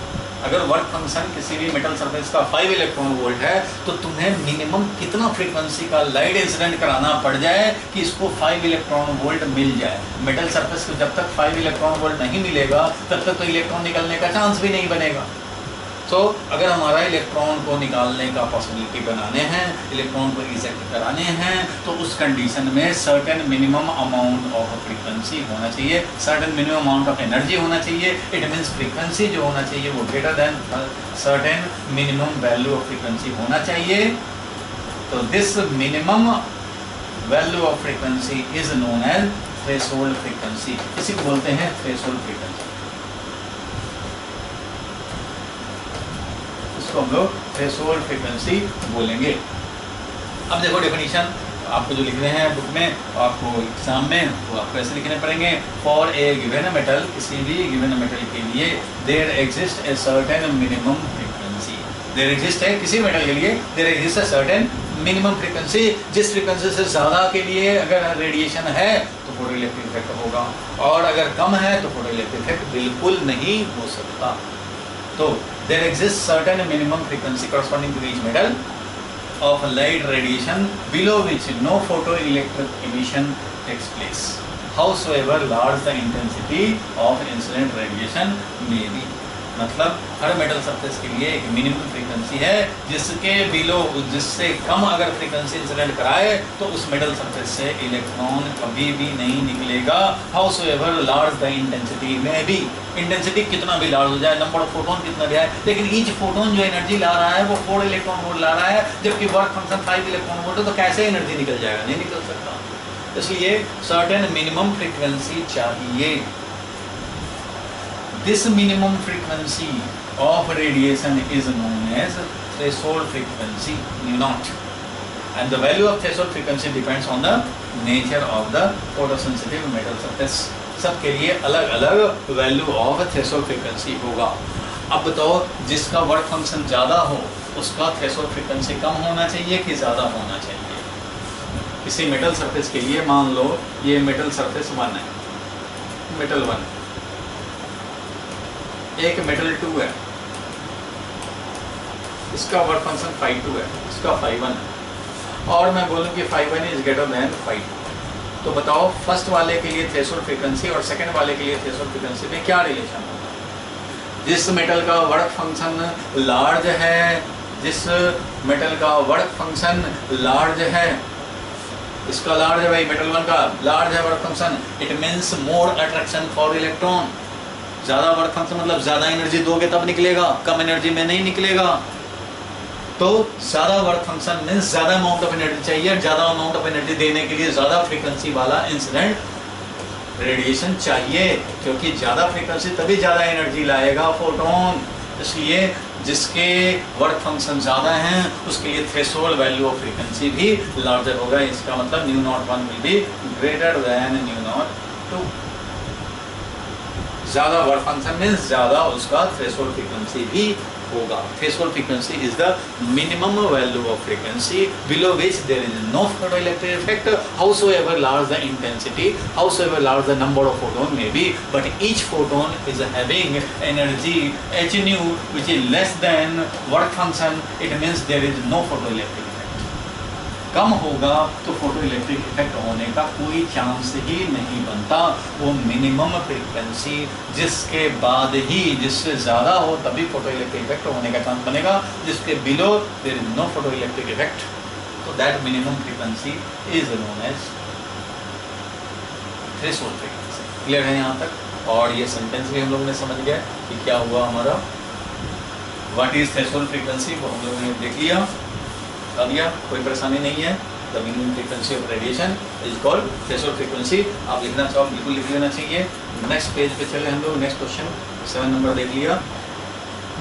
अगर वर्क फंक्शन किसी भी मेटल सरफेस का 5 इलेक्ट्रॉन वोल्ट है, तो तुम्हें मिनिमम कितना फ्रीक्वेंसी का लाइट इंसिडेंट कराना पड़ जाए कि इसको 5 इलेक्ट्रॉन वोल्ट मिल जाए। मेटल सरफेस को जब तक 5 इलेक्ट्रॉन वोल्ट नहीं मिलेगा तब तक तो इलेक्ट्रॉन निकलने का चांस भी नहीं बनेगा। तो अगर हमारा इलेक्ट्रॉन को निकालने का पॉसिबिलिटी बनाने हैं, इलेक्ट्रॉन को इजेक्ट कराने हैं, तो उस कंडीशन में certain minimum amount of frequency होना चाहिए, certain minimum amount of energy होना चाहिए। इट मीन्स फ्रीक्वेंसी जो होना चाहिए वो greater than certain minimum value of frequency होना चाहिए। तो this minimum value of frequency is known as threshold frequency. इसी को बोलते हैं थ्रेशोल्ड फ्रीक्वेंसी। इसको हम लोग थ्रेशोल्ड फ्रीक्वेंसी बोलेंगे। अब देखो डेफिनेशन आपको जो लिखने हैं बुक में, आपको एग्जाम में, वो आपको ऐसे लिखने पड़ेंगे। फॉर ए गिवन मेटल, किसी भी गिवन मेटल के लिए there exist a certain minimum frequency. There exist है किसी मेटल के लिए, there exist a certain minimum frequency. जिस फ्रीक्वेंसी से ज़्यादा के लिए अगर रेडिएशन है तो फोटोइलेक्ट्रिक इफेक्ट होगा, और अगर कम है तो फोटोइलेक्ट्रिक इफेक्ट बिल्कुल नहीं हो सकता। तो there exists certain minimum frequency corresponding to each metal of light radiation below which no photoelectric emission takes place, howsoever large the intensity of incident radiation may be। मतलब हर मेटल सरफेस के लिए एक मिनिमम फ्रीक्वेंसी है जिसके बिलो, जिससे कम अगर फ्रीक्वेंसी इंसिडेंट कराए तो उस मेटल सरफेस से इलेक्ट्रॉन कभी भी नहीं निकलेगा, हाउसएवर लार्ज द इंटेंसिटी में भी। इंटेंसिटी कितना भी लार्ज हो जाए, नंबर ऑफ फोटोन कितना भी आए, लेकिन ईच फोटोन जो एनर्जी ला रहा है वो 4 इलेक्ट्रॉन वोल्ट ला रहा है, जबकि वर्क फंक्शन 5 इलेक्ट्रॉन वोल्ट है, तो कैसे एनर्जी निकल जाएगा? नहीं निकल सकता। इसलिए सर्टेन मिनिमम फ्रीक्वेंसी चाहिए। This minimum frequency of radiation is known as threshold frequency, mu naught, and the value of threshold frequency depends on the nature of the photosensitive metal surface। सबके लिए अलग अलग वैल्यू ऑफ थ्रेशोल्ड फ्रीक्वेंसी होगा। अब बताओ, जिसका वर्क फंक्शन ज़्यादा हो उसका थ्रेशोल्ड फ्रीक्वेंसी कम होना चाहिए कि ज़्यादा होना चाहिए? किसी मेटल सरफेस के लिए मान लो ये मेटल सरफेस 1 है, मेटल 1, एक मेटल 2 है, इसका वर्क फंक्शन 5.2 है, इसका 5.1 है, और मैं बोलूँ कि 5.1 इज ग्रेटर देन 5.2, तो बताओ फर्स्ट वाले के लिए थ्रेशोल्ड फ्रीक्वेंसी और सेकंड वाले के लिए थ्रेशोल्ड फ्रीक्वेंसी में क्या रिलेशन होगा? जिस मेटल का वर्क फंक्शन लार्ज है, जिस मेटल का वर्क फंक्शन लार्ज है, इसका लार्ज है भाई, मेटल 1 का लार्ज है work function, it means more attraction for electron. ज़्यादा वर्क फंक्शन मतलब ज़्यादा एनर्जी दोगे तब निकलेगा, कम एनर्जी में नहीं निकलेगा। तो ज़्यादा वर्क फंक्शन मीन्स ज़्यादा अमाउंट ऑफ एनर्जी चाहिए, ज़्यादा अमाउंट ऑफ एनर्जी देने के लिए ज़्यादा फ्रीक्वेंसी वाला इंसिडेंट रेडिएशन चाहिए, क्योंकि ज़्यादा फ्रीक्वेंसी तभी ज़्यादा एनर्जी लाएगा फोटोन। इसलिए जिसके वर्क फंक्शन ज़्यादा हैं उसके लिए थ्रेशोल्ड वैल्यू ऑफ फ्रीक्वेंसी भी लार्जर होगा। इसका मतलब new not 1 will be greater than new not 2। ज़्यादा वर्क फंक्शन में ज़्यादा उसका थ्रेशोल्ड फ्रीक्वेंसी भी होगा। Threshold frequency is the minimum value of frequency below which there is no photoelectric effect, however large the intensity, however large the number of photon may be, but each photon is having energy h nu which is less than work function, it means there is no photoelectric effect। कम होगा तो फोटो इलेक्ट्रिक इफेक्ट होने का कोई चांस ही नहीं बनता। वो मिनिमम फ्रीक्वेंसी जिसके बाद ही, जिससे ज़्यादा हो तभी फोटो इलेक्ट्रिक इफेक्ट होने का चांस बनेगा, जिसके below there is no photo electric effect, तो that minimum frequency is known as threshold frequency. Clear है यहाँ तक? और ये सेंटेंस भी हम लोगों ने समझ गया कि क्या हुआ हमारा, व्हाट इज थ्रेशोल्ड फ्रीक्वेंसी, वो हम लोगों ने देख लिया, बता दिया, कोई परेशानी नहीं है। The minimum frequency of radiation is called threshold frequency. आप लिखना चाहो बिल्कुल लिख लेना चाहिए। नेक्स्ट पेज पे चले हम लोग, नेक्स्ट क्वेश्चन 7 नंबर देख लिया।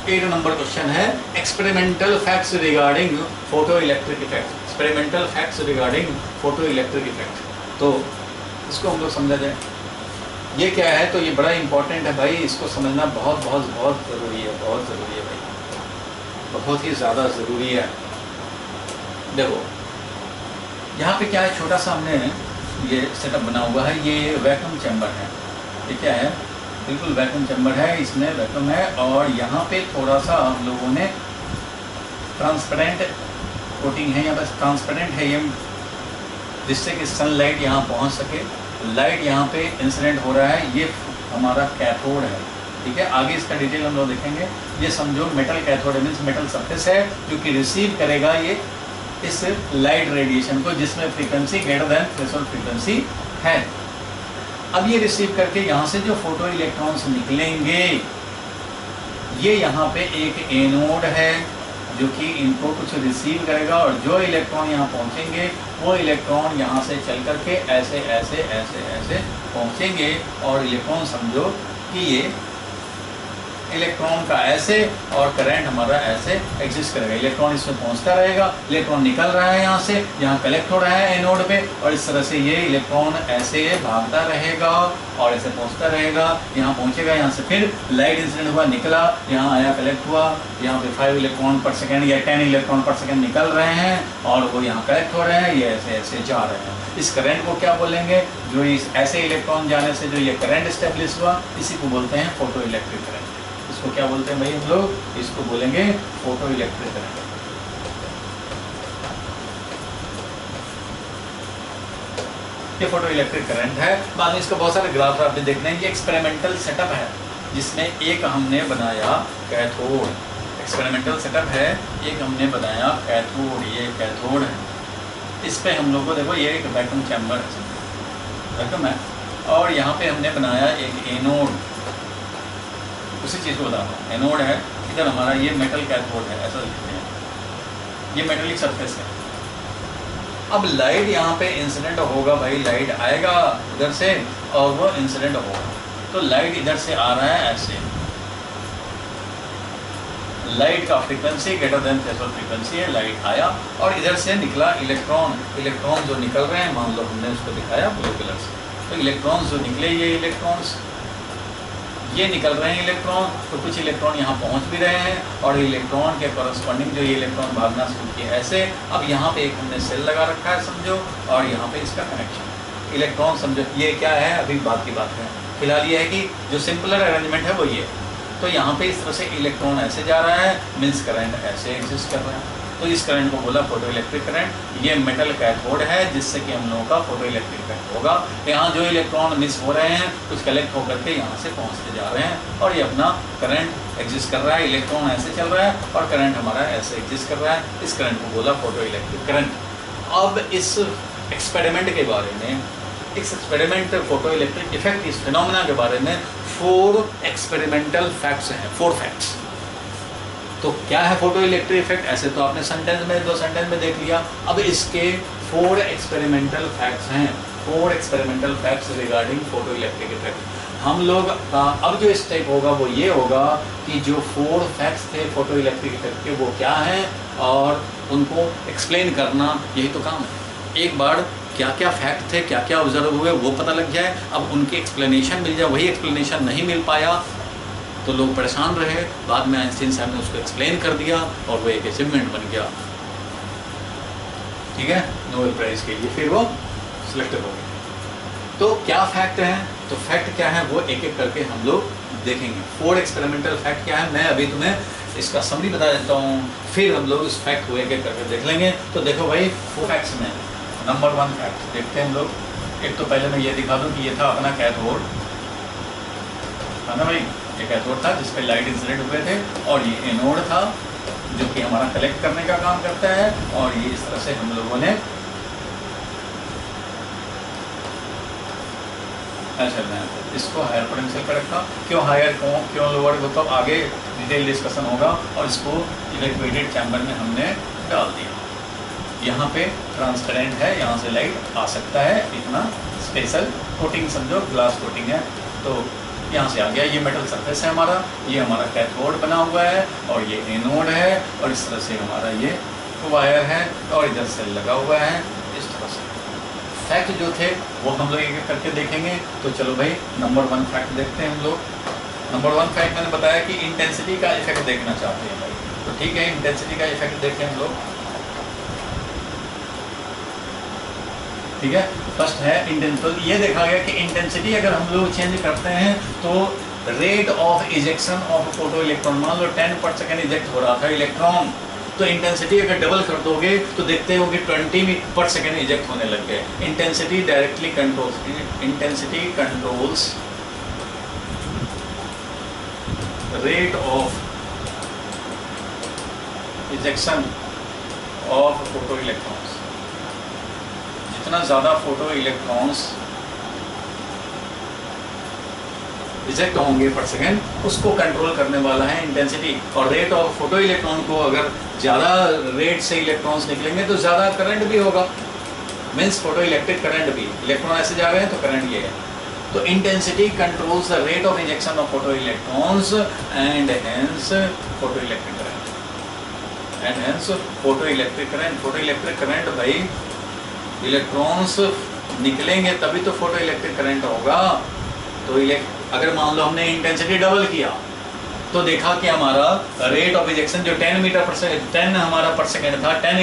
8 नंबर क्वेश्चन है experimental facts regarding photo electric effect. Experimental facts regarding photo electric effect, तो इसको हम लोग समझा जाए। ये क्या है? तो ये बड़ा इंपॉर्टेंट है भाई, इसको समझना बहुत बहुत बहुत ज़रूरी है, बहुत ज़रूरी है भाई, बहुत ही ज़्यादा ज़रूरी है। देखो यहाँ पे क्या है, छोटा सा हमने ये सेटअप बना हुआ है, ये वैक्यूम चैम्बर है, ये क्या है, बिल्कुल वैक्यूम चैम्बर है, इसमें वैक्यूम है और यहाँ पे थोड़ा सा हम लोगों ने ट्रांसपेरेंट कोटिंग है, यहाँ पर ट्रांसपेरेंट है ये, जिससे कि सनलाइट यहाँ पहुँच सके। लाइट यहाँ पे इंसिडेंट हो रहा है, ये हमारा कैथोड है, ठीक है। आगे इसका डिटेल हम लोग देखेंगे। ये समझो मेटल कैथोड है, मीन्स मेटल सरफेस है जो कि रिसीव करेगा ये इस लाइट रेडिएशन को, जिसमें frequency greater than threshold frequency है। अब ये रिसीव करके यहाँ से जो फोटो इलेक्ट्रॉन्स निकलेंगे, ये यहाँ पे एक एनोड है जो कि इनको कुछ रिसीव करेगा, और जो इलेक्ट्रॉन यहाँ पहुँचेंगे वो इलेक्ट्रॉन यहाँ से चल करके ऐसे ऐसे ऐसे ऐसे पहुँचेंगे, और इलेक्ट्रॉन समझो कि ये इलेक्ट्रॉन का ऐसे और करंट हमारा ऐसे एग्जिस्ट करेगा। इलेक्ट्रॉन इसमें पहुंचता रहेगा, इलेक्ट्रॉन निकल रहा है यहाँ से, यहाँ कलेक्ट हो रहा है एनोड पे, और इस तरह से ये इलेक्ट्रॉन ऐसे भागता रहेगा और ऐसे पहुंचता रहेगा, यहाँ पहुंचेगा, यहाँ से फिर लाइट इंसिडेंट हुआ, निकला, यहाँ आया, कलेक्ट हुआ, यहाँ पे 5 इलेक्ट्रॉन पर सेकेंड या 10 इलेक्ट्रॉन पर सेकेंड निकल रहे हैं और वो यहाँ कलेक्ट हो रहे हैं, ये ऐसे ऐसे जा रहे हैं। इस करंट को क्या बोलेंगे, जो इस ऐसे इलेक्ट्रॉन जाने से जो ये करंट स्टेब्लिश हुआ, इसी को बोलते हैं फोटो इलेक्ट्रिक करंट। इसको क्या बोलते हैं भाई हम लोग, इसको बोलेंगे फोटो इलेक्ट्रिक करंट। ये फोटो इलेक्ट्रिक करंट है। बाद में इसका बहुत सारे ग्राफ आपने देखने हैं। ये एक्सपेरिमेंटल सेटअप है जिसमें एक हमने बनाया कैथोड, एक्सपेरिमेंटल सेटअप है, एक हमने बनाया कैथोड, ये कैथोड है। इस पे हम लोग को देखो ये एक वैक्यूम चैम्बर है, वैक्यूम है, और यहाँ पे हमने बनाया एक एनोड, उसी चीज़ को बता रहा हूँ, एनोड है, इधर हमारा ये मेटल कैथोड है, ऐसा लिखते हैं, ये मेटलिक सरफेस है। अब लाइट यहाँ पे इंसिडेंट होगा भाई, लाइट आएगा इधर से और वो इंसिडेंट होगा, तो लाइट इधर से आ रहा है ऐसे, लाइट का frequency greater than threshold frequency है, लाइट आया और इधर से निकला इलेक्ट्रॉन, इलेक्ट्रॉन जो निकल रहे हैं, मान लो हमने उसको दिखाया ब्लू कलर से, तो इलेक्ट्रॉन्स जो निकले, ये इलेक्ट्रॉन्स ये निकल रहे हैं इलेक्ट्रॉन, तो कुछ इलेक्ट्रॉन यहाँ पहुँच भी रहे हैं और इलेक्ट्रॉन के कॉरस्पॉन्डिंग जो ये इलेक्ट्रॉन भागना शुरू किए ऐसे। अब यहाँ पे एक हमने सेल लगा रखा है समझो, और यहाँ पे इसका कनेक्शन, इलेक्ट्रॉन समझो ये क्या है, अभी बात की बात है, फिलहाल ये है कि जो सिंपलर अरेंजमेंट है वो ये, तो यहाँ पे इस तरह से इलेक्ट्रॉन ऐसे जा रहा है, मीन्स करंट ऐसे एग्जिस्ट कर रहा है, तो इस करंट को बोला फोटो इलेक्ट्रिक करंट। ये मेटल कैथोड है जिससे कि हम लोगों का फोटो इलेक्ट्रिक करंट होगा। यहाँ जो इलेक्ट्रॉन मिस हो रहे हैं कुछ कलेक्ट होकर के यहाँ से पहुँचते जा रहे हैं और ये अपना करंट एग्जिस्ट कर रहा है, इलेक्ट्रॉन ऐसे चल रहा है और करंट हमारा ऐसे एग्जिस्ट कर रहा है, इस करंट को बोला फोटो इलेक्ट्रिक करंट। अब इस एक्सपेरिमेंट के बारे में, इस एक्सपेरिमेंट फोटो इलेक्ट्रिक इफेक्ट, इस फिनोमेना के बारे में 4 एक्सपेरिमेंटल फैक्ट्स हैं, 4 फैक्ट्स। तो क्या है फोटो इलेक्ट्रिक इफेक्ट, ऐसे तो आपने सेंटेंस में 2 सेंटेंस में देख लिया, अब इसके 4 एक्सपेरिमेंटल फैक्ट्स हैं, 4 experimental facts regarding photo electric effect. हम लोग का अब जो स्टेप होगा वो ये होगा कि जो 4 फैक्ट्स थे फोटो इलेक्ट्रिक इफेक्ट के वो क्या हैं और उनको एक्सप्लेन करना, यही तो काम है। एक बार क्या क्या फैक्ट थे, क्या क्या ऑब्जर्व हुए वो पता लग जाए, अब उनकी एक्सप्लेनेशन मिल जाए, वही एक्सप्लेनेशन नहीं मिल पाया तो लोग परेशान रहे, बाद में आइंस्टीन साहब ने उसको एक्सप्लेन कर दिया और वो एक अचीवमेंट बन गया, ठीक है, नोबेल प्राइज़ के लिए फिर वो सिलेक्टेड हो गया। तो क्या फैक्ट हैं, तो फैक्ट क्या है वो एक एक करके हम लोग देखेंगे। 4 एक्सपेरिमेंटल फैक्ट क्या है, मैं अभी तुम्हें इसका समरी बता देता हूँ, फिर हम लोग इस फैक्ट को एक एक करके देख लेंगे। तो देखो भाई 4 फैक्ट्स में नंबर 1 फैक्ट देखते हैं हम लोग। एक तो पहले मैं ये दिखा दूँ कि ये था अपना कैथोड, है ना भाई, ये कैथोड था जिस पे लाइट इंसिडेंट हुए थे, और ये एनोड था जो कि हमारा कलेक्ट करने का काम करता है, और ये इस तरह से हम लोगों ने अच्छा मैं इसको हायर पोटेंशियल पर रखा। क्यों हायर, क्यों लोअर, वो तो आगे डिटेल डिस्कशन होगा, और इसको इवैक्यूएटेड चैम्बर में हमने डाल दिया। यहाँ पे ट्रांसपेरेंट है, यहाँ से लाइट आ सकता है, इतना स्पेशल कोटिंग समझो, ग्लास कोटिंग है, तो यहाँ से आ गया। ये मेटल सरफेस है हमारा, ये हमारा कैथोड बना हुआ है और ये एनोड है, और इस तरह से हमारा ये वायर है और इधर सेल लगा हुआ है, इस तरह से। फैक्ट जो थे वो हम लोग एक एक करके देखेंगे। तो चलो भाई नंबर 1 फैक्ट देखते हैं हम लोग। नंबर 1 फैक्ट मैंने बताया कि इंटेंसिटी का इफेक्ट देखना चाहते हैं भाई, तो ठीक है, इंटेंसिटी का इफेक्ट देखें हम लोग। ठीक है। फर्स्ट है इंटेंस, तो ये देखा गया कि इंटेंसिटी अगर हम लोग चेंज करते हैं तो rate of ejection of photo electron, मान लो 10 पर सेकेंड इजेक्ट हो रहा था इलेक्ट्रॉन, तो इंटेंसिटी अगर डबल कर दोगे तो देखते हो कि 20 पर सेकेंड इजेक्ट होने लग गए। Intensity directly controls rate of ejection of photo electrons. जितना ज़्यादा फोटो इलेक्ट्रॉन्स इजेक्ट होंगे पर सेकेंड उसको कंट्रोल करने वाला है इंटेंसिटी। और रेट ऑफ फोटो इलेक्ट्रॉन को अगर ज़्यादा रेट से इलेक्ट्रॉन्स निकलेंगे तो ज़्यादा करंट भी होगा, मीन्स फोटो इलेक्ट्रिक करंट भी, इलेक्ट्रॉन ऐसे जा रहे हैं तो करंट ये है। तो intensity controls the rate of injection of photo electrons and hence photo electric current and hence photo electric current. Photo electric current भाई इलेक्ट्रॉन्स निकलेंगे तभी तो फोटो इलेक्ट्रिक करंट होगा। तो अगर मान लो हमने इंटेंसिटी डबल किया तो देखा कि हमारा रेट ऑफ इजेक्शन जो 10 मीटर पर सेकेंड 10 हमारा पर सेकेंड था, 10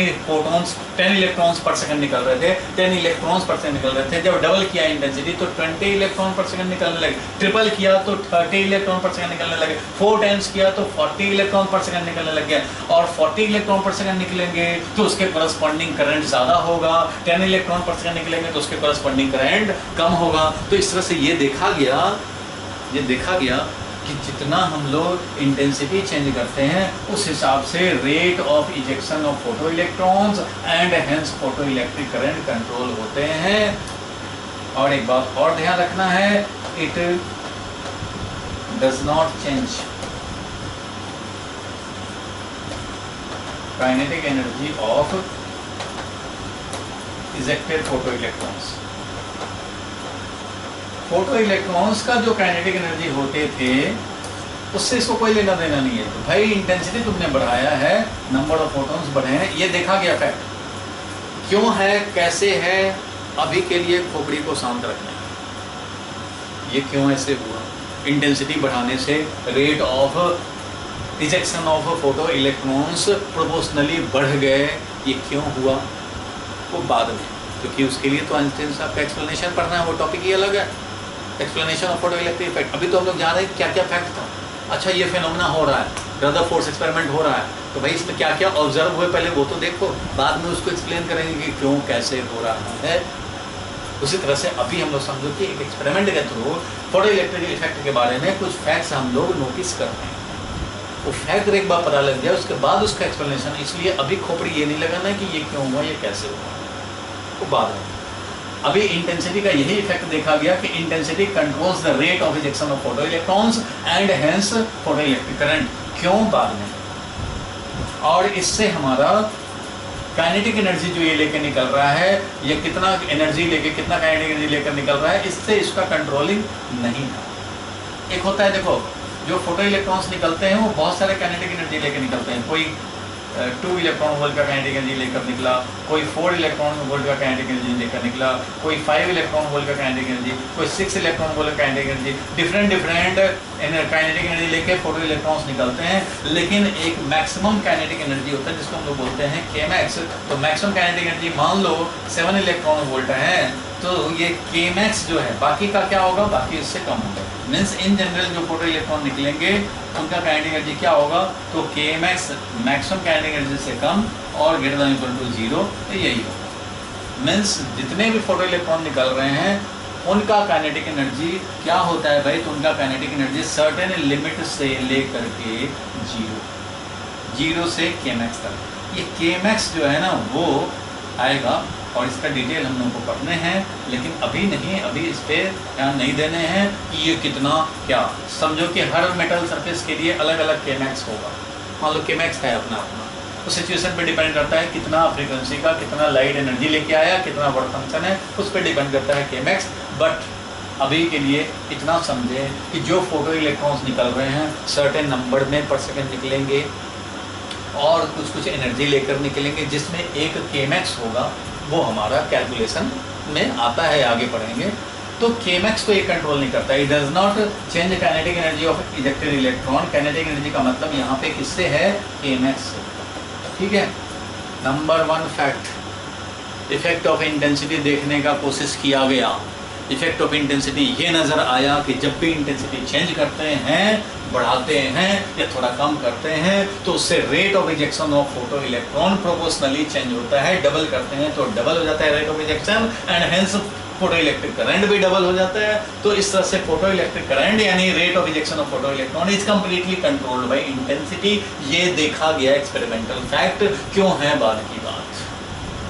इलेक्ट्रॉन्स पर सेकेंड निकल रहे थे, 10 इलेक्ट्रॉन्स पर सेकेंड निकल रहे थे। जब डबल किया इंटेंसिटी तो 20 इलेक्ट्रॉन पर सेकेंड निकलने लगे, ट्रिपल किया तो 30 इलेक्ट्रॉन पर सेकेंड निकलने लगे, 4 टाइम्स किया तो 40 इलेक्ट्रॉन पर सेकेंड निकलने लग गया। और 40 इलेक्ट्रॉन पर सेकेंड निकलेंगे तो उसके करस्पॉन्डिंग करंट ज़्यादा होगा, 10 इलेक्ट्रॉन पर सेकेंड निकलेंगे तो उसके करस्पॉन्डिंग करंट कम होगा। तो इस तरह से ये देखा गया कि जितना हम लोग इंटेंसिटी चेंज करते हैं उस हिसाब से rate of ejection of photo electrons and hence photo electric current control होते हैं। और एक बात और ध्यान रखना है, it does not change kinetic energy of ejected photo electrons. Photo electrons का जो काइनेटिक एनर्जी होते थे उससे इसको कोई लेना देना नहीं है। तो भाई इंटेंसिटी तुमने बढ़ाया है, नंबर ऑफ फोटॉन्स बढ़े हैं, ये देखा गया फैक्ट। क्यों है, कैसे है, अभी के लिए खोपड़ी को शांत रखना है। ये क्यों ऐसे हुआ, इंटेंसिटी बढ़ाने से rate of ejection of photo electrons proportionally बढ़ गए, ये क्यों हुआ वो बाद में, क्योंकि उसके लिए तो आइंस्टाइन साहब का एक्सप्लेनेशन पढ़ना है, वो टॉपिक ही अलग है, explanation of photo electric effect. अभी तो हम लोग जान रहे हैं क्या क्या फैक्ट था। अच्छा ये फिनोमेना हो रहा है, रदरफोर्ड एक्सपेरिमेंट हो रहा है, तो भाई इसमें क्या क्या ऑब्जर्व हुए पहले वो तो देखो, बाद में उसको एक्सप्लेन करेंगे कि क्यों कैसे हो रहा है। उसी तरह से अभी हम लोग समझो कि एक एक्सपेरिमेंट के थ्रू फोटो इलेक्ट्रिक इफेक्ट के बारे में कुछ फैक्ट्स हम लोग नोटिस करते हैं। वो फैक्ट एक बार पता लग जाए उसके बाद उसका एक्सप्लेनेशन, इसलिए अभी खोपड़ी ये नहीं लगाना है कि ये क्यों हुआ, ये कैसे हुआ, वो बाद में। अभी इंटेंसिटी का यही इफेक्ट देखा गया कि intensity controls the rate of ejection of photo electrons and hence photo electric current, क्यों बाद में। और इससे हमारा काइनेटिक एनर्जी जो ये लेकर निकल रहा है, ये कितना एनर्जी लेके कितना काइनेटिक एनर्जी लेकर निकल रहा है, इससे इसका कंट्रोलिंग नहीं था। एक होता है देखो, जो फोटो इलेक्ट्रॉन्स निकलते हैं वो बहुत सारे काइनेटिक एनर्जी लेकर निकलते हैं। कोई 2 इलेक्ट्रॉन वोल्ट का काइनेटिक एनर्जी लेकर निकला, कोई 4 इलेक्ट्रॉन वोल्ट का काइनेटिक एनर्जी लेकर निकला, कोई 5 इलेक्ट्रॉन वोल्ट का काइनेटिक एनर्जी, कोई 6 इलेक्ट्रॉन वोल्ट का kinetic energy, different kinetic energy लेके फोटो इलेक्ट्रॉन्स निकलते हैं। लेकिन एक मैक्सिमम काइनेटिक एनर्जी होता है जिसको हम लोग बोलते हैं Kmax। तो मैक्सिमम काइनेटिक एनर्जी मान लो 7 इलेक्ट्रॉन वोल्ट है, तो ये Kmax जो है बाकी का क्या होगा, बाकी इससे कम होगा। मीन्स इन जनरल जो फोटो इलेक्ट्रॉन निकलेंगे उनका काइनेटिक एनर्जी क्या होगा, तो Kmax मैक्सिमम काइनेटिक एनर्जी से कम और ग्रेटर देन इक्वल टू 0, तो यही होगा। मीन्स जितने भी फोटो इलेक्ट्रॉन निकल रहे हैं उनका काइनेटिक एनर्जी क्या होता है भाई, तो उनका काइनेटिक एनर्जी सर्टेन लिमिट से लेकर के 0 से Kmax तक। ये Kmax जो है ना वो आएगा और इसका डिटेल हम लोगों को पढ़ने हैं, लेकिन अभी नहीं, अभी इस पर ध्यान नहीं देने हैं कि ये कितना क्या। समझो कि हर मेटल सरफेस के लिए अलग अलग Kmax होगा। मान लो Kmax है अपना तो सिचुएशन पे डिपेंड करता है कितना फ्रीक्वेंसी का, कितना लाइट एनर्जी लेके आया, कितना वर्क फंक्शन है, उस पर डिपेंड करता है Kmax। बट अभी के लिए इतना समझें कि जो फोटो इलेक्ट्रॉन्स निकल रहे हैं सर्टेन नंबर में पर सेकेंड निकलेंगे और कुछ एनर्जी लेकर निकलेंगे, जिसमें एक Kmax होगा, वो हमारा कैलकुलेशन में आता है, आगे पढ़ेंगे। तो Kmax को ये कंट्रोल नहीं करता, it does not change kinetic energy of ejected electron. Kinetic energy का मतलब यहाँ पे किससे है, Kmax से। ठीक है, number 1 fact effect of intensity देखने का कोशिश किया गया। इफेक्ट ऑफ इंटेंसिटी ये नज़र आया कि जब भी इंटेंसिटी चेंज करते हैं, बढ़ाते हैं या थोड़ा कम करते हैं, तो उससे rate of ejection of photo electron proportionally change होता है। डबल करते हैं तो डबल हो जाता है rate of ejection, and hence photo electric current भी डबल हो जाता है। तो इस तरह से फोटो इलेक्ट्रिक करंट यानी rate of ejection of photo electron is completely controlled by intensity. ये देखा गया एक्सपेरिमेंटल फैक्ट, क्यों है बाद की बात।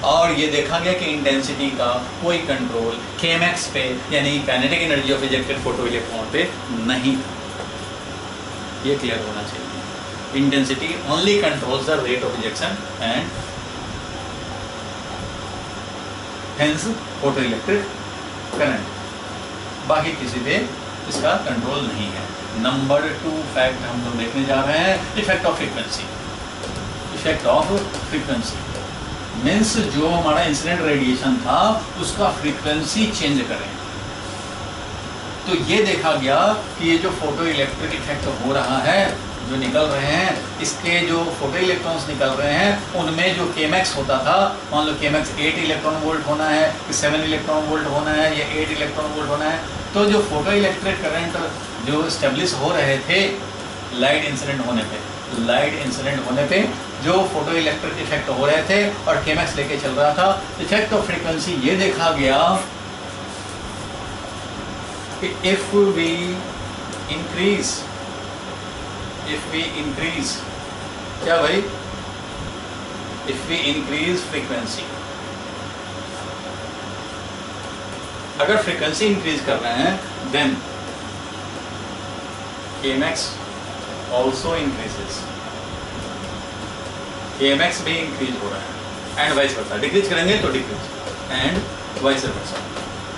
और ये देखा गया कि इंटेंसिटी का कोई कंट्रोल केमैक्स पे यानी kinetic energy of ejected photo electron पे नहीं था। ये क्लियर होना चाहिए। Intensity only controls the rate of ejection and hence photo electric current, बाकी किसी पे इसका कंट्रोल नहीं है। नंबर 2 फैक्ट हम लोग देखने जा रहे हैं, effect of frequency. Effect of frequency means जो हमारा इंसिडेंट रेडिएशन था उसका फ्रीक्वेंसी चेंज करें। तो ये देखा गया कि ये जो फोटो इलेक्ट्रिक इफेक्ट हो रहा है, जो निकल रहे हैं, इसके जो फोटो इलेक्ट्रॉन्स निकल रहे हैं उनमें जो केमैक्स होता था, मान लो केमैक्स 8 इलेक्ट्रॉन वोल्ट होना है कि 7 इलेक्ट्रॉन वोल्ट होना है या 8 इलेक्ट्रॉन वोल्ट होना है, तो जो फोटो इलेक्ट्रिक करंट जो स्टेब्लिश हो रहे थे लाइट इंसिडेंट होने पे, जो फोटो इलेक्ट्रिक इफेक्ट हो रहे थे और केमैक्स लेके चल रहा था, इफेक्ट ऑफ फ्रीक्वेंसी ये देखा गया कि इफ वी इंक्रीज क्या भाई, इफ वी इंक्रीज फ्रीक्वेंसी, अगर फ्रीक्वेंसी इंक्रीज कर रहे हैं then K max also increases, K max भी इंक्रीज हो रहा है एंड वाइस वर्सा। डिक्रीज करेंगे तो डिक्रीज एंड वाइस वर्सा,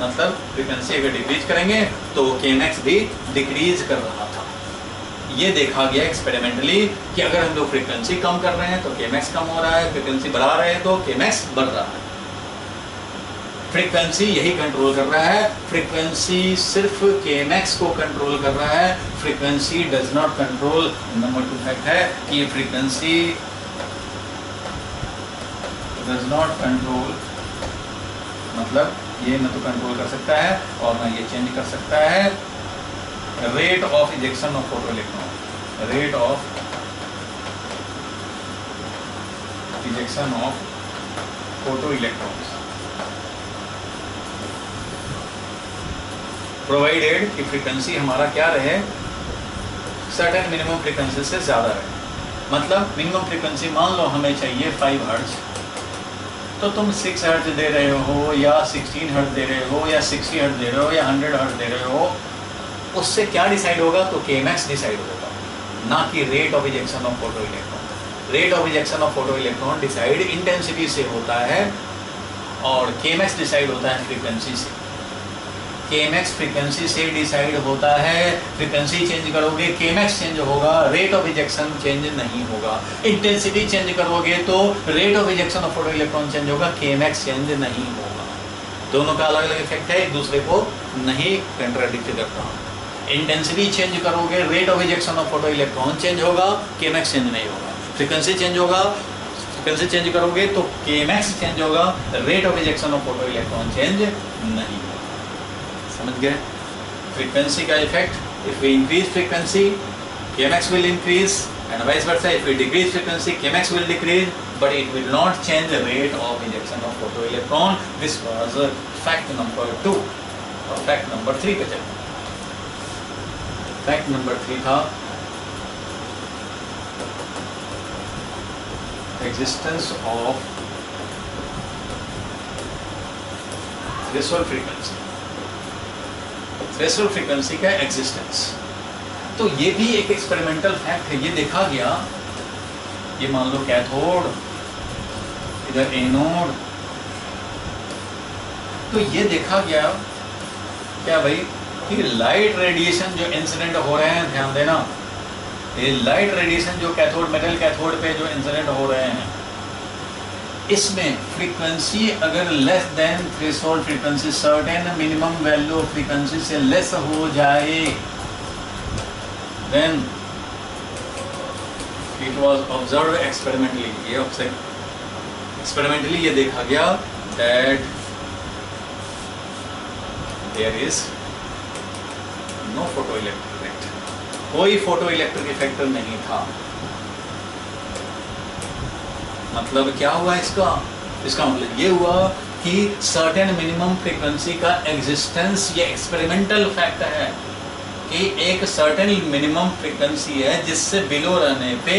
मतलब फ्रीक्वेंसी अगर डिक्रीज करेंगे तो केमैक्स भी डिक्रीज कर रहा था। ये देखा गया एक्सपेरिमेंटली कि अगर हम लोग फ्रीक्वेंसी कम कर रहे हैं तो केमैक्स कम हो रहा है, फ्रीक्वेंसी बढ़ा रहे हैं तो केमैक्स बढ़ रहा है। फ्रीक्वेंसी यही कंट्रोल कर रहा है, फ्रीक्वेंसी सिर्फ केमैक्स को कंट्रोल कर रहा है, frequency does not control. Number 2 fact है कि फ्रीक्वेंसी डज नॉट कंट्रोल, मतलब ये न तो कंट्रोल कर सकता है और न ये चेंज कर सकता है rate of ejection of photo electron, rate of ejection of photo electrons, provided कि फ्रीक्वेंसी हमारा क्या रहे, सर्टेन मिनिमम फ्रीक्वेंसी से ज़्यादा रहे। मतलब मिनिमम फ्रीक्वेंसी मान लो हमें चाहिए 5 हर्ट्ज, तो तुम 6 हर्ट्ज दे रहे हो या 16 हर्ट्ज दे रहे हो या 60 हर्ट्ज दे रहे हो या 100 हर्ट्ज दे रहे हो, उससे क्या डिसाइड होगा, तो केमैक्स डिसाइड होगा, ना कि rate of ejection of photo electron. Rate of ejection of photo electron decide intensity से होता है और केमैक्स डिसाइड होता है फ्रीक्वेंसी से। केमैक्स फ्रीक्वेंसी से डिसाइड होता है, फ्रीक्वेंसी चेंज करोगे केमैक्स चेंज होगा, रेट ऑफ इजेक्शन चेंज नहीं होगा। इंटेंसिटी चेंज करोगे तो rate of ejection of photo electron change होगा, केमैक्स चेंज नहीं होगा। दोनों का अलग अलग इफेक्ट है, एक दूसरे को नहीं कंट्राडिक्ट करता। इंटेंसिटी चेंज करोगे, rate of ejection of photo electron change होगा, केमैक्स चेंज नहीं होगा। फ्रीक्वेंसी चेंज होगा, फ्रीक्वेंसी चेंज करोगे तो केमैक्स चेंज होगा, rate of ejection of photo electron change नहीं होगा। समझ गए फ्रीक्वेंसी का effect? If we increase frequency K max will increase and vice versa, if we decrease frequency K max will decrease, but it will not change the rate of injection of photoelectron. This was fact number 2 और fact number 3 पे चलते हैं। fact number 3 था existence of threshold frequency, threshold frequency का existence। तो ये भी एक एक्सपेरिमेंटल फैक्ट है। ये देखा गया, ये मान लो कैथोड, इधर एनोड, तो ये देखा गया क्या भाई कि लाइट रेडिएशन जो इंसिडेंट हो रहे हैं, ध्यान देना, ये लाइट रेडिएशन जो कैथोड, मेटल कैथोड पे जो इंसिडेंट हो रहे हैं, इसमें फ्रीक्वेंसी अगर less than threshold frequency, certain minimum value of frequency से लेस हो जाए, then it was observe experimentally. ये एक्सपेरिमेंटली ये देखा गया that there is no photoelectric effect, कोई फोटोइलेक्ट्रिक इफेक्ट नहीं था। मतलब क्या हुआ इसका मतलब ये हुआ कि सर्टेन मिनिमम फ्रीक्वेंसी का एग्जिस्टेंस, ये एक्सपेरिमेंटल फैक्ट है कि एक सर्टेन मिनिमम फ्रीक्वेंसी है जिससे बिलो रहने पे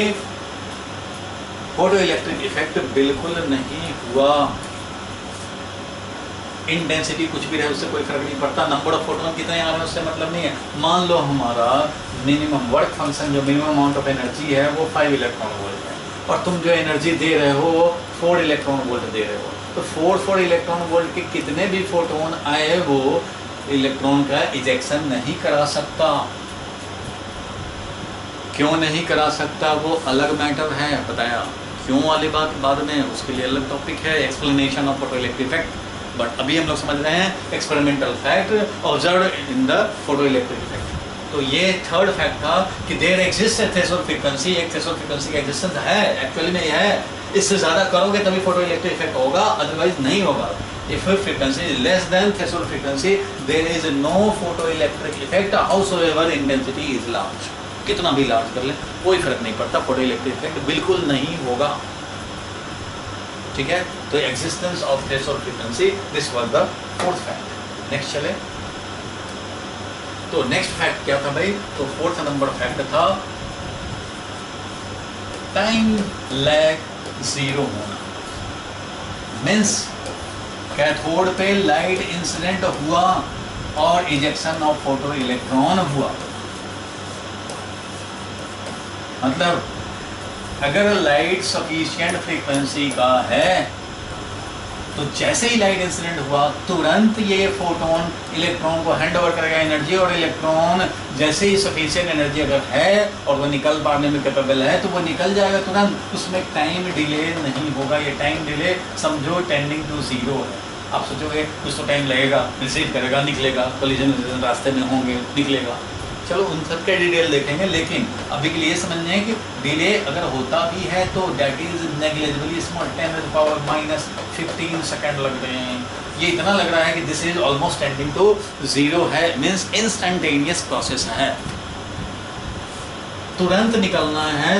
फोटो इलेक्ट्रिक इफेक्ट बिल्कुल नहीं हुआ। इंटेंसिटी कुछ भी रहे उससे कोई फर्क नहीं पड़ता, नंबर ऑफ फोटोन कितने आ रहे हैं उससे मतलब नहीं है। मान लो हमारा मिनिमम वर्क फंक्शन जो मिनिमम अमाउंट ऑफ एनर्जी है वो 5 इलेक्ट्रॉन वोल्ट है और तुम जो एनर्जी दे रहे हो 4 इलेक्ट्रॉन वोल्ट दे रहे हो, तो 4 इलेक्ट्रॉन वोल्ट के कितने भी फोटोन आए वो इलेक्ट्रॉन का इजेक्शन नहीं करा सकता। क्यों नहीं करा सकता वो अलग मैटर है, बताया क्यों वाली बात बाद में, उसके लिए अलग टॉपिक है, explanation of photoelectric effect. But अभी हम लोग समझ रहे हैं experimental fact observed in the photoelectric effect. तो ये थर्ड फैक्ट था कि there exist a threshold frequency, एक थ्रेशोल्ड फ्रीक्वेंसी का एग्जिस्टेंस है, एक्चुअली में है। इससे ज़्यादा करोगे तभी फोटोइलेक्ट्रिक इफेक्ट होगा, अदरवाइज नहीं होगा। If frequency is less than threshold frequency, there is no photoelectric effect, howsoever intensity is large. कितना भी लार्ज कर ले कोई फर्क नहीं पड़ता, फोटोइलेक्ट्रिक इफेक्ट बिल्कुल नहीं होगा। ठीक है, तो existence of threshold frequency, this was the fourth fact. Next चले, तो नेक्स्ट फैक्ट क्या था भाई, तो फोर्थ नंबर फैक्ट था टाइम लैग जीरो होना। मीन्स कैथोड पे लाइट इंसिडेंट हुआ और इजेक्शन ऑफ फोटो इलेक्ट्रॉन हुआ। मतलब अगर लाइट सफिशिएंट फ्रीक्वेंसी का है तो जैसे ही लाइट इंसिडेंट हुआ तुरंत ये फोटोन इलेक्ट्रॉन को हैंड ओवर करेगा एनर्जी, और इलेक्ट्रॉन जैसे ही सफिशिएंट एनर्जी अगर है और वो निकल पाने में कैपेबल है तो वो निकल जाएगा तुरंत, उसमें टाइम डिले नहीं होगा। ये टाइम डिले समझो टेंडिंग टू जीरो है। आप सोचोगे कुछ तो टाइम लगेगा, रिसीव करेगा, निकलेगा, कोलिजन रास्ते में होंगे, निकलेगा, चलो उन सब के डिटेल देखेंगे। लेकिन अभी के लिए समझना है कि डिले अगर होता भी है तो that is negligibly small, 10⁻⁻15 second लग रहे हैं। ये इतना लग रहा है कि this is almost tending to zero है, मीन्स इंस्टेंटेनियस प्रोसेस है। तुरंत निकलना है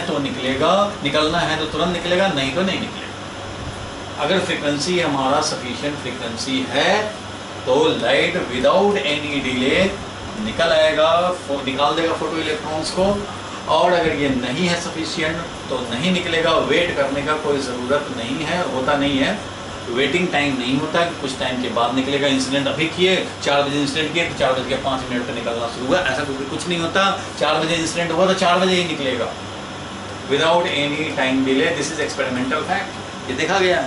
तो निकलेगा, निकलना है तो तुरंत निकलेगा, नहीं तो नहीं निकलेगा। अगर फ्रीक्वेंसी हमारा सफिशिएंट फ्रीक्वेंसी है तो लाइट विदाउट एनी डिले निकल आएगा, निकाल देगा फोटो इलेक्ट्रॉन्स को। और अगर ये नहीं है सफिशिएंट तो नहीं निकलेगा। वेट करने का कोई ज़रूरत नहीं है, होता नहीं है, वेटिंग टाइम नहीं होता कि कुछ टाइम के बाद निकलेगा। इंसिडेंट अभी किए 4 बजे इंसिडेंट किए तो 4:05 पर निकलना शुरू हुआ, ऐसा कुछ नहीं होता। 4 बजे इंसिडेंट हुआ तो 4 बजे ही निकलेगा, without any time delay. This is experimental fact, ये देखा गया।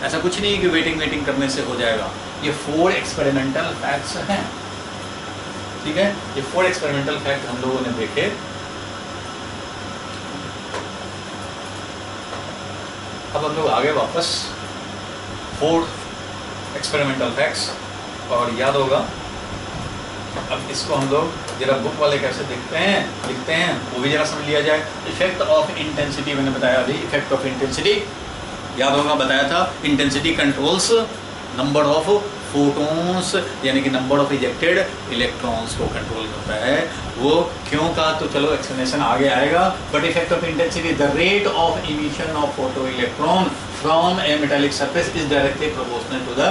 ऐसा कुछ नहीं है कि वेटिंग करने से हो जाएगा। ये 4 एक्सपेरिमेंटल फैक्ट्स हैं, ठीक है। ये 4 एक्सपेरिमेंटल फैक्ट हम लोगों ने देखे। अब हम लोग आगे वापस 4 एक्सपेरिमेंटल फैक्ट्स, और याद होगा अब इसको हम लोग जरा बुक वाले कैसे लिखते हैं वो भी जरा समझ लिया जाए। इफेक्ट ऑफ इंटेंसिटी मैंने बताया अभी, इफेक्ट ऑफ इंटेंसिटी याद होगा, बताया था। Intensity controls number of photons, यानी कि नंबर ऑफ इजेक्टेड इलेक्ट्रॉन्स को कंट्रोल करता है। वो क्यों का तो चलो एक्सप्लेनेशन आगे आएगा। But effect of intensity, the rate of emission of photo electron from a metallic surface is directly proportional to the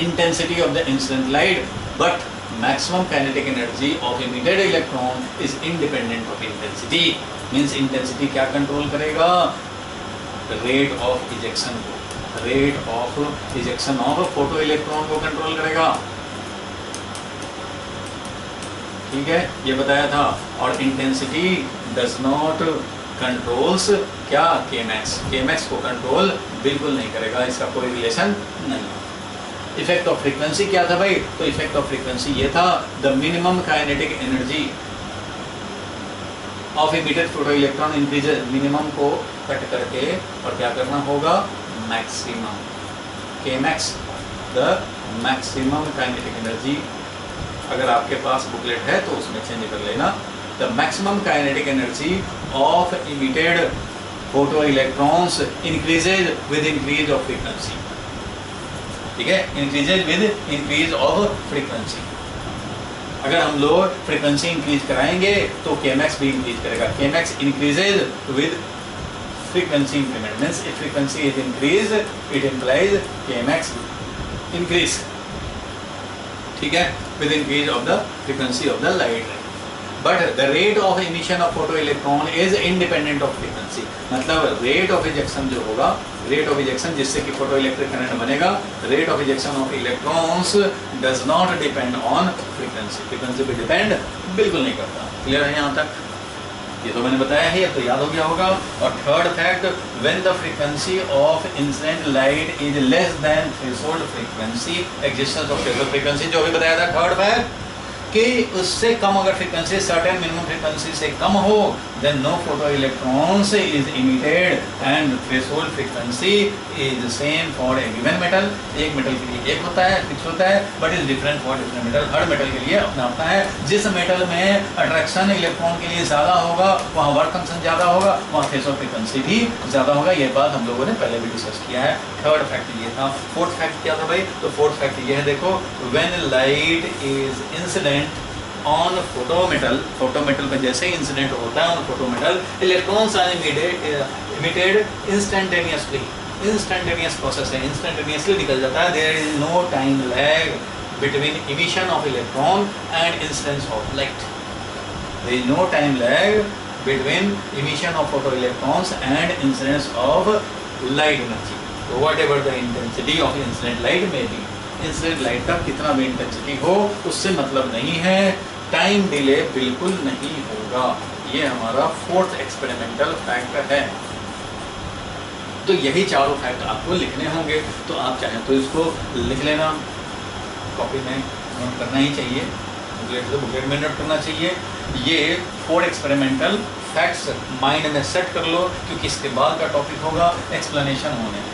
intensity of the incident light, but maximum kinetic energy of emitted electron is independent of intensity. Means intensity क्या कंट्रोल करेगा, रेट ऑफ इजेक्शन को, rate of ejection of photo electron को कंट्रोल करेगा, ठीक है, ये बताया था। और इंटेंसिटी डज नॉट कंट्रोल्स क्या, केमैक्स को कंट्रोल बिल्कुल नहीं करेगा, इसका कोई रिलेशन नहीं। इफेक्ट ऑफ फ्रीक्वेंसी क्या था भाई, तो इफेक्ट ऑफ फ्रीक्वेंसी ये था the minimum kinetic energy of emitted photo electron increases, minimum को कट करके और क्या करना होगा, maximum, केमैक्स the maximum kinetic energy. अगर आपके पास बुकलेट है तो उसमें चेंज कर लेना। The maximum kinetic energy of emitted photo electrons increases with increase of frequency. ठीक है, increases with increase of frequency. अगर हम लोग फ्रीक्वेंसी इंक्रीज कराएंगे तो केमैक्स भी इंक्रीज करेगा। केमैक्स increases with frequency increment, means if frequency is increased it implies kmax increase, ठीक है, with increase of the frequency of the light ray. But the rate of emission of photoelectron is independent of frequency. मतलब rate of ejection जो होगा, rate of ejection जिससे कि photoelectric current बनेगा, rate of ejection of electrons does not depend on frequency. Frequency पे depend बिल्कुल नहीं करता। क्लियर है यहाँ तक? ये तो मैंने बताया है, ये तो याद हो गया होगा। और third fact, when the frequency of incident light is less than threshold frequency, existence of threshold frequency जो भी बताया था थर्ड फैक्ट, कि उससे कम अगर फ्रीक्वेंसी सर्टेन मिनिमम फ्रीक्वेंसी से कम हो, then no photo electrons is emitted and threshold frequency is same for a given metal. एक मेटल के लिए एक होता है, फिक्स होता है, but is different for different metal. हर मेटल के लिए अपना अपना है। जिस मेटल में अट्रैक्शन इलेक्ट्रॉन के लिए ज़्यादा होगा वहाँ वर्क फंक्शन ज़्यादा होगा, वहाँ थ्रेशोल्ड फ्रीक्वेंसी भी ज़्यादा होगा। ये बात हम लोगों ने पहले भी डिस्कस किया है। थर्ड फैक्ट ये था। फोर्थ फैक्ट क्या था भाई? तो फोर्थ फैक्ट ये है, देखो, when light is incident on photo metal, photo metal पे जैसे ही इंसिडेंट होता है on photo metal, electrons are emitted instantaneously. Instantaneous process है, इंस्टेंटेनियसली निकल जाता है। There is no time lag between emission of electron and incidence of light. There is no time lag between emission of photo electrons and incidence of light energy. Whatever the intensity of incident light में भी, इंसिडेंट लाइट का कितना भी इंटेंसिटी हो उससे मतलब नहीं है, टाइम डिले बिल्कुल नहीं होगा। ये हमारा फोर्थ एक्सपेरिमेंटल फैक्ट है। तो यही चारों फैक्ट आपको लिखने होंगे, तो आप चाहें तो इसको लिख लेना, कॉपी में नोट करना ही चाहिए, बुकलेट में नोट करना चाहिए। ये 4 एक्सपेरिमेंटल फैक्ट्स माइंड में सेट कर लो, क्योंकि इसके बाद का टॉपिक होगा एक्सप्लेनेशन होने।